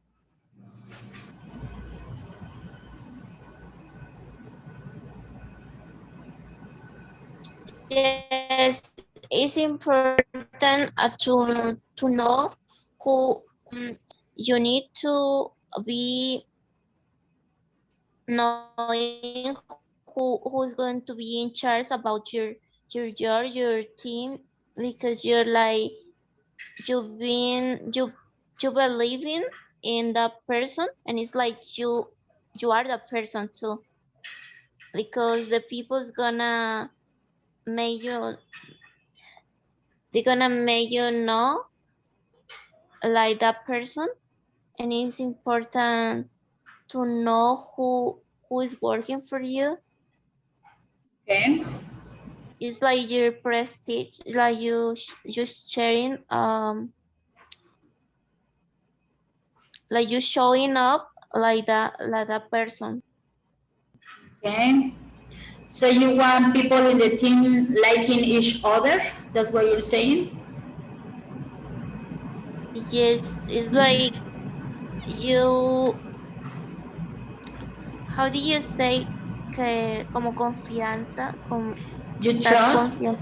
yes, it's important to know who you need to be knowing who's going to be in charge about your team, because you're like you believing in that person, and it's like you are the person too, because the people's gonna make you they're gonna make you know like that person, and it's important to know who is working for you. Okay, It's like your prestige, like you sharing like you showing up like that person. okay. So you want people in the team liking each other? That's what you're saying? Yes, it's like you, how do you say, que como confianza, You estás trust? confiando.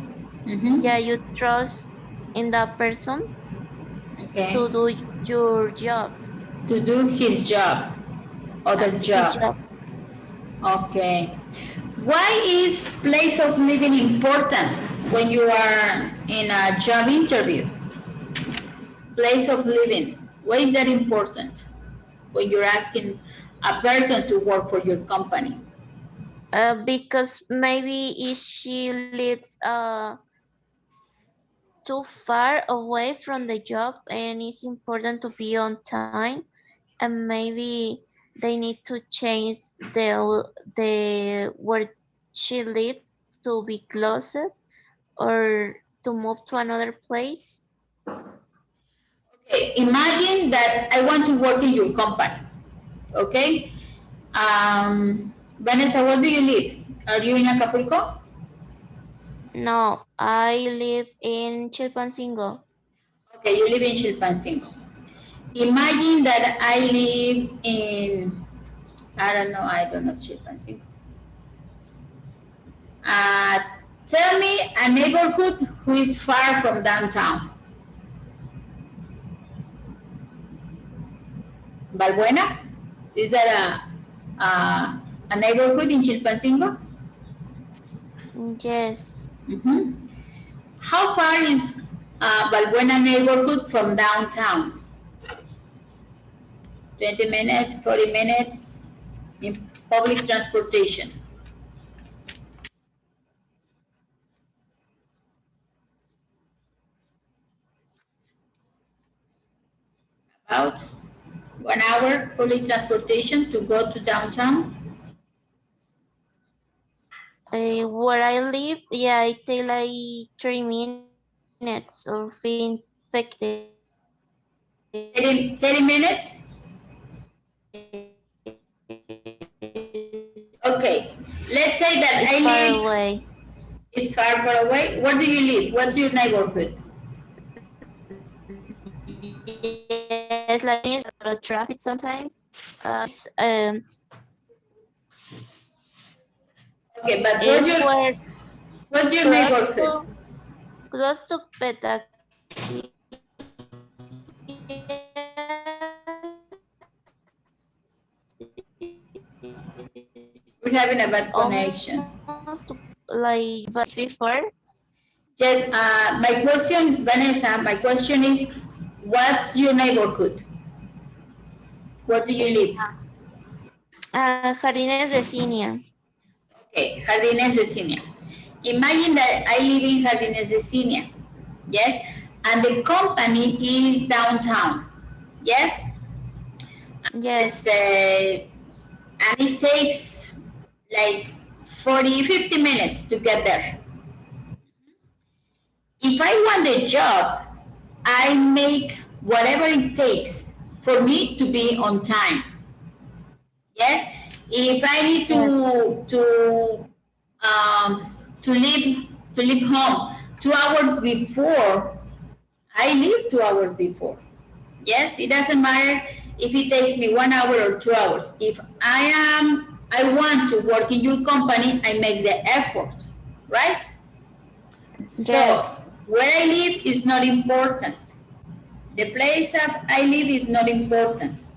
Mm-hmm. Yeah, you trust in that person Okay. to do your job, To do his job, other his job. job. Okay. Why is place of living important when you are in a job interview? Place of living. Why is that important when you're asking a person to work for your company? Because maybe if she lives too far away from the job, and it's important to be on time, and maybe they need to change the where she lives to be closer, or to move to another place. Okay, imagine that I want to work in your company. Okay? Vanessa, where do you live? Are you in Acapulco? No, I live in Chilpancingo. Okay, you live in Chilpancingo. Imagine that I live in, I don't know Chilpancingo. Uh, Tell me a neighborhood who is far from downtown. Balbuena? Is that a neighborhood in Chilpancingo? Yes. Mm-hmm. How far is Balbuena neighborhood from downtown? 20 minutes, 40 minutes in public transportation. About 1 hour public transportation to go to downtown. Where I live, yeah, I take like 3 minutes or 30 minutes? Okay. Let's say that It's I far live, away. is far away. Where do you live? What's your neighborhood? Yes, like it's a lot of traffic sometimes. It's Okay, but Is where what's your close neighborhood? to close to We're having a bad almost connection. like before. Yes, my question, Vanessa, my question is, what's your neighborhood? Where do you live? Jardines de Cinia. Okay, Jardines de Cinia. Imagine that I live in Jardines de Cinia, yes, and the company is downtown, yes. Yes, It's and it takes like 40, 50 minutes to get there. If I want the job, I make whatever it takes for me to be on time. Yes, if I need yes, to leave home 2 hours before, I leave 2 hours before. Yes, it doesn't matter if it takes me 1 hour or 2 hours. If I want to work in your company, I make the effort, right? yes, So where I live is not important. The place of I live is not important.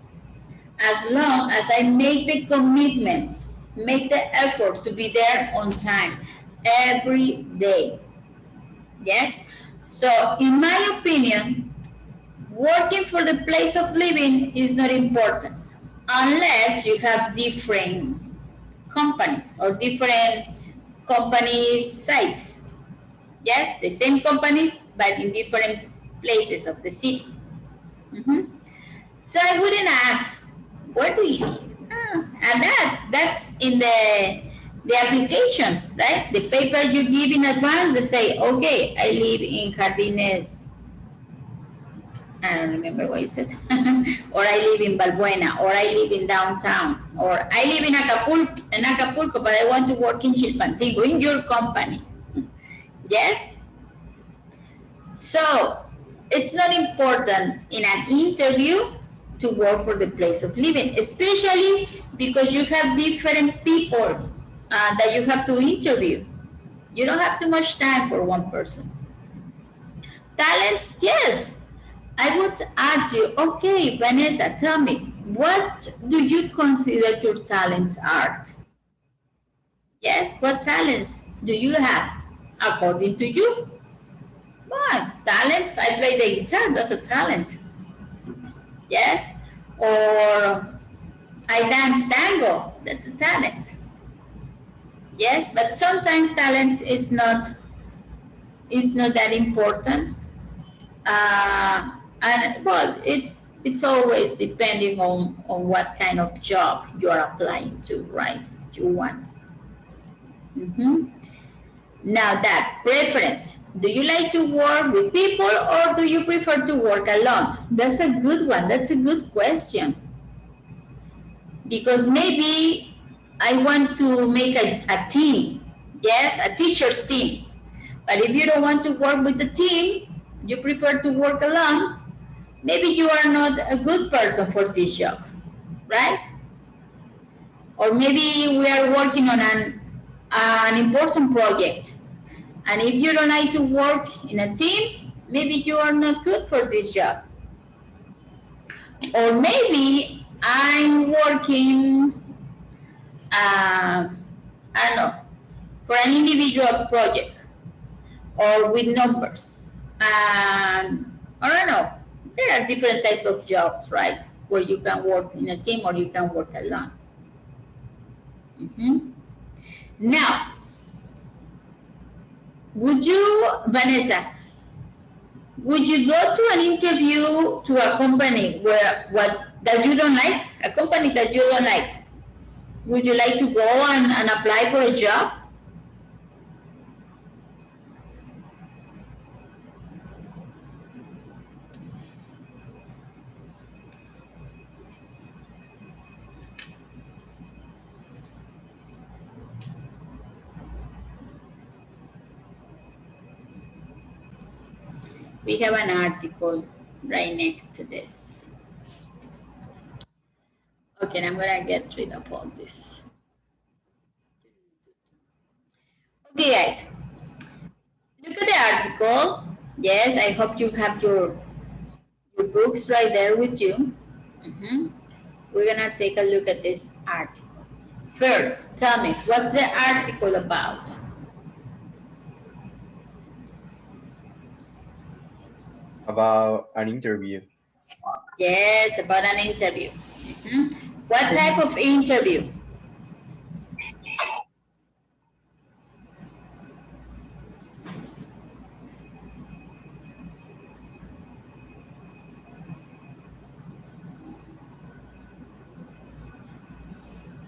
As long as I make the commitment, make the effort to be there on time every day. Yes? So, in my opinion, working for the place of living is not important unless you have different companies or different company sites. Yes, the same company but in different places of the city. Mhm. So I wouldn't ask, where do you live? And that's in the application, right? The paper you give in advance, they say, okay, I live in Jardines. I don't remember what you said. Or I live in Balbuena, or I live in downtown, or I live in Acapulco, but I want to work in Chilpancingo, in your company. Yes? So it's not important in an interview to work for the place of living, especially because you have different people that you have to interview. You don't have too much time for one person. Talents, yes. I would ask you, okay, Vanessa, tell me, what do you consider your talents are? Yes, what talents do you have according to you? Well, talents, I play the guitar, that's a talent. Yes, or I dance tango, that's a talent. Yes, but sometimes talent is not that important. And well, it's always depending on what kind of job you're applying to, right? You want. hmm Now that preference. Do you like to work with people or do you prefer to work alone? That's a good one. That's a good question. Because maybe I want to make a team. Yes, a teacher's team. But if you don't want to work with the team, you prefer to work alone, maybe you are not a good person for this job, right? Or maybe we are working on an important project. And if you don't like to work in a team, maybe you are not good for this job. Or maybe I'm working, I don't know, for an individual project or with numbers. And I don't know, there are different types of jobs, right? Where you can work in a team or you can work alone. Now, would you, Vanessa, would you go to an interview to a company where what that you don't like, a company that you don't like? Would you like to go and apply for a job? We have an article right next to this. Okay, I'm gonna get rid of all this. Okay, guys, look at the article. Yes, I hope you have your books right there with you. We're gonna take a look at this article. First, tell me, what's the article about? About an interview. Yes, about an interview. What type of interview?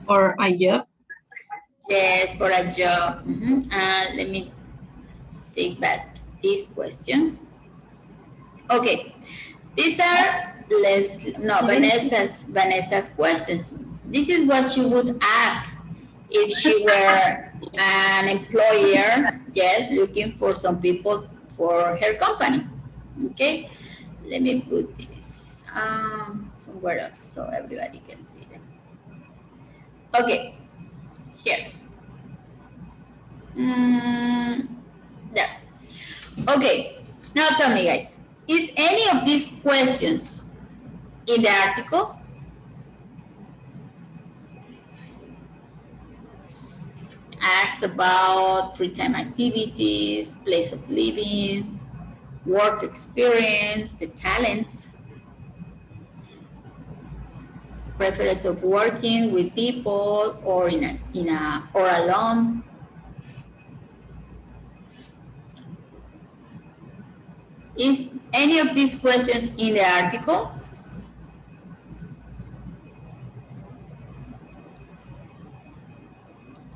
Or a job? Yes, for a job. And let me take back these questions. Okay, these are Vanessa's questions. This is what she would ask if she were an employer, yes, looking for some people for her company. Okay, let me put this somewhere else so everybody can see them. Okay, here. There. Okay, now tell me, guys, is any of these questions in the article? Asks about free time activities, place of living, work experience, the talents, preference of working with people or or alone. Is any of these questions in the article?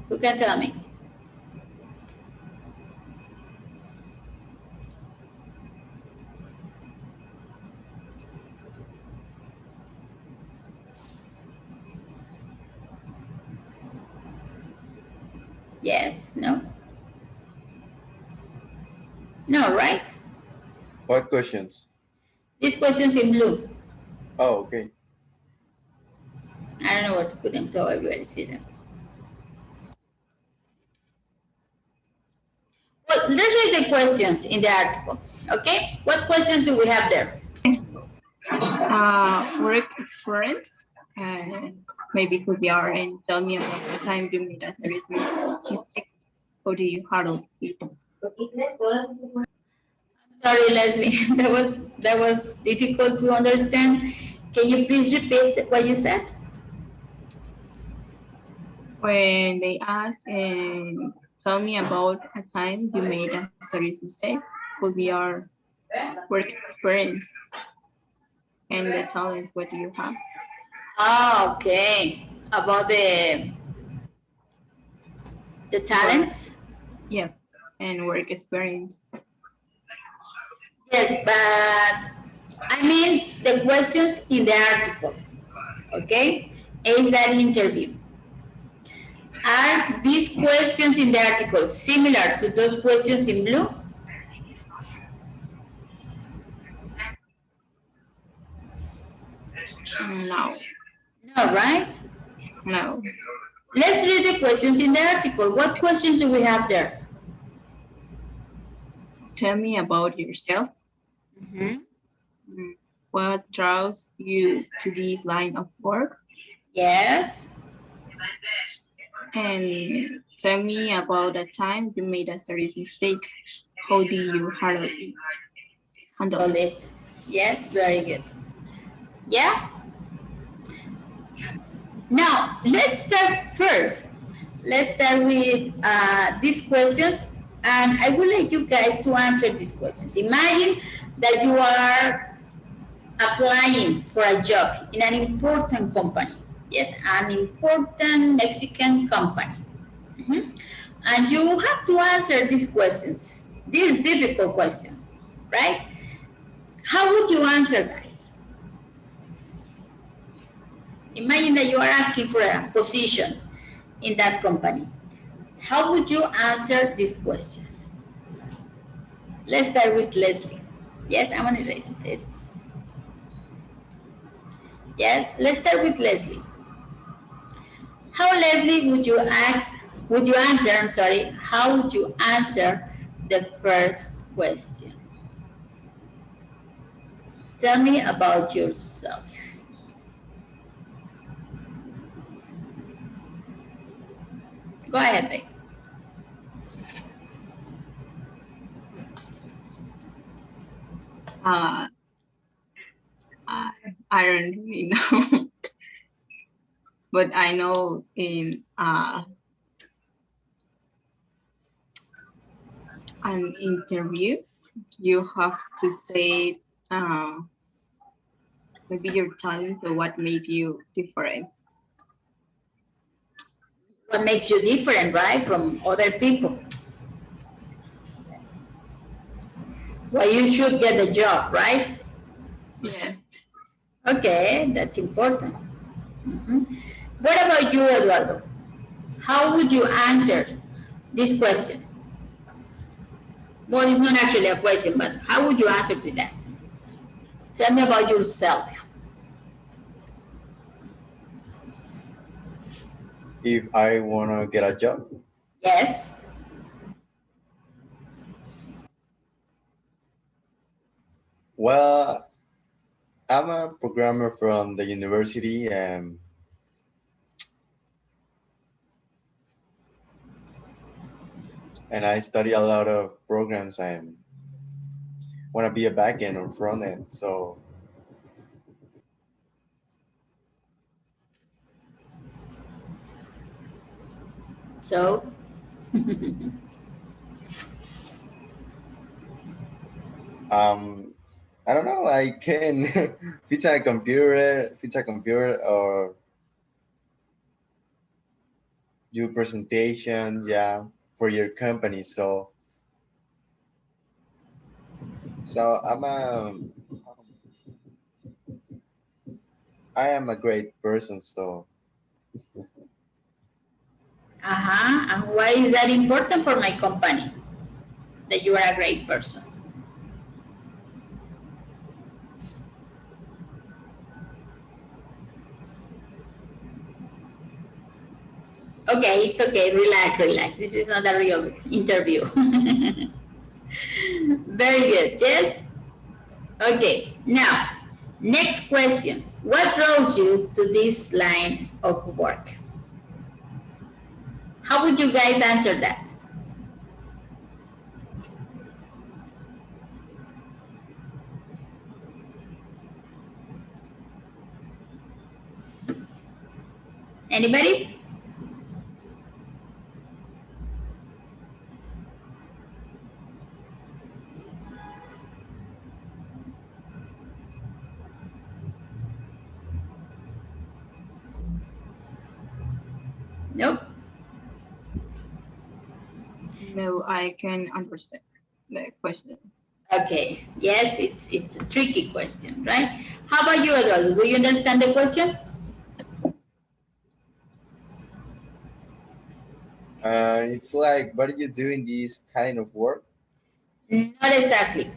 Who can tell me? Yes, no? No, right? What questions? These questions in blue. Oh, okay. I don't know where to put them so everybody see them. Well, let's read the questions in the article, okay? What questions do we have there? Work experience, maybe could be our, and tell me about the time you made a serious mistake. How do you handle it? Sorry, Leslie, that was difficult to understand. Can you please repeat what you said? When they ask and tell me about a time you made a serious mistake, could be our work experience and the talents. What do you have? Ah, okay. About the talents? Yeah, and work experience. Yes, but I mean the questions in the article, okay? Is that interview? Are these questions in the article similar to those questions in blue? No. No, right? No. Let's read the questions in the article. What questions do we have there? Tell me about yourself. What draws you to this line of work? Yes. And tell me about a time you made a serious mistake. How do you handle it? Handle it. Yes, very good. Yeah. Now, let's start first. Let's start with these questions, and I would like you guys to answer these questions. Imagine that you are applying for a job in an important company. Yes, an important Mexican company. And you have to answer these questions, these difficult questions, right? How would you answer, guys? Imagine that you are asking for a position in that company. How would you answer these questions? Let's start with Leslie. Yes, I want to erase this. Yes, let's start with Leslie. How, Leslie, would you ask would you answer, I'm sorry, how would you answer the first question? Tell me about yourself. Go ahead, babe. Uh, I don't really know, but I know in an interview, you have to say maybe your talent or what made you different. What makes you different, right, from other people? Why you should get the job, right? Yeah. Okay, that's important. What about you, Eduardo? How would you answer this question? Well, it's not actually a question, but how would you answer to that? Tell me about yourself. If I want to get a job, Yes. well, I'm a programmer from the university, and I study a lot of programs. I want to be a backend or front end. So, I don't know. I can fix a computer, or do presentations, yeah, for your company. So I am a great person. So and why is that important for my company? That you are a great person. Okay, it's okay. Relax, relax. This is not a real interview. Very good. Yes? Okay. Now, next question. What draws you to this line of work? How would you guys answer that? Anybody? Nope. No, I can understand the question. Okay. Yes, it's a tricky question, right? How about you, Eduardo? Do you understand the question? it's like, what are you doing this kind of work? Not exactly.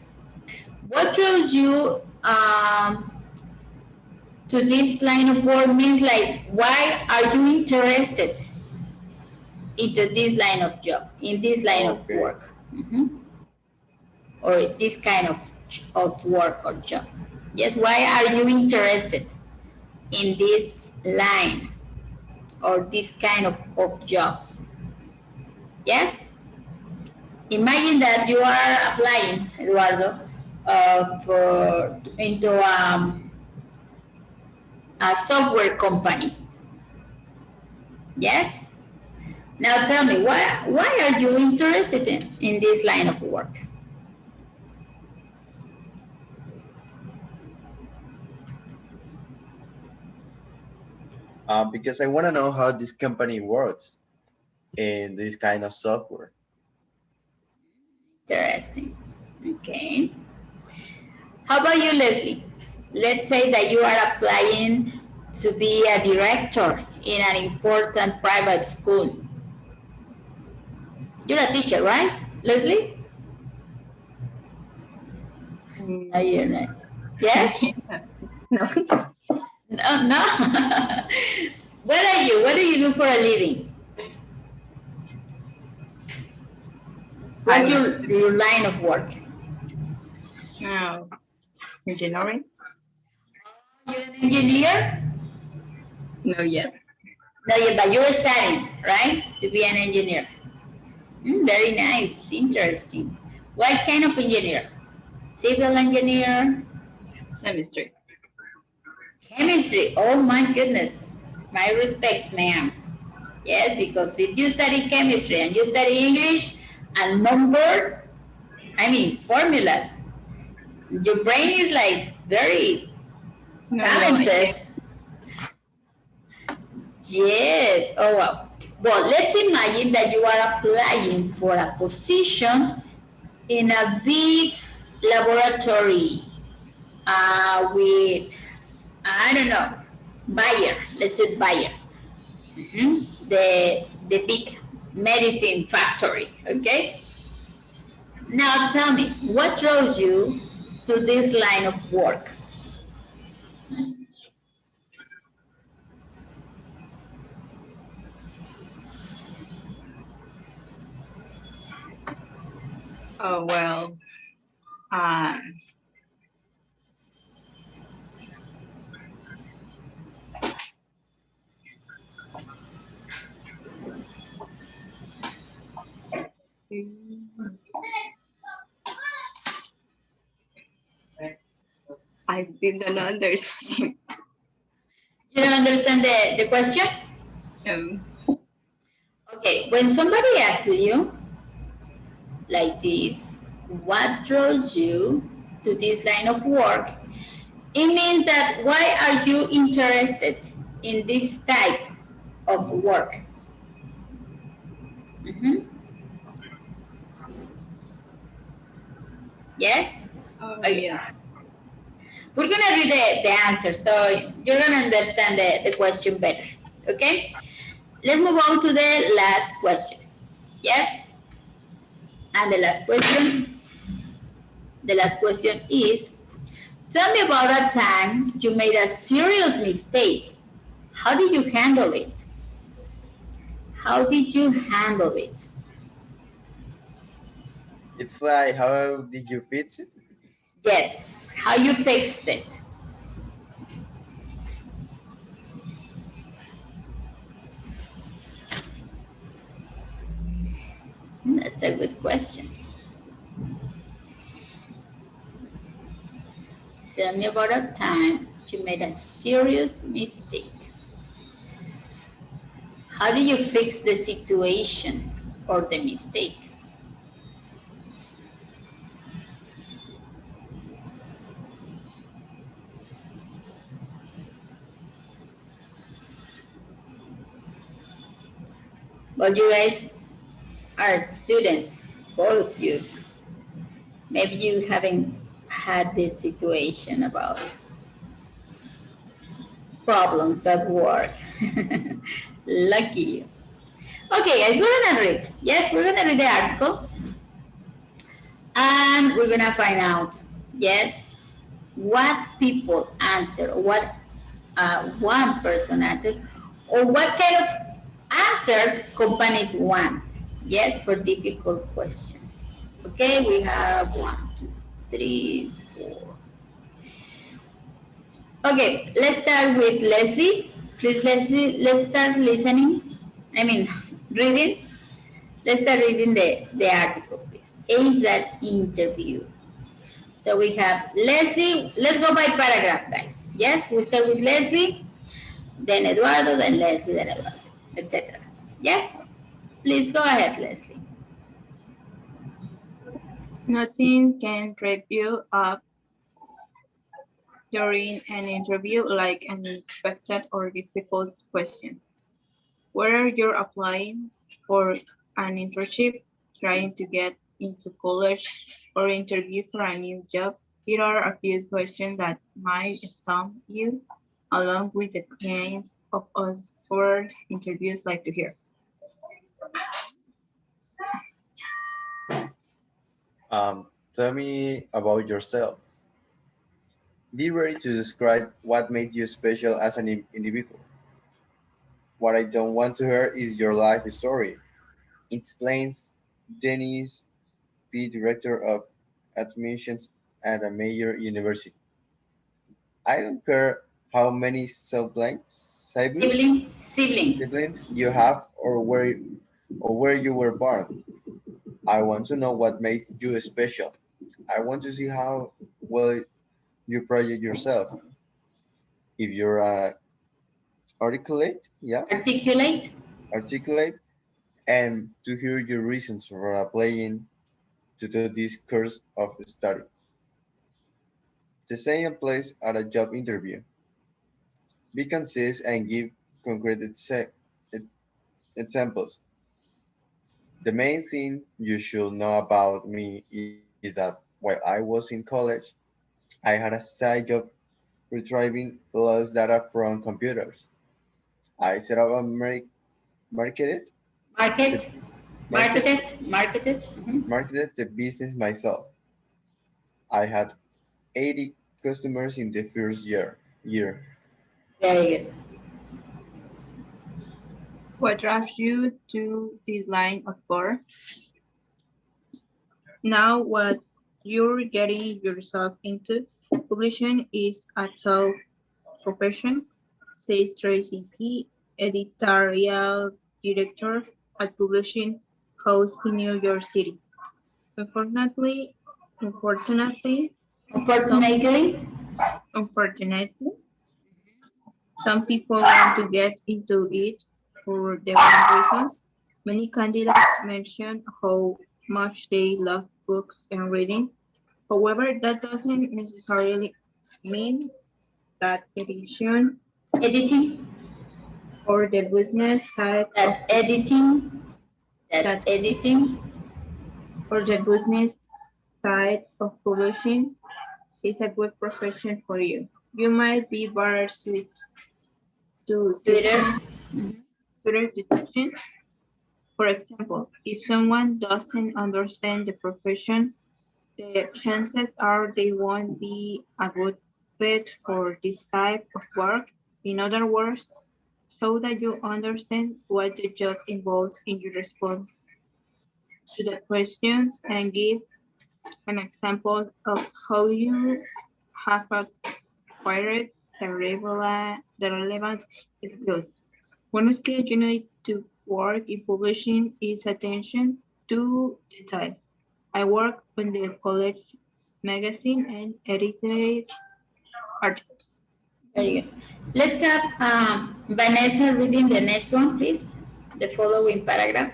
What draws you to this line of work means like, why are you interested into this line of job, in this line of Okay. work, or this kind of work or job? Yes, why are you interested in this line or this kind of jobs? Yes? Imagine that you are applying, Eduardo, into a software company. Yes? Now tell me, why are you interested in this line of work? Because I want to know how this company works in this kind of software. Interesting. Okay. How about you, Leslie? Let's say that you are applying to be a director in an important private school. You're a teacher, right, Leslie? No, you're not. Yes? No. No, no. What are you? What do you do for a living? What's was your line of work? engineering. You're an engineer? No, yet. No, but you're studying, right? To be an engineer. Very nice, interesting. What kind of engineer? Civil engineer? Chemistry. Chemistry. Oh my goodness. My respects, ma'am. Yes, because if you study chemistry and you study English and numbers, I mean formulas, your brain is like very No, I talented. can't. Yes. Oh wow. But let's imagine that you are applying for a position in a big laboratory with, I don't know, Bayer. Let's say Bayer. The big medicine factory. Okay. Now tell me, what draws you to this line of work? Oh, well, uh, I still don't understand. You don't understand the question? Um, Okay, when somebody asks you like this, what draws you to this line of work? It means that why are you interested in this type of work? Mhm. Yes? oh, Okay. yeah. We're gonna read the answer so you're gonna understand the question better. Okay? Let's move on to the last question. Yes? And the last question is, tell me about a time you made a serious mistake. How did you handle it? How did you handle it? It's like, how did you fix it? Yes, how you fixed it. That's a good question. Tell me about a time you made a serious mistake. How do you fix the situation or the mistake? Well, you guys are students, both of you. Maybe you haven't had this situation about problems at work. Lucky you. Okay, guys, we're gonna read. Yes, we're gonna read the article and we're gonna find out, yes, what people answer, what one person answered, or what kind of answers companies want. Yes, for difficult questions. Okay, we have 1, 2, 3, 4. Okay, let's start with Leslie. Please, Leslie, let's start listening. I mean, reading. Let's start reading the article, please. ASAT interview. So we have Leslie. Let's go by paragraph, guys. Yes, we start with Leslie, then Eduardo, then Leslie, then Eduardo, etc. Yes? Please go ahead, Leslie. Nothing can trip you up during an interview like an unexpected or difficult question. Whether you're applying for an internship, trying to get into college, or interview for a new job, here are a few questions that might stump you, along with the kinds of answers interviews like to hear. Tell me about yourself. Be ready to describe what made you special as an individual. What I don't want to hear is your life story. It explains Dennis be director of admissions at a major university. I don't care how many Siblings. siblings you have or where you were born. I want to know what makes you special. I want to see how well you project yourself. If you're articulate, yeah, Articulate. articulate, and to hear your reasons for applying to do this course of study. The same applies at a job interview. Be concise and give concrete e- examples. The main thing you should know about me is that while I was in college, I had a side job retrieving lost data from computers. I set up and marketed the Market. market Marketed. marketed the business myself. I had 80 customers in the first year. Very good. What drives you to this line of work? Now what you're getting yourself into. Publishing is a tough profession, says Tracy P., editorial director at Publishing House in New York City. Unfortunately, unfortunately, some Unfortunately, unfortunately, some people want to get into it for the wrong reasons. Many candidates mention how much they love books and reading. However, that doesn't necessarily mean that editing. or the business side of That editing. That that editing. or the business side of publishing is a good profession for you. You might be better suited to Twitter. student detection. For example, if someone doesn't understand the profession, the chances are they won't be a good fit for this type of work. In other words, so that you understand what the job involves in your response to the questions and give an example of how you have acquired the relevant skills. One skill you need to work in publishing is attention to detail. I work on the college magazine and edited articles. Very good. Let's have Vanessa reading the next one, please. The following paragraph.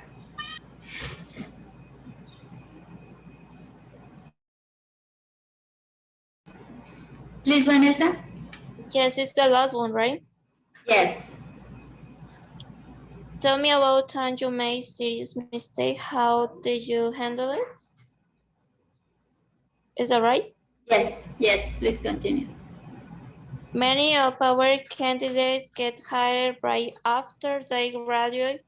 Please, Vanessa. Yes, it's the last one, right? Yes. Tell me about time you made serious mistake. How did you handle it? Is that right? Yes. Yes. Please continue. Many of our candidates get hired right after they graduate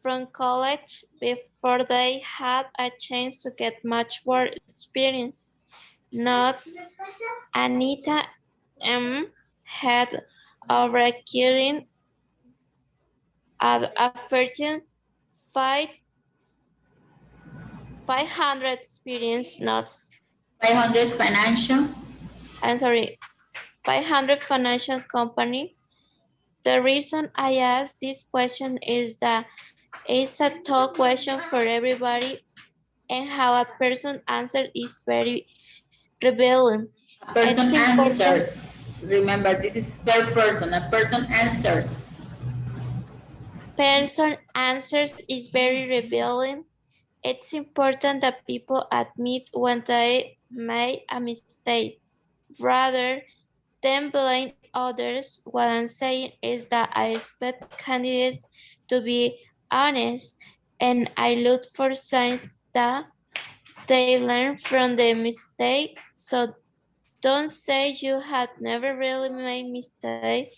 from college before they had a chance to get much more experience. Notes Anita M. had over killing at a 500 experience notes. 500 financial. I'm sorry, 500 financial company. The reason I ask this question is that it's a tough question for everybody, and how a person answers is very revealing. A person It's important. answers. Remember, this is third person. A person answers. Person answers is very revealing. It's important that people admit when they made a mistake, rather than blame others. What I'm saying is that I expect candidates to be honest, and I look for signs that they learn from the mistake. So don't say you had never really made mistake.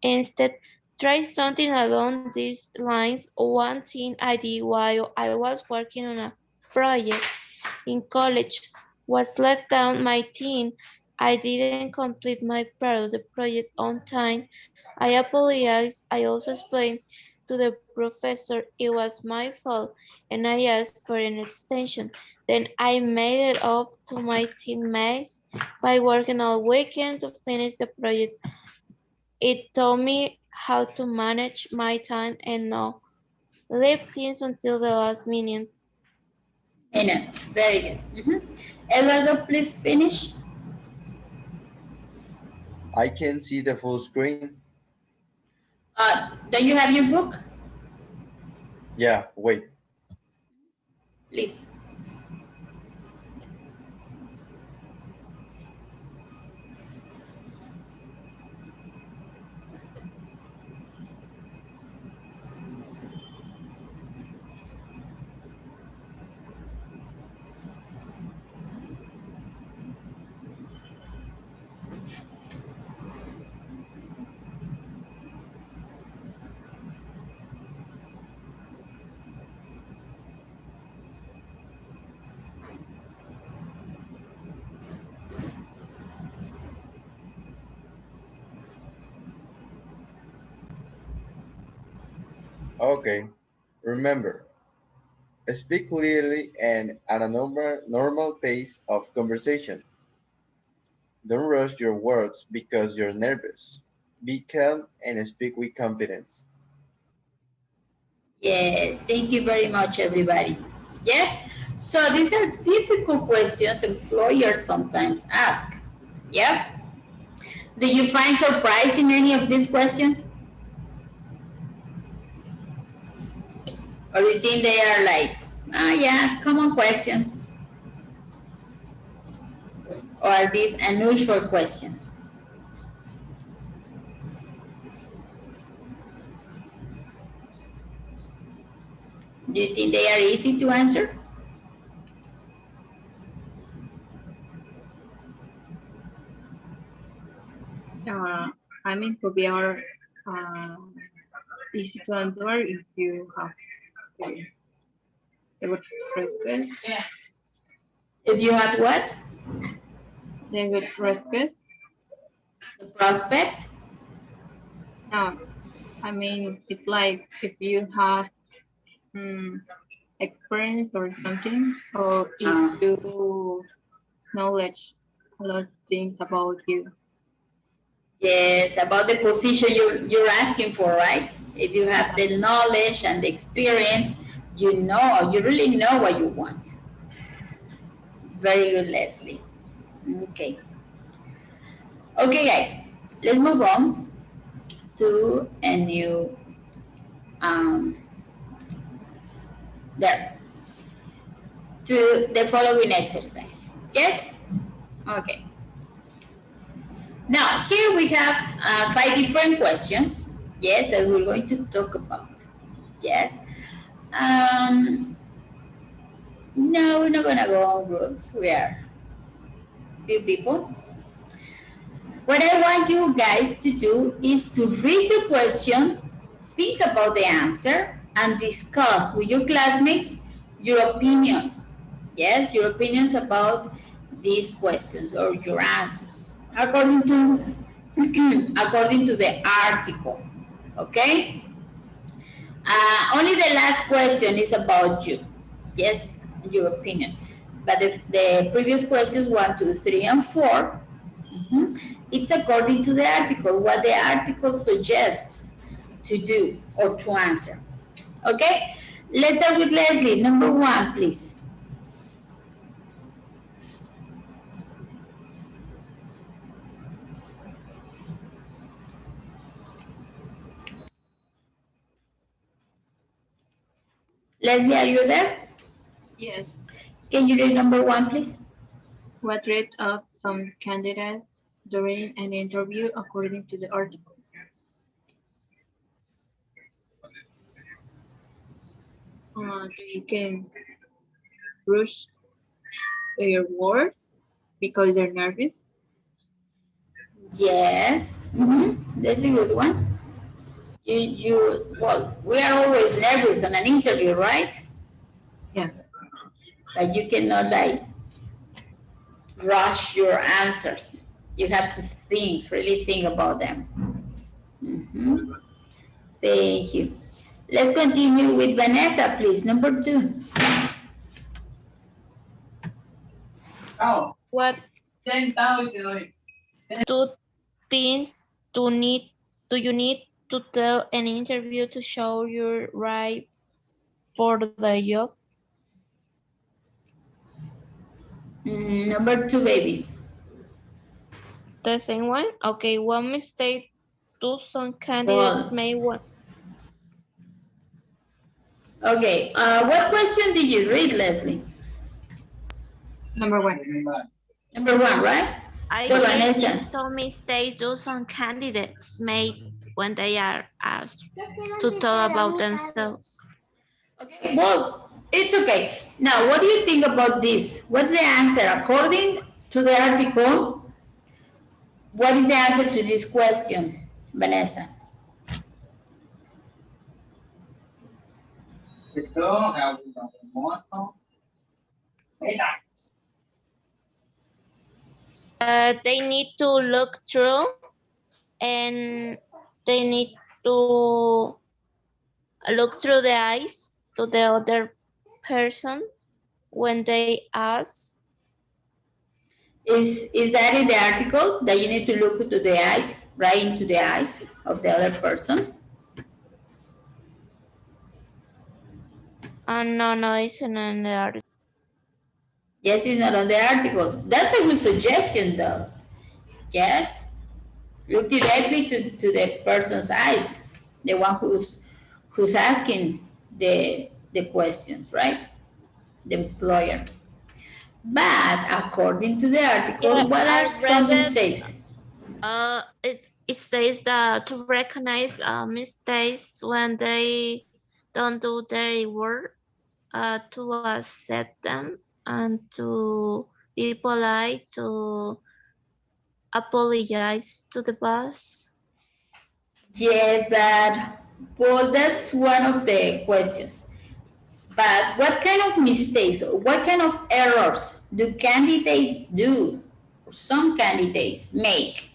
Instead, try something along these lines. One thing I did while I was working on a project in college was let down my team. I didn't complete my part of the project on time. I apologized. I also explained to the professor it was my fault and I asked for an extension. Then I made it up to my teammates by working all weekend to finish the project. It taught me how to manage my time and not leave things until the last minute. Minutes. Very good. Eduardo, please finish. I can see the full screen. Don't you have your book? Yeah, wait. Please. Okay. Remember, speak clearly and at a normal pace of conversation. Don't rush your words because you're nervous. Be calm and speak with confidence. Yes, thank you very much, everybody. Yes, so these are difficult questions employers sometimes ask. Yeah. Do you find surprise in any of these questions? Or do you think they are like, yeah, common questions? Or are these unusual questions? Do you think they are easy to answer? I mean, could be our easy to answer if you have the good prospects. If you have what? The good prospects. The prospect? No, I mean, it's like if you have experience or something, or if you knowledge a lot of things about you. Yes, about the position you're asking for, right? If you have the knowledge and the experience, you really know what you want. Very good, Leslie. Okay. Okay, guys, let's move on to a new, there, to the following exercise. Yes? Okay. Now, here we have 5 different questions, yes, that we're going to talk about. Yes. No, we're not going to go on groups. We are few people. What I want you guys to do is to read the question, think about the answer, and discuss with your classmates your opinions. Yes, your opinions about these questions or your answers according to according to the article. Okay. Only the last question is about you. Yes, your opinion. But the previous questions 1, 2, 3, and 4, it's according to the article, what the article suggests to do or to answer. Okay? Let's start with Leslie. Number 1, please. Leslie, are you there? Yes. Can you read number 1, please? What rate of some candidates during an interview according to the article? They can rush their words because they're nervous. Yes. That's a good one. Well, we are always nervous on an interview, right? Yeah. But you cannot like rush your answers. You have to think, really think about them. Thank you. Let's continue with Vanessa, please. Number 2. What two things do you need to tell an interview to show you're right for the job? Number two, baby. The same one? Okay, one mistake do some candidates Well, may want. okay. What question did you read, Leslie? Number one. Number one, right? I So, guess Vanessa. you told me mistakes do some candidates made when they are asked to talk about themselves. Okay, well, it's okay. Now, what do you think about this? What's the answer? According to the article, what is the answer to this question, Vanessa? They need to look through and they need to look through the eyes to the other person when they ask. Is that in the article that you need to look into the eyes, right into the eyes of the other person? No, it's not in the article. Yes, it's not on the article. That's a good suggestion, though. Yes, look directly to the person's eyes, the one who's asking the questions, right? The employer. But according to the article, Yeah, what I are read some it. mistakes? It says that to recognize mistakes when they don't do their work, to accept them and to be polite, to apologize to the boss. Yes, but well, that's one of the questions. But what kind of mistakes, what kind of errors do candidates do, or some candidates make?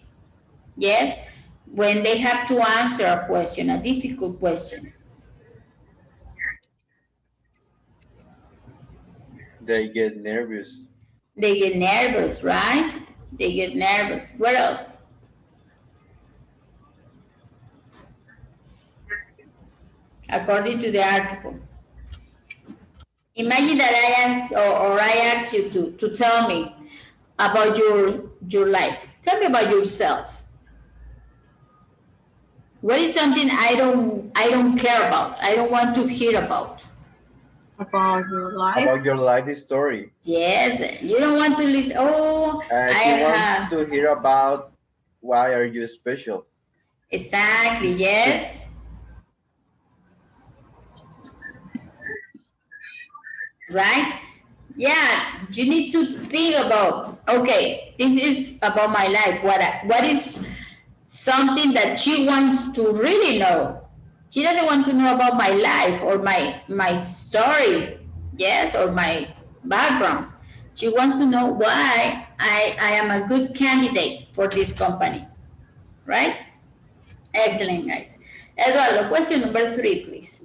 Yes, when they have to answer a question, a difficult question. They get nervous. They get nervous, right? They get nervous. What else? According to the article. Imagine that I ask or I ask you to tell me about your life. Tell me about yourself. What is something I don't care about? I don't want to hear about. About your life. About your life story. Yes, you don't want to listen. Oh, I He wants have to hear about why are you special. exactly. Yes. Right? Yeah, you need to think about, okay, this is about my life. What is something that she wants to really know? She doesn't want to know about my life or my story, yes, or my background. She wants to know why I am a good candidate for this company. Right? Excellent, guys. Eduardo, question number 3, please.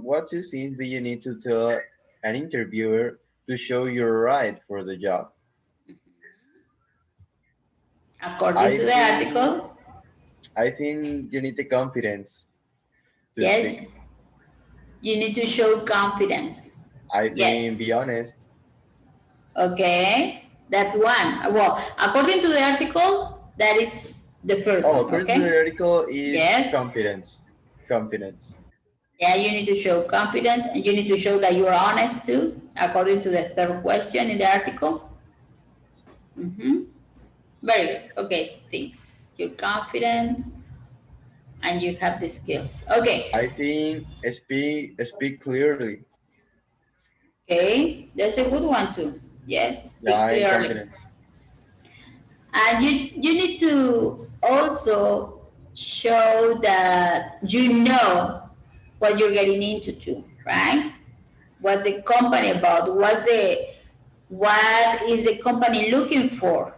What two things do you need to tell an interviewer to show you're right for the job? According to the article, I think you need the confidence to yes, speak. you need to show confidence. I think Yes. be honest. Okay, that's one. Well, according to the article, that is the first one. According Okay. to the article, it's Yes. confidence. Confidence. Yeah, you need to show confidence and you need to show that you are honest too, according to the third question in the article. Very good. Okay, thanks. You're confident and you have the skills. Okay. I think speak clearly. Okay, that's a good one too. Yes, speak Yeah, clearly. confidence. And you need to also show that you know what you're getting into too, right? What's the company about? What is the company looking for?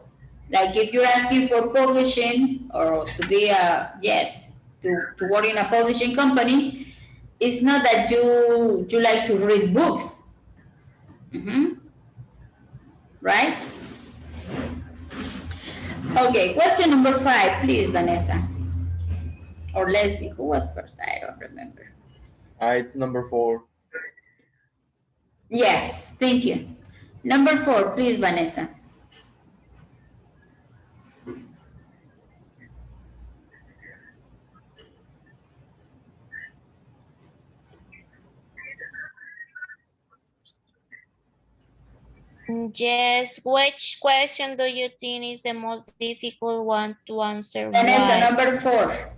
Like if you're asking for publishing or to be to work in a publishing company, it's not that you like to read books. Right? Okay, question number 5, please, Vanessa. Or Leslie, who was first? I don't remember. It's number 4. Yes, thank you. Number 4, please, Vanessa. Yes, which question do you think is the most difficult one to answer? Vanessa, Why? number 4.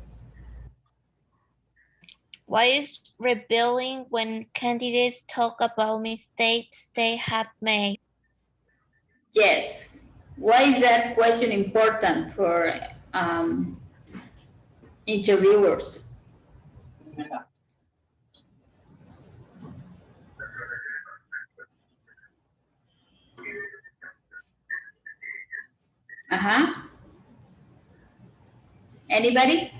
Why is rebelling when candidates talk about mistakes they have made? Yes. Why is that question important for interviewers? Uh-huh. Anybody?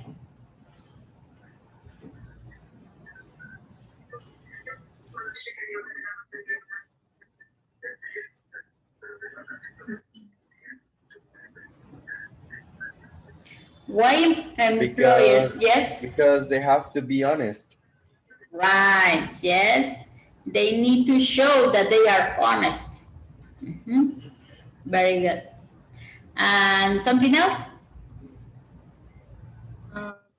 Why employers, yes? Because they have to be honest. Right, yes. They need to show that they are honest. Very good. And something else?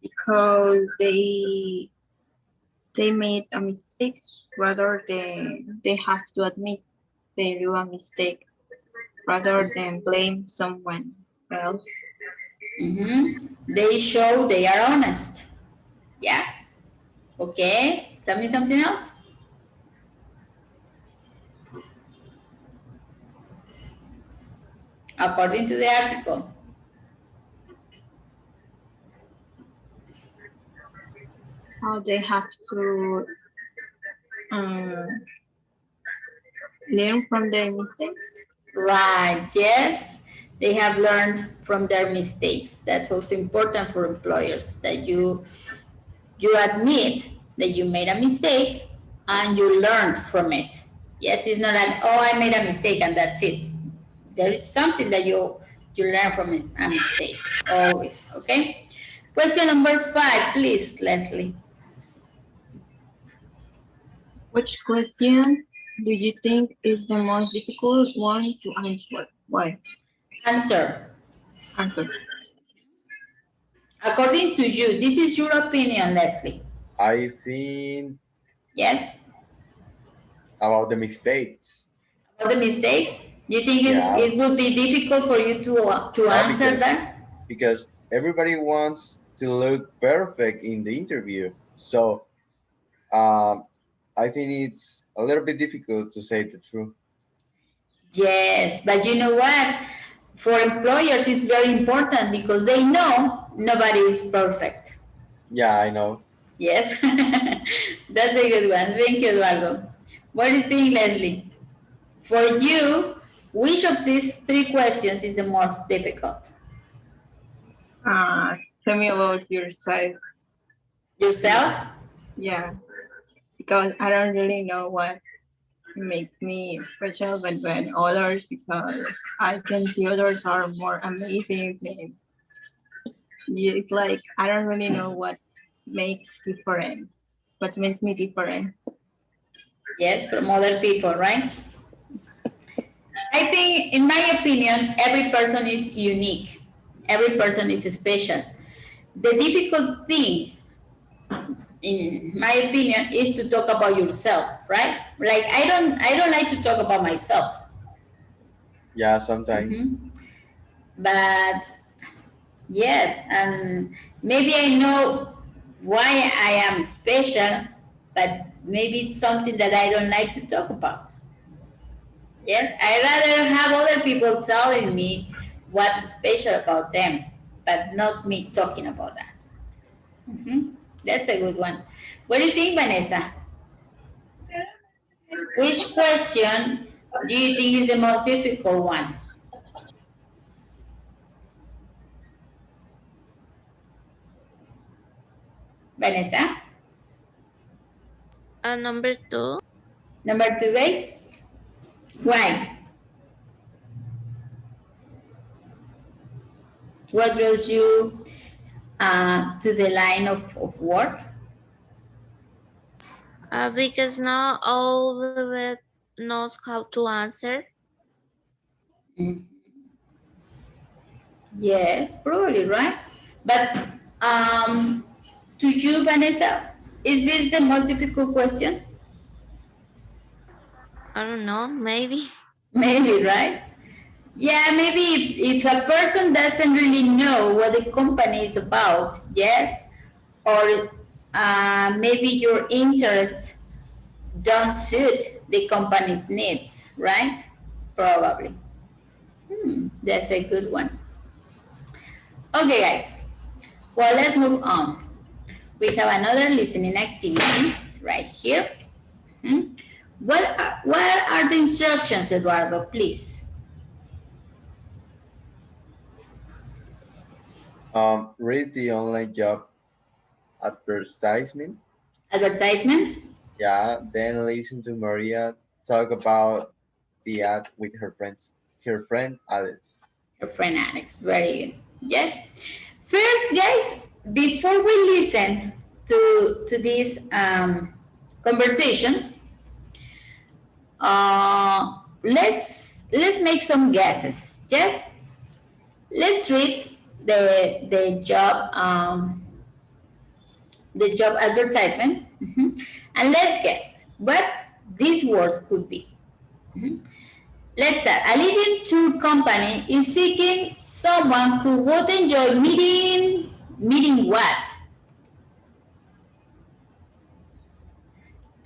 Because they made a mistake rather than they have to admit they do a mistake rather than blame someone else. They show they are honest. Yeah. Okay. Tell me something else. According to the article. How they have to learn from their mistakes. Right, yes. They have learned from their mistakes. That's also important for employers, that you admit that you made a mistake and you learned from it. Yes, it's not like, oh, I made a mistake and that's it. There is something that you learn from a mistake, always, okay? Question number 5, please, Leslie. Which question do you think is the most difficult one to answer? Why? Answer. Answer. According to you, this is your opinion, Leslie. I think Yes? about the mistakes. About the mistakes? You think Yeah. it would be difficult for you to No, answer that? Because everybody wants to look perfect in the interview. So I think it's a little bit difficult to say the truth. Yes, but you know what? For employers, it's very important because they know nobody is perfect. Yeah, I know. Yes, that's a good one. Thank you, Eduardo. What do you think, Leslie? For you, which of these 3 questions is the most difficult? Tell me about yourself. Yourself? Yeah, because I don't really know what makes me special than others, because I can see others are more amazing. And it's like I don't really know what makes me different. Yes, from other people, right? I think, in my opinion, every person is unique. Every person is special. The difficult thing, in my opinion, is to talk about yourself, right? Like I don't like to talk about myself. Yeah, sometimes. But yes, and maybe I know why I am special, but maybe it's something that I don't like to talk about. Yes, I rather have other people telling me what's special about them, but not me talking about that. That's a good one. What do you think, Vanessa? Which question do you think is the most difficult one? Vanessa? And number 2? Number 2, right? Why? What draws you to the line of work? Because not all of it knows how to answer. Mm. Yes, probably, right? But to you, Vanessa, is this the most difficult question? I don't know, maybe. Maybe, right? Yeah, maybe if a person doesn't really know what the company is about, yes, or maybe your interests don't suit the company's needs, right? Probably. That's a good one. Okay, guys. Well, let's move on. We have another listening activity right here. What are the instructions, Eduardo, please? Read the online job advertisement. Advertisement? Yeah, then listen to Maria talk about the ad with her friend Alex. Your friend Alex. Very good. Yes. First, guys, before we listen to this conversation, let's make some guesses. Yes. Let's read the job advertisement, and let's guess what these words could be. Let's start. A leading tour company is seeking someone who would enjoy meeting what?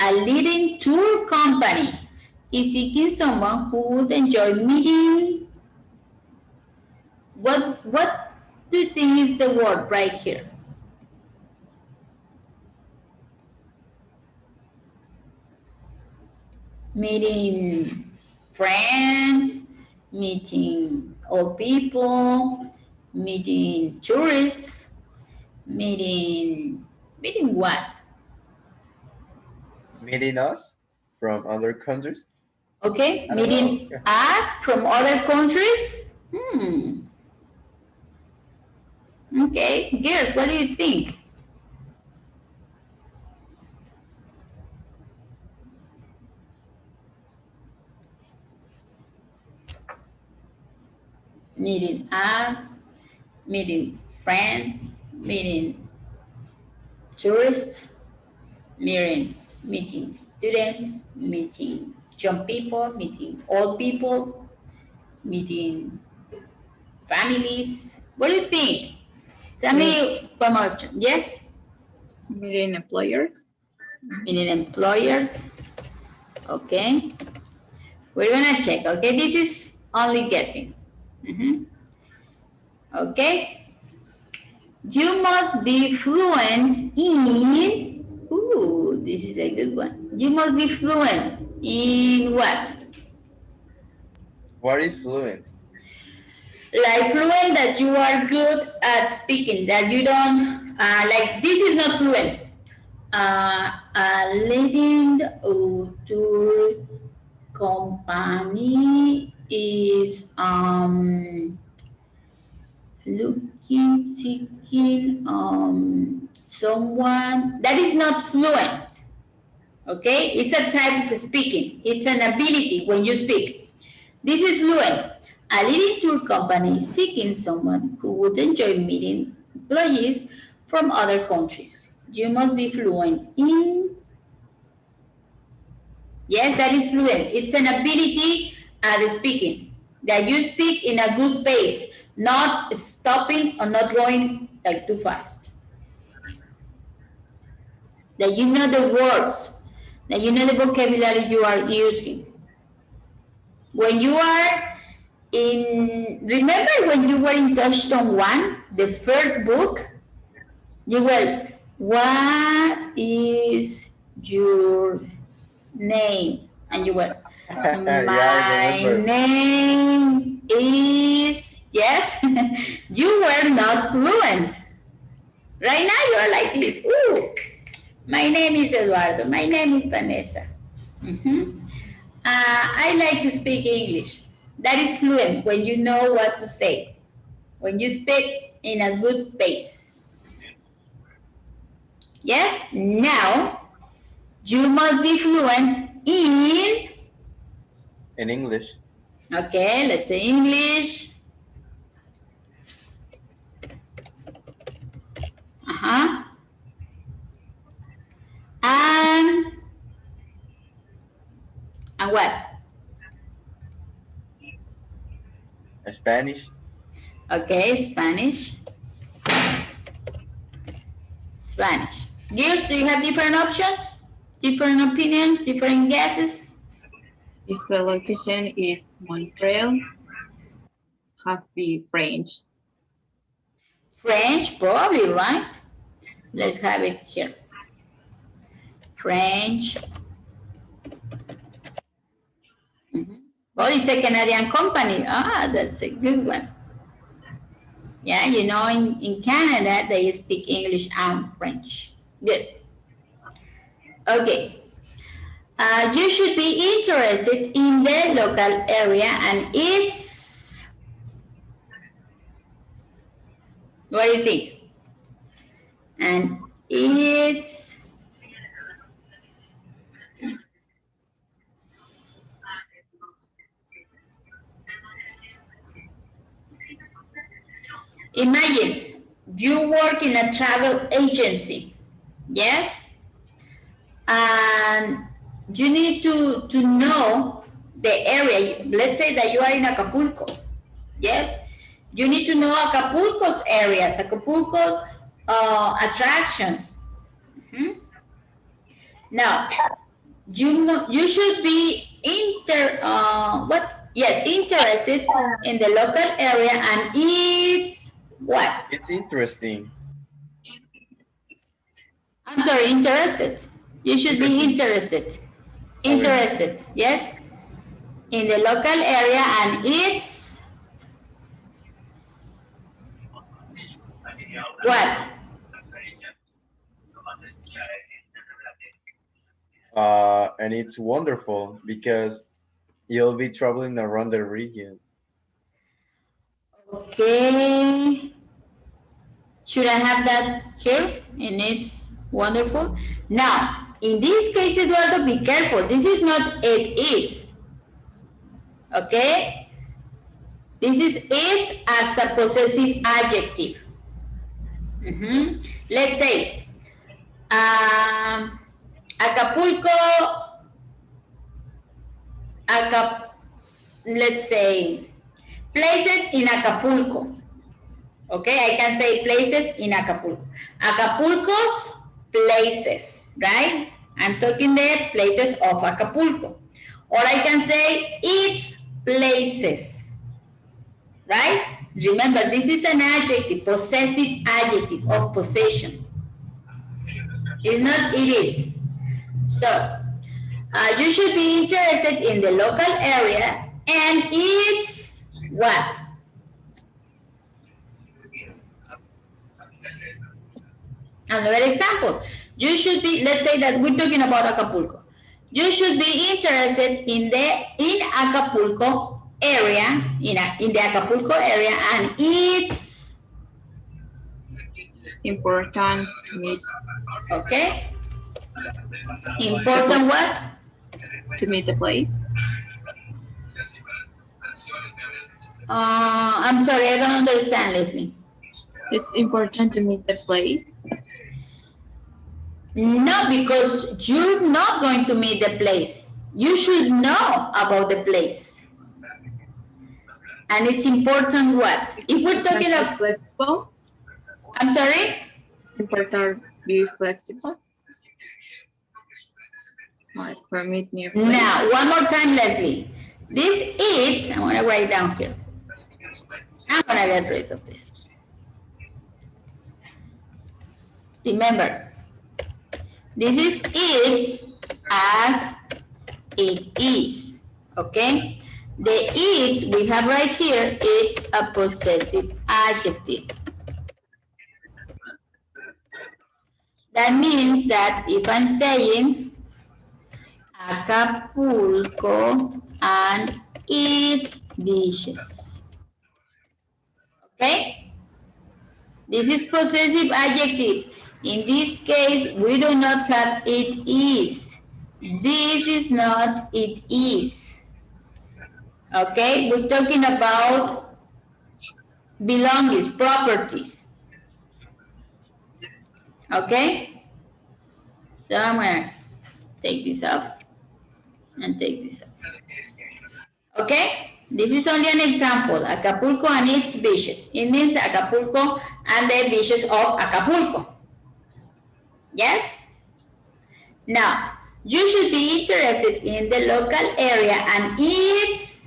A leading tour company is seeking someone who would enjoy meeting what do you think is the word right here? Meeting friends, meeting old people, meeting tourists, meeting what? Meeting us from other countries. Okay, I don't meeting know. us from other countries. Okay, girls, what do you think? Meeting us, meeting friends, meeting tourists, meeting students, meeting young people, meeting old people, meeting families. What do you think? Tell me one more time. Yes? Meeting employers. Meeting employers. Okay. We're gonna check. Okay, this is only guessing. Okay. You must be fluent in. Ooh, this is a good one. You must be fluent in what? What is fluent? Like fluent that you are good at speaking, that you don't, like this is not fluent. A leading tour company is seeking someone that is not fluent. Okay, it's a type of speaking. It's an ability when you speak. This is fluent. A leading tour company is seeking someone who would enjoy meeting employees from other countries. You must be fluent in. Yes, that is fluent. It's an ability at speaking. That you speak in a good pace, not stopping or not going like too fast. That you know the words, that you know the vocabulary you are using. When you are remember when you were in Touchstone 1, the first book, you were, what is your name? And you were, Yeah, I my remember. name is, yes, you were not fluent. Right now you are like this, ooh, my name is Eduardo, my name is Vanessa. I like to speak English. That is fluent when you know what to say. When you speak in a good pace. Yes? Now, you must be fluent In English. okay, let's say English. Uh-huh. And what? Spanish. Okay, Spanish. Spanish. Girls, do you have different options? Different opinions? Different guesses? If the location is Montreal, have to be French. French, probably, right? Let's have it here. French. Well, it's a Canadian company. Ah, that's a good one. Yeah, you know, in Canada, they speak English and French. Good. Okay. You should be interested in the local area and its, what do you think? And its imagine you work in a travel agency, yes? And you need to know the area. Let's say that you are in Acapulco, yes? You need to know Acapulco's areas, Acapulco's attractions. Now, you should be interested in the local area and it's what? It's interesting. I'm sorry, interested. You should be interested. Interested, yes? In the local area and it's what? And it's wonderful because you'll be traveling around the region. Okay. Should I have that here? And it's wonderful. Now, in this case, Eduardo, be careful. This is not it is. Okay? This is it as a possessive adjective. Let's say, Acapulco, let's say, places in Acapulco. Okay, I can say places in Acapulco. Acapulco's places, right? I'm talking the places of Acapulco. Or I can say its places, right? Remember, this is an adjective, possessive adjective of possession. It's not it is. So, you should be interested in the local area and its what? Another example, you should be, let's say that we're talking about Acapulco. You should be interested in Acapulco area, in the Acapulco area and it's important to meet. Okay. Important what? To meet the place. I'm sorry, I don't understand, Leslie. It's important to meet the place. No, because you're not going to meet the place. You should know about the place. And it's important what? If we're talking about flexible. I'm sorry? It's important to be flexible. Permit me. Now, one more time, Leslie. This is, I'm gonna write it down here. I'm gonna get rid of this. Remember, this is it as it is, okay? The it we have right here, it's a possessive adjective. That means that if I'm saying, Acapulco and its beaches. Okay? This is possessive adjective. In this case, we do not have it is. This is not it is. Okay? We're talking about belongings, properties. Okay? So I'm going to take this up and take this up. Okay? This is only an example. Acapulco and its beaches. It means Acapulco and the beaches of Acapulco. Yes? Now, you should be interested in the local area and its,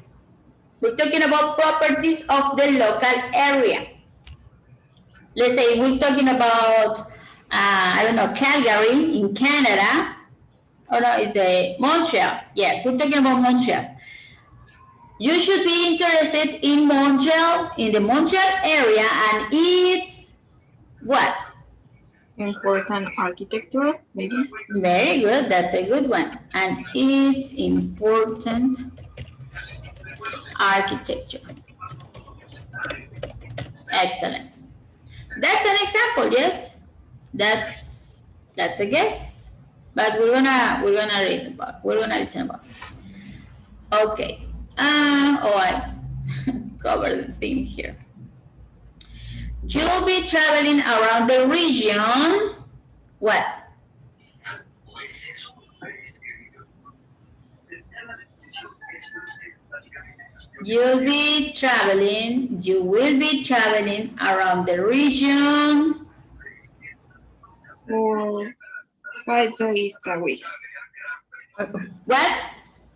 we're talking about properties of the local area. Let's say we're talking about, I don't know, Calgary in Canada. Oh no, it's the Montreal. Yes, we're talking about Montreal. You should be interested in Montreal, in the Montreal area and its what? Important architecture, maybe. Very good, that's a good one. And its important architecture. Excellent. That's an example, yes? That's a guess. But we're gonna read about, we're gonna listen about. Okay. I covered the theme here. You'll be traveling around the region. What? You will be traveling around the region For 5 days a week. What?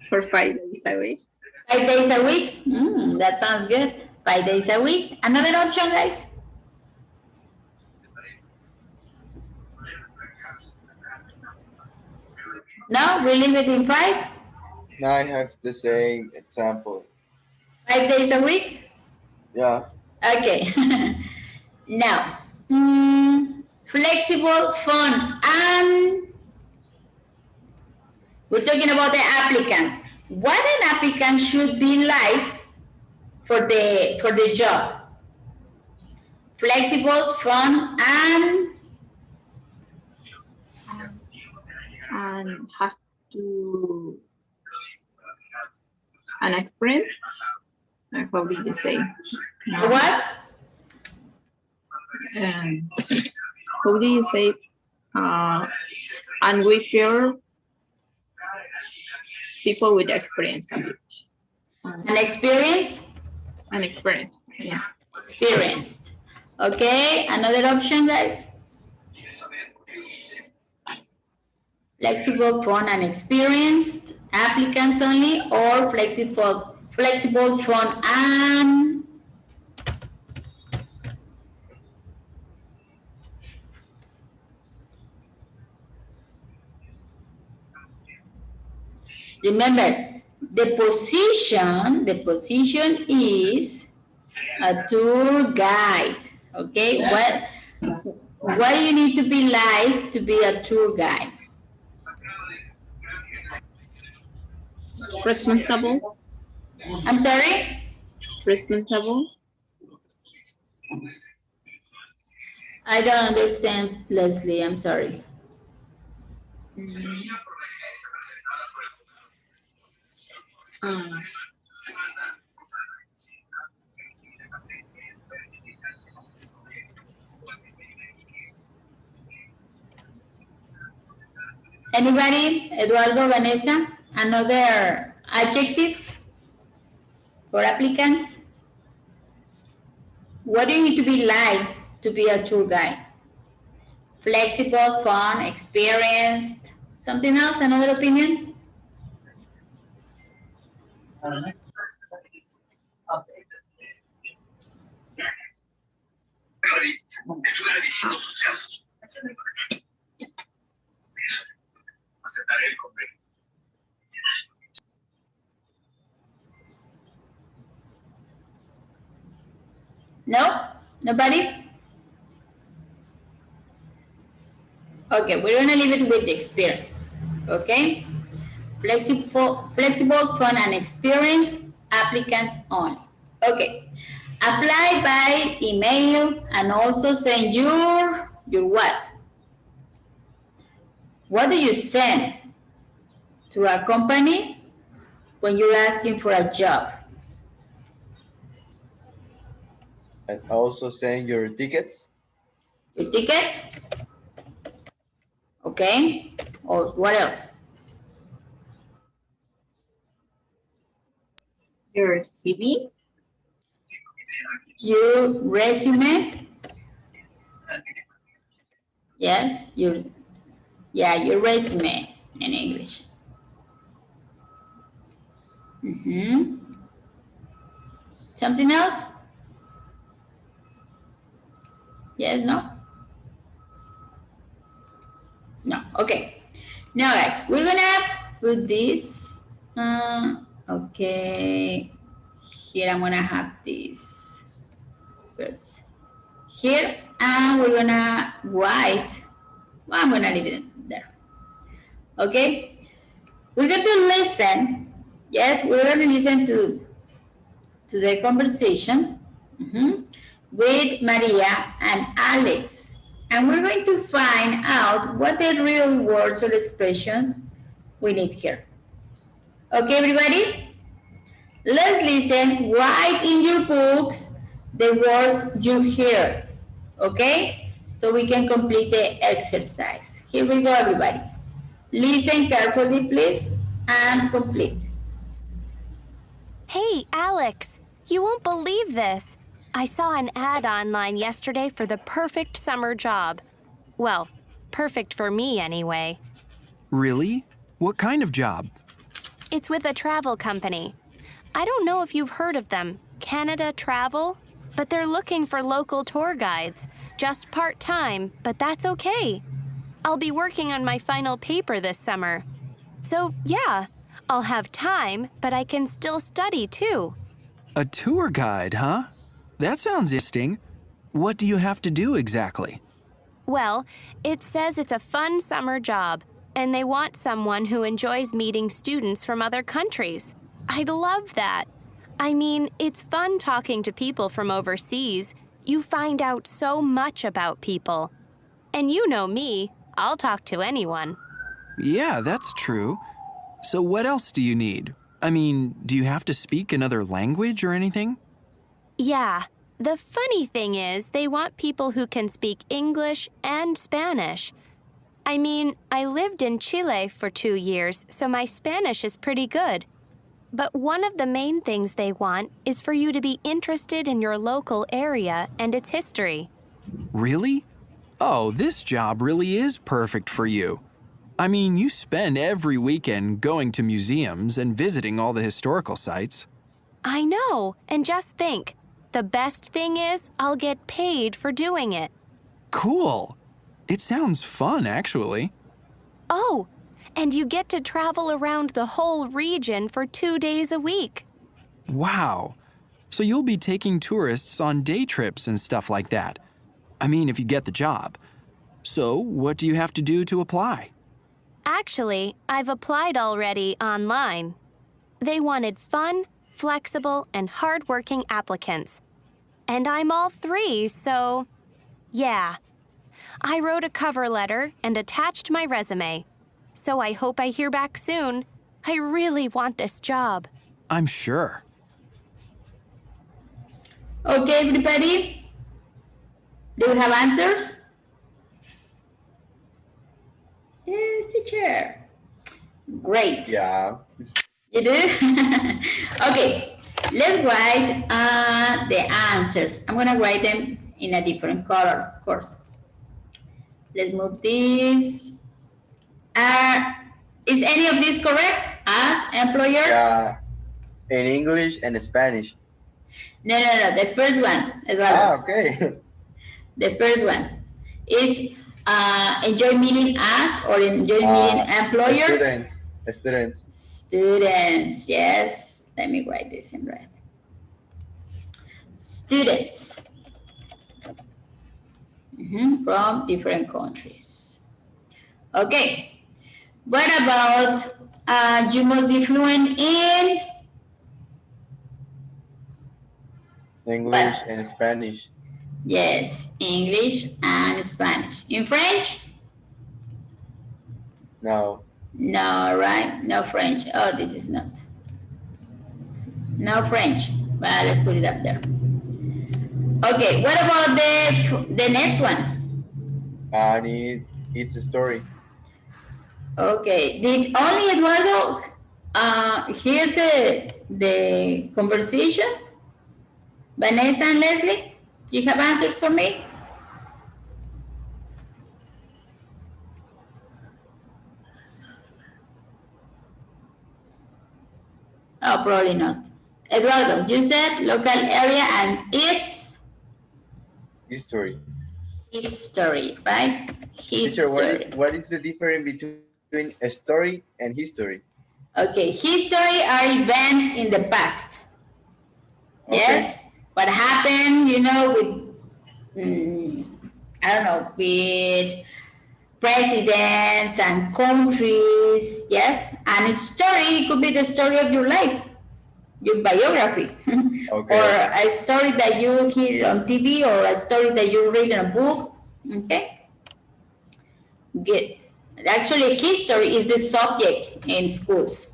For 5 days a week. 5 days a week? That sounds good. 5 days a week. Another option, guys? No? We leave it in 5? Now I have the same example. 5 days a week? Yeah. Okay. Now, flexible, fun, and we're talking about the applicants. What an applicant should be like for the job? Flexible, fun, and Have to an experience. How did you say? what? How do you say? And we fear people with experience. An experience? An experience. Yeah. Experienced. Okay, another option, guys. Flexible, fun, and experienced applicants only, or flexible, fun, and remember the position is a tour guide. Okay, what do you need to be like to be a tour guide? Responsible. I'm sorry? Responsible. I don't understand, Leslie. I'm sorry. Anybody? Eduardo, Vanessa? Another adjective for applicants? What do you need to be like to be a tour guide? Flexible, fun, experienced. Something else? Another opinion? No? Nobody? Okay, we're gonna leave it with the experience. Okay? flexible, fun, and experienced applicants only. Okay. Apply by email and also send your what? What do you send to a company when you're asking for a job? And also send your tickets. Your tickets? Okay. Or what else? Your CV. Your resume? Yes, your resume in English. Something else? Yes, no? No, okay. Now guys, we're gonna put this, okay. Here I'm gonna have this first. Here, and we're gonna write, well, I'm gonna leave it there. Okay, we're going to listen. Yes, we're going to listen to the conversation with Maria and Alex. And we're going to find out what the real words or expressions we need here. Okay, everybody? Let's listen. Write in your books the words you hear. Okay? So we can complete the exercise. Here we go, everybody. Listen carefully, please, and complete. Hey, Alex, you won't believe this. I saw an ad online yesterday for the perfect summer job. Well, perfect for me anyway. Really? What kind of job? It's with a travel company. I don't know if you've heard of them, Canada Travel, but they're looking for local tour guides, just part-time, but that's okay. I'll be working on my final paper this summer. So, yeah, I'll have time, but I can still study too. A tour guide, huh? That sounds interesting. What do you have to do exactly? Well, it says it's a fun summer job, and they want someone who enjoys meeting students from other countries. I'd love that. I mean, it's fun talking to people from overseas. You find out so much about people. And you know me, I'll talk to anyone. Yeah, that's true. So what else do you need? I mean, do you have to speak another language or anything? Yeah. The funny thing is, they want people who can speak English and Spanish. I mean, I lived in Chile for 2 years, so my Spanish is pretty good. But one of the main things they want is for you to be interested in your local area and its history. Really? Oh, this job really is perfect for you. I mean, you spend every weekend going to museums and visiting all the historical sites. I know, and just think, the best thing is I'll get paid for doing it. Cool. It sounds fun, actually. Oh, and you get to travel around the whole region for 2 days a week. Wow. So you'll be taking tourists on day trips and stuff like that. I mean, if you get the job. So what do you have to do to apply? Actually, I've applied already online. They wanted fun, flexible, and hardworking applicants. And I'm all 3, so yeah. I wrote a cover letter and attached my resume. So I hope I hear back soon. I really want this job. I'm sure. Okay, everybody? Do we have answers? Yes, teacher. Great. Yeah. You do? Okay, let's write the answers. I'm going to write them in a different color, of course. Let's move this. Is any of this correct as employers? Yeah. In English and Spanish. No. The first one, Eduardo. Okay. The first one is enjoy meeting us or enjoy meeting employers. Students, yes. Let me write this in red. Students from different countries. Okay. What about you must be fluent in English what? and Spanish. Yes, English and Spanish. In French? No. No, right? No French. Oh, this is not. No French. Well, let's put it up there. Okay, what about the next one? And it's a story. Okay, did only Eduardo hear the conversation? Vanessa and Leslie, do you have answers for me? Oh, probably not. Eduardo, you said local area and its History. history, right? Teacher, History. what is the difference between a story and history? Okay, history are events in the past. Okay. Yes? What happened, with, I don't know, with presidents and countries, yes? And a story could be the story of your life, your biography, Okay, or okay. a story that you hear on TV or a story that you read in a book, okay? Good. Actually, history is the subject in schools.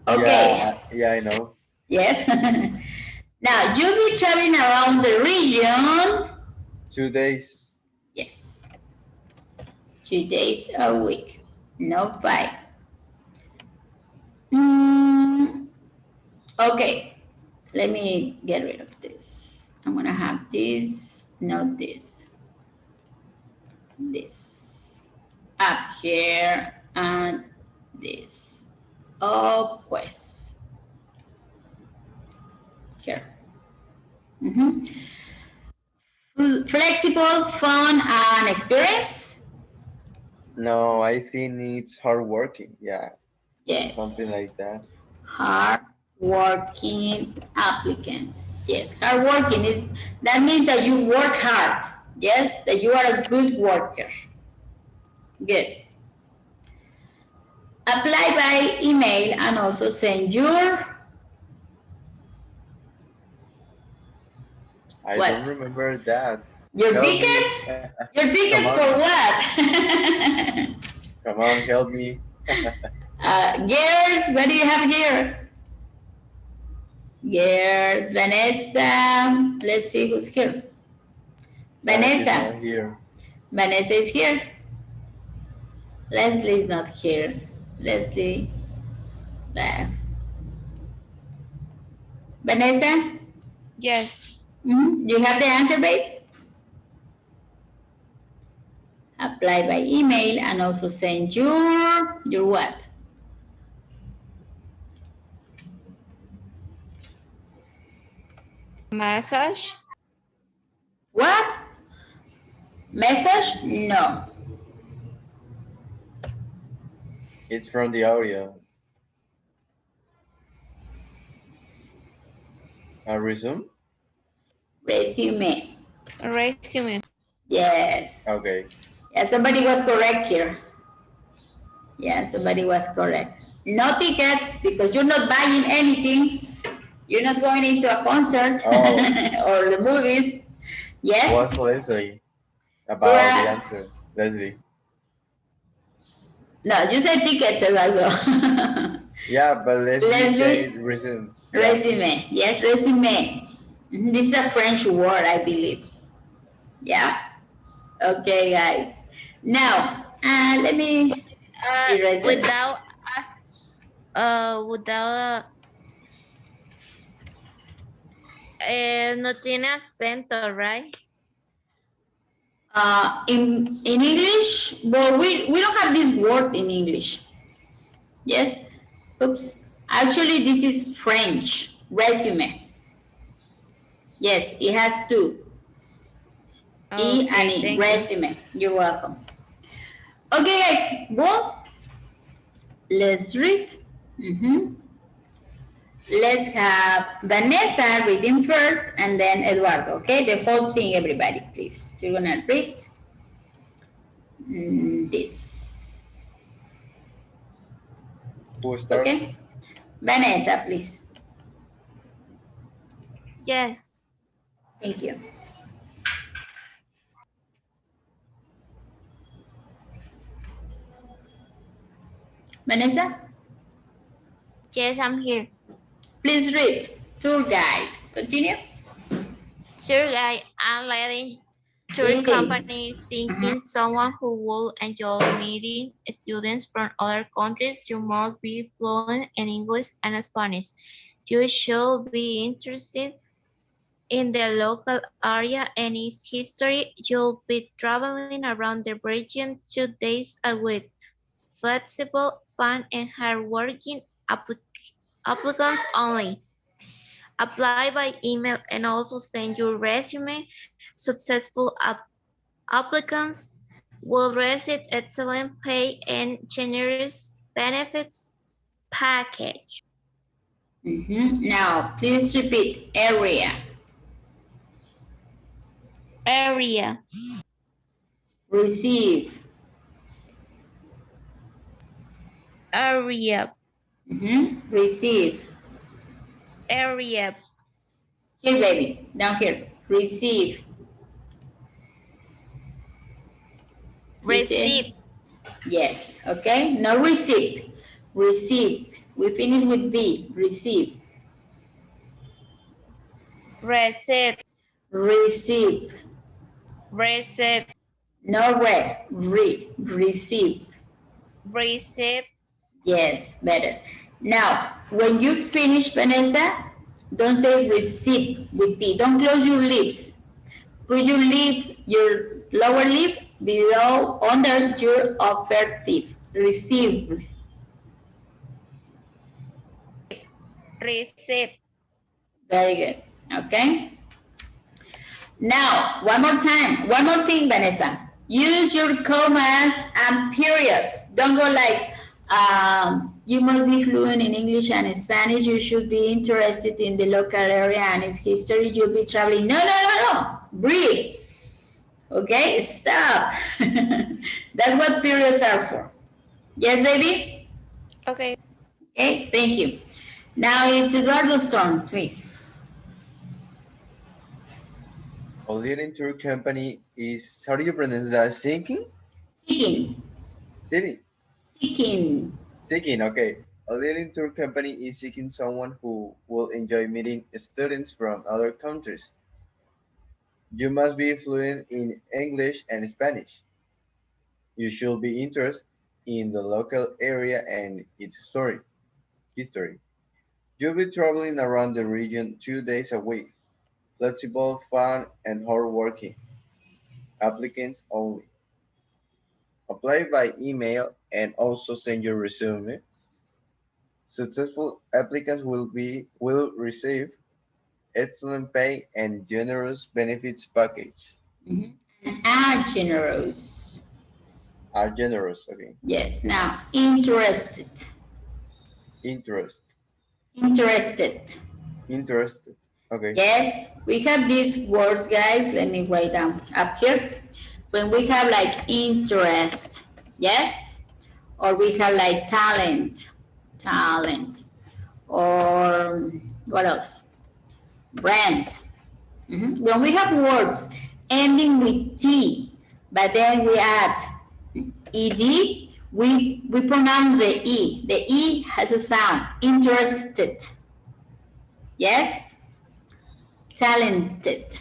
Okay, Yeah, I know. yes. Now, you'll be traveling around the region. 2 days. Yes. 2 days a week. No five. Okay. Let me get rid of this. I'm going to have this, not this. This. Up here and this. Oh, pues. Here. Flexible, fun, and experience. No, I think it's hard working. Yeah, Yes. something like that. Hard working applicants. Yes, hard working is that means that you work hard. Yes, that you are a good worker. Good. Apply by email and also send your I what? don't remember that. Your Help me. tickets? Your Come tickets on. for what? Come on, help me. Girls, what do you have here? Girls, Vanessa. Let's see who's here. Vanessa's Vanessa. not here. Vanessa is here. Leslie is not here. Leslie left. Vanessa? Yes. Do you have the answer, babe? Apply by email and also send your what? Message. What? Message? No. It's from the audio. Resume? Resume. Resume. Yes. Okay. Yeah, somebody was correct here. Yeah, somebody was correct. No tickets because you're not buying anything. You're not going into a concert or the movies. Yes. What's Leslie about the answer? Leslie. No, you said tickets, Eduardo. Yeah, but Leslie said resume. Yeah. Resume. Yes, resume. This is a French word, I believe. Yeah. Okay, guys. Now, let me erase without us, without no tiene acento, right? In English, well, we don't have this word in English. Yes. Oops. Actually, this is French. Resume. Yes, it has two. E and E. Resume. You're welcome. Okay, guys. Well, let's read. Let's have Vanessa reading first and then Eduardo. Okay, the whole thing, everybody, please. You're gonna read this. Who starts? Okay. Vanessa, please. Yes. Thank you. Vanessa, Yes, I'm here. please read. Tour guide. Continue. Tour guide and leading tour Leading. company seeking someone who will enjoy meeting students from other countries. You must be fluent in English and Spanish. You should be interested in the local area and its history. You'll be traveling around the region 2 days a week. Flexible, fun, and hardworking applicants only. Apply by email and also send your resume. Successful applicants will receive excellent pay and generous benefits package. Now, please repeat. Area. Area, Receive. area, Receive. area, Here, baby. Down here. Receive. You see receive, it? Yes. Okay. No receive. Receive. We finish with B. Receive. receive, Receive. receive, No re. Receive. receive, Yes. Better. Now, when you finish, Vanessa, don't say receive with B. Don't close your lips. Put your lower lip below under your upper lip. Receive. receive. Very good. Okay. Now, one more time. One more thing, Vanessa. Use your commas and periods. Don't go like, you must be fluent in English and Spanish. You should be interested in the local area and its history. You'll be traveling. No. Breathe. Okay, stop. That's what periods are for. Yes, baby? Okay. Okay, thank you. Now it's Eduardo's turn, please. A leading tour company is, how do you pronounce that? Seeking? Seeking. City? Seeking. Seeking, okay. A leading tour company is seeking someone who will enjoy meeting students from other countries. You must be fluent in English and Spanish. You should be interested in the local area and its history. You'll be traveling around the region 2 days a week. Flexible, fun, and hardworking. Applicants only. Apply by email and also send your resume. Successful applicants will receive excellent pay and generous benefits package. Are generous. Are generous, okay. Yes. Now, interested. Interest. Interested. Interested. Okay. Yes, we have these words, guys. Let me write down up here. When we have like interest, yes, or we have like talent, or what else? Rent. When we have words ending with T, but then we add ed, we pronounce the E. The E has a sound. Interested. Yes? Talented.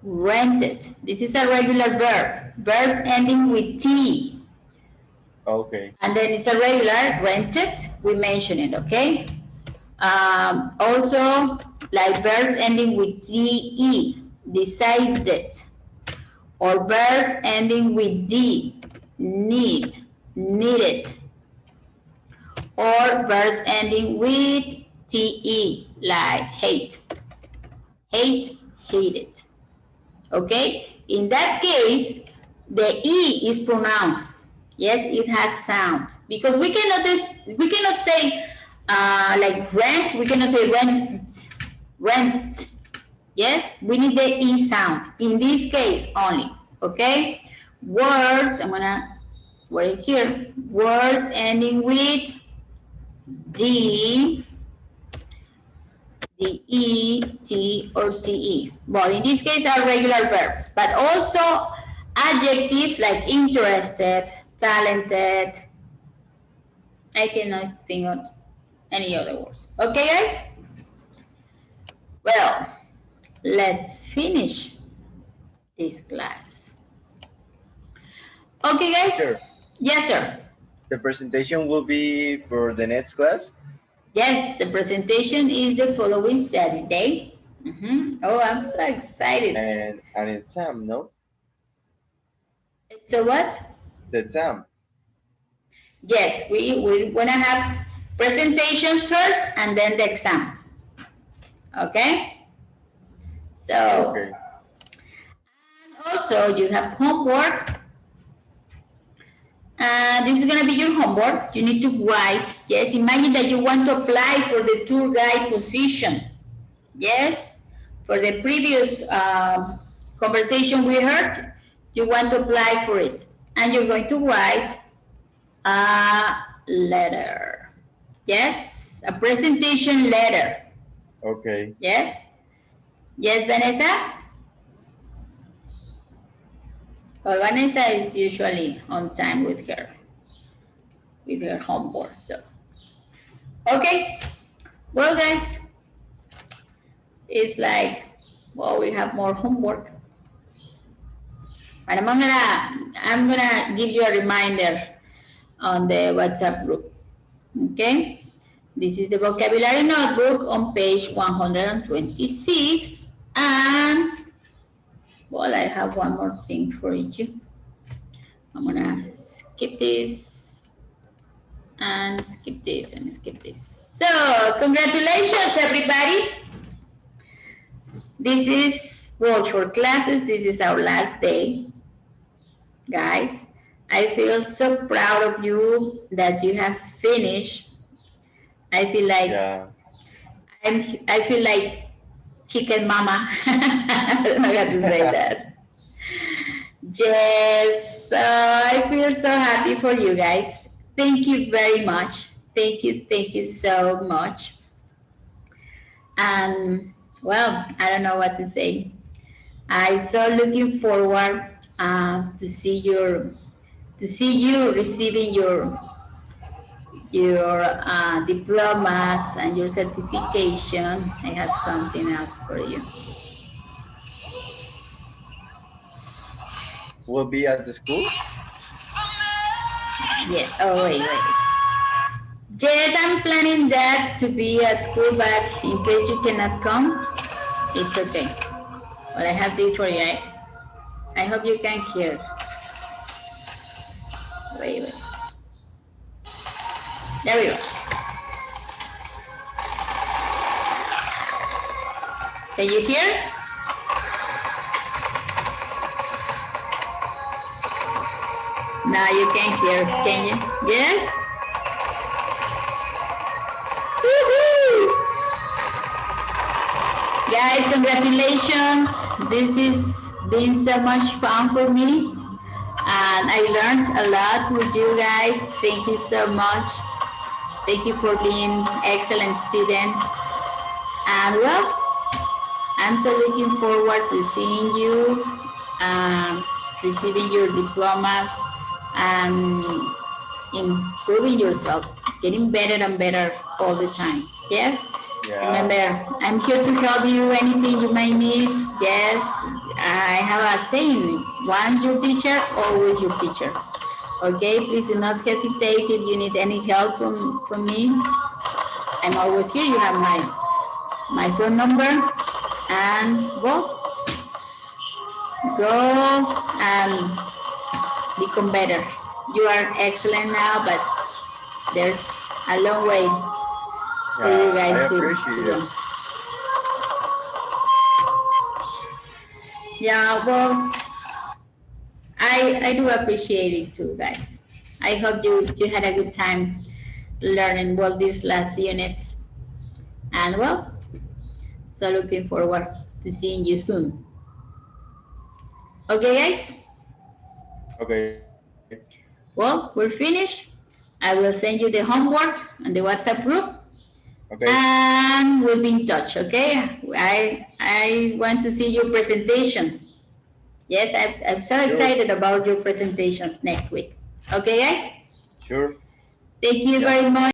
Rented. This is a regular verb. Verbs ending with T. Okay. And then it's a regular, rented. We mention it, okay? Also, like verbs ending with DE. Decided. Or verbs ending with D. Need. Needed. Or verbs ending with TE. Like hate. Hate, hated. Okay? In that case, the E is pronounced. Yes, it has sound. Because we cannot say like rent, we cannot say rent. Yes, we need the E sound. In this case only. Okay? Words, I'm gonna write it here. Words ending with D, the E, T, or TE. Well, in this case are regular verbs, but also adjectives like interested, talented. I cannot think of any other words. Okay, guys? Well, let's finish this class. Okay, guys? Teacher, Yes, sir. the presentation will be for the next class. Yes, the presentation is the following Saturday. Oh, I'm so excited. And an exam, no? It's a what? The exam. Yes, we're gonna have presentations first and then the exam. Okay? So, Okay. and also you have homework. This is gonna be your homework. You need to write. Yes, imagine that you want to apply for the tour guide position. Yes, for the previous conversation we heard, you want to apply for it. And you're going to write a letter. Yes, a presentation letter. Okay. Yes? Yes, Vanessa? Well, Vanessa is usually on time with her homework, so. Okay, well, guys, it's like, well, we have more homework. And I'm gonna give you a reminder on the WhatsApp group, okay? This is the vocabulary notebook on page 126, and well, I have one more thing for you. I'm gonna skip this and skip this and skip this. So, congratulations, everybody. This is, well, for classes, this is our last day. Guys, I feel so proud of you that you have finished. I feel like, Yeah. I feel like chicken mama. I don't know how to say that. Yes, I feel so happy for you guys. Thank you very much. Thank you so much. And well, I don't know what to say. I so looking forward to see you receiving your diplomas and your certification. I have something else for you. Will be at the school? Yeah. Oh, wait. Yes, I'm planning that to be at school, but in case you cannot come, it's okay. But I have this for you. I hope you can hear. Wait. There we go. Can you hear? Now you can hear, can you? Yes? Woohoo! Guys, congratulations. This has been so much fun for me. And I learned a lot with you guys. Thank you so much. Thank you for being excellent students. And well, I'm so looking forward to seeing you, receiving your diplomas, and improving yourself, getting better and better all the time. Yes? Yeah. Remember, I'm here to help you, anything you may need. Yes, I have a saying, once your teacher, always your teacher. Okay, please do not hesitate if you need any help from me. I'm always here. You have my phone number, and go and become better. You are excellent now, but there's a long way for you guys to go. Yeah, well, I do appreciate it too, guys. I hope you had a good time learning well these last units. And well, so looking forward to seeing you soon. Okay, guys? Okay. Well, we're finished. I will send you the homework on the WhatsApp group. Okay. And we'll be in touch, okay? I want to see your presentations. Yes, I'm so excited about your presentations next week. Okay, guys? Sure. Thank you Yeah. very much.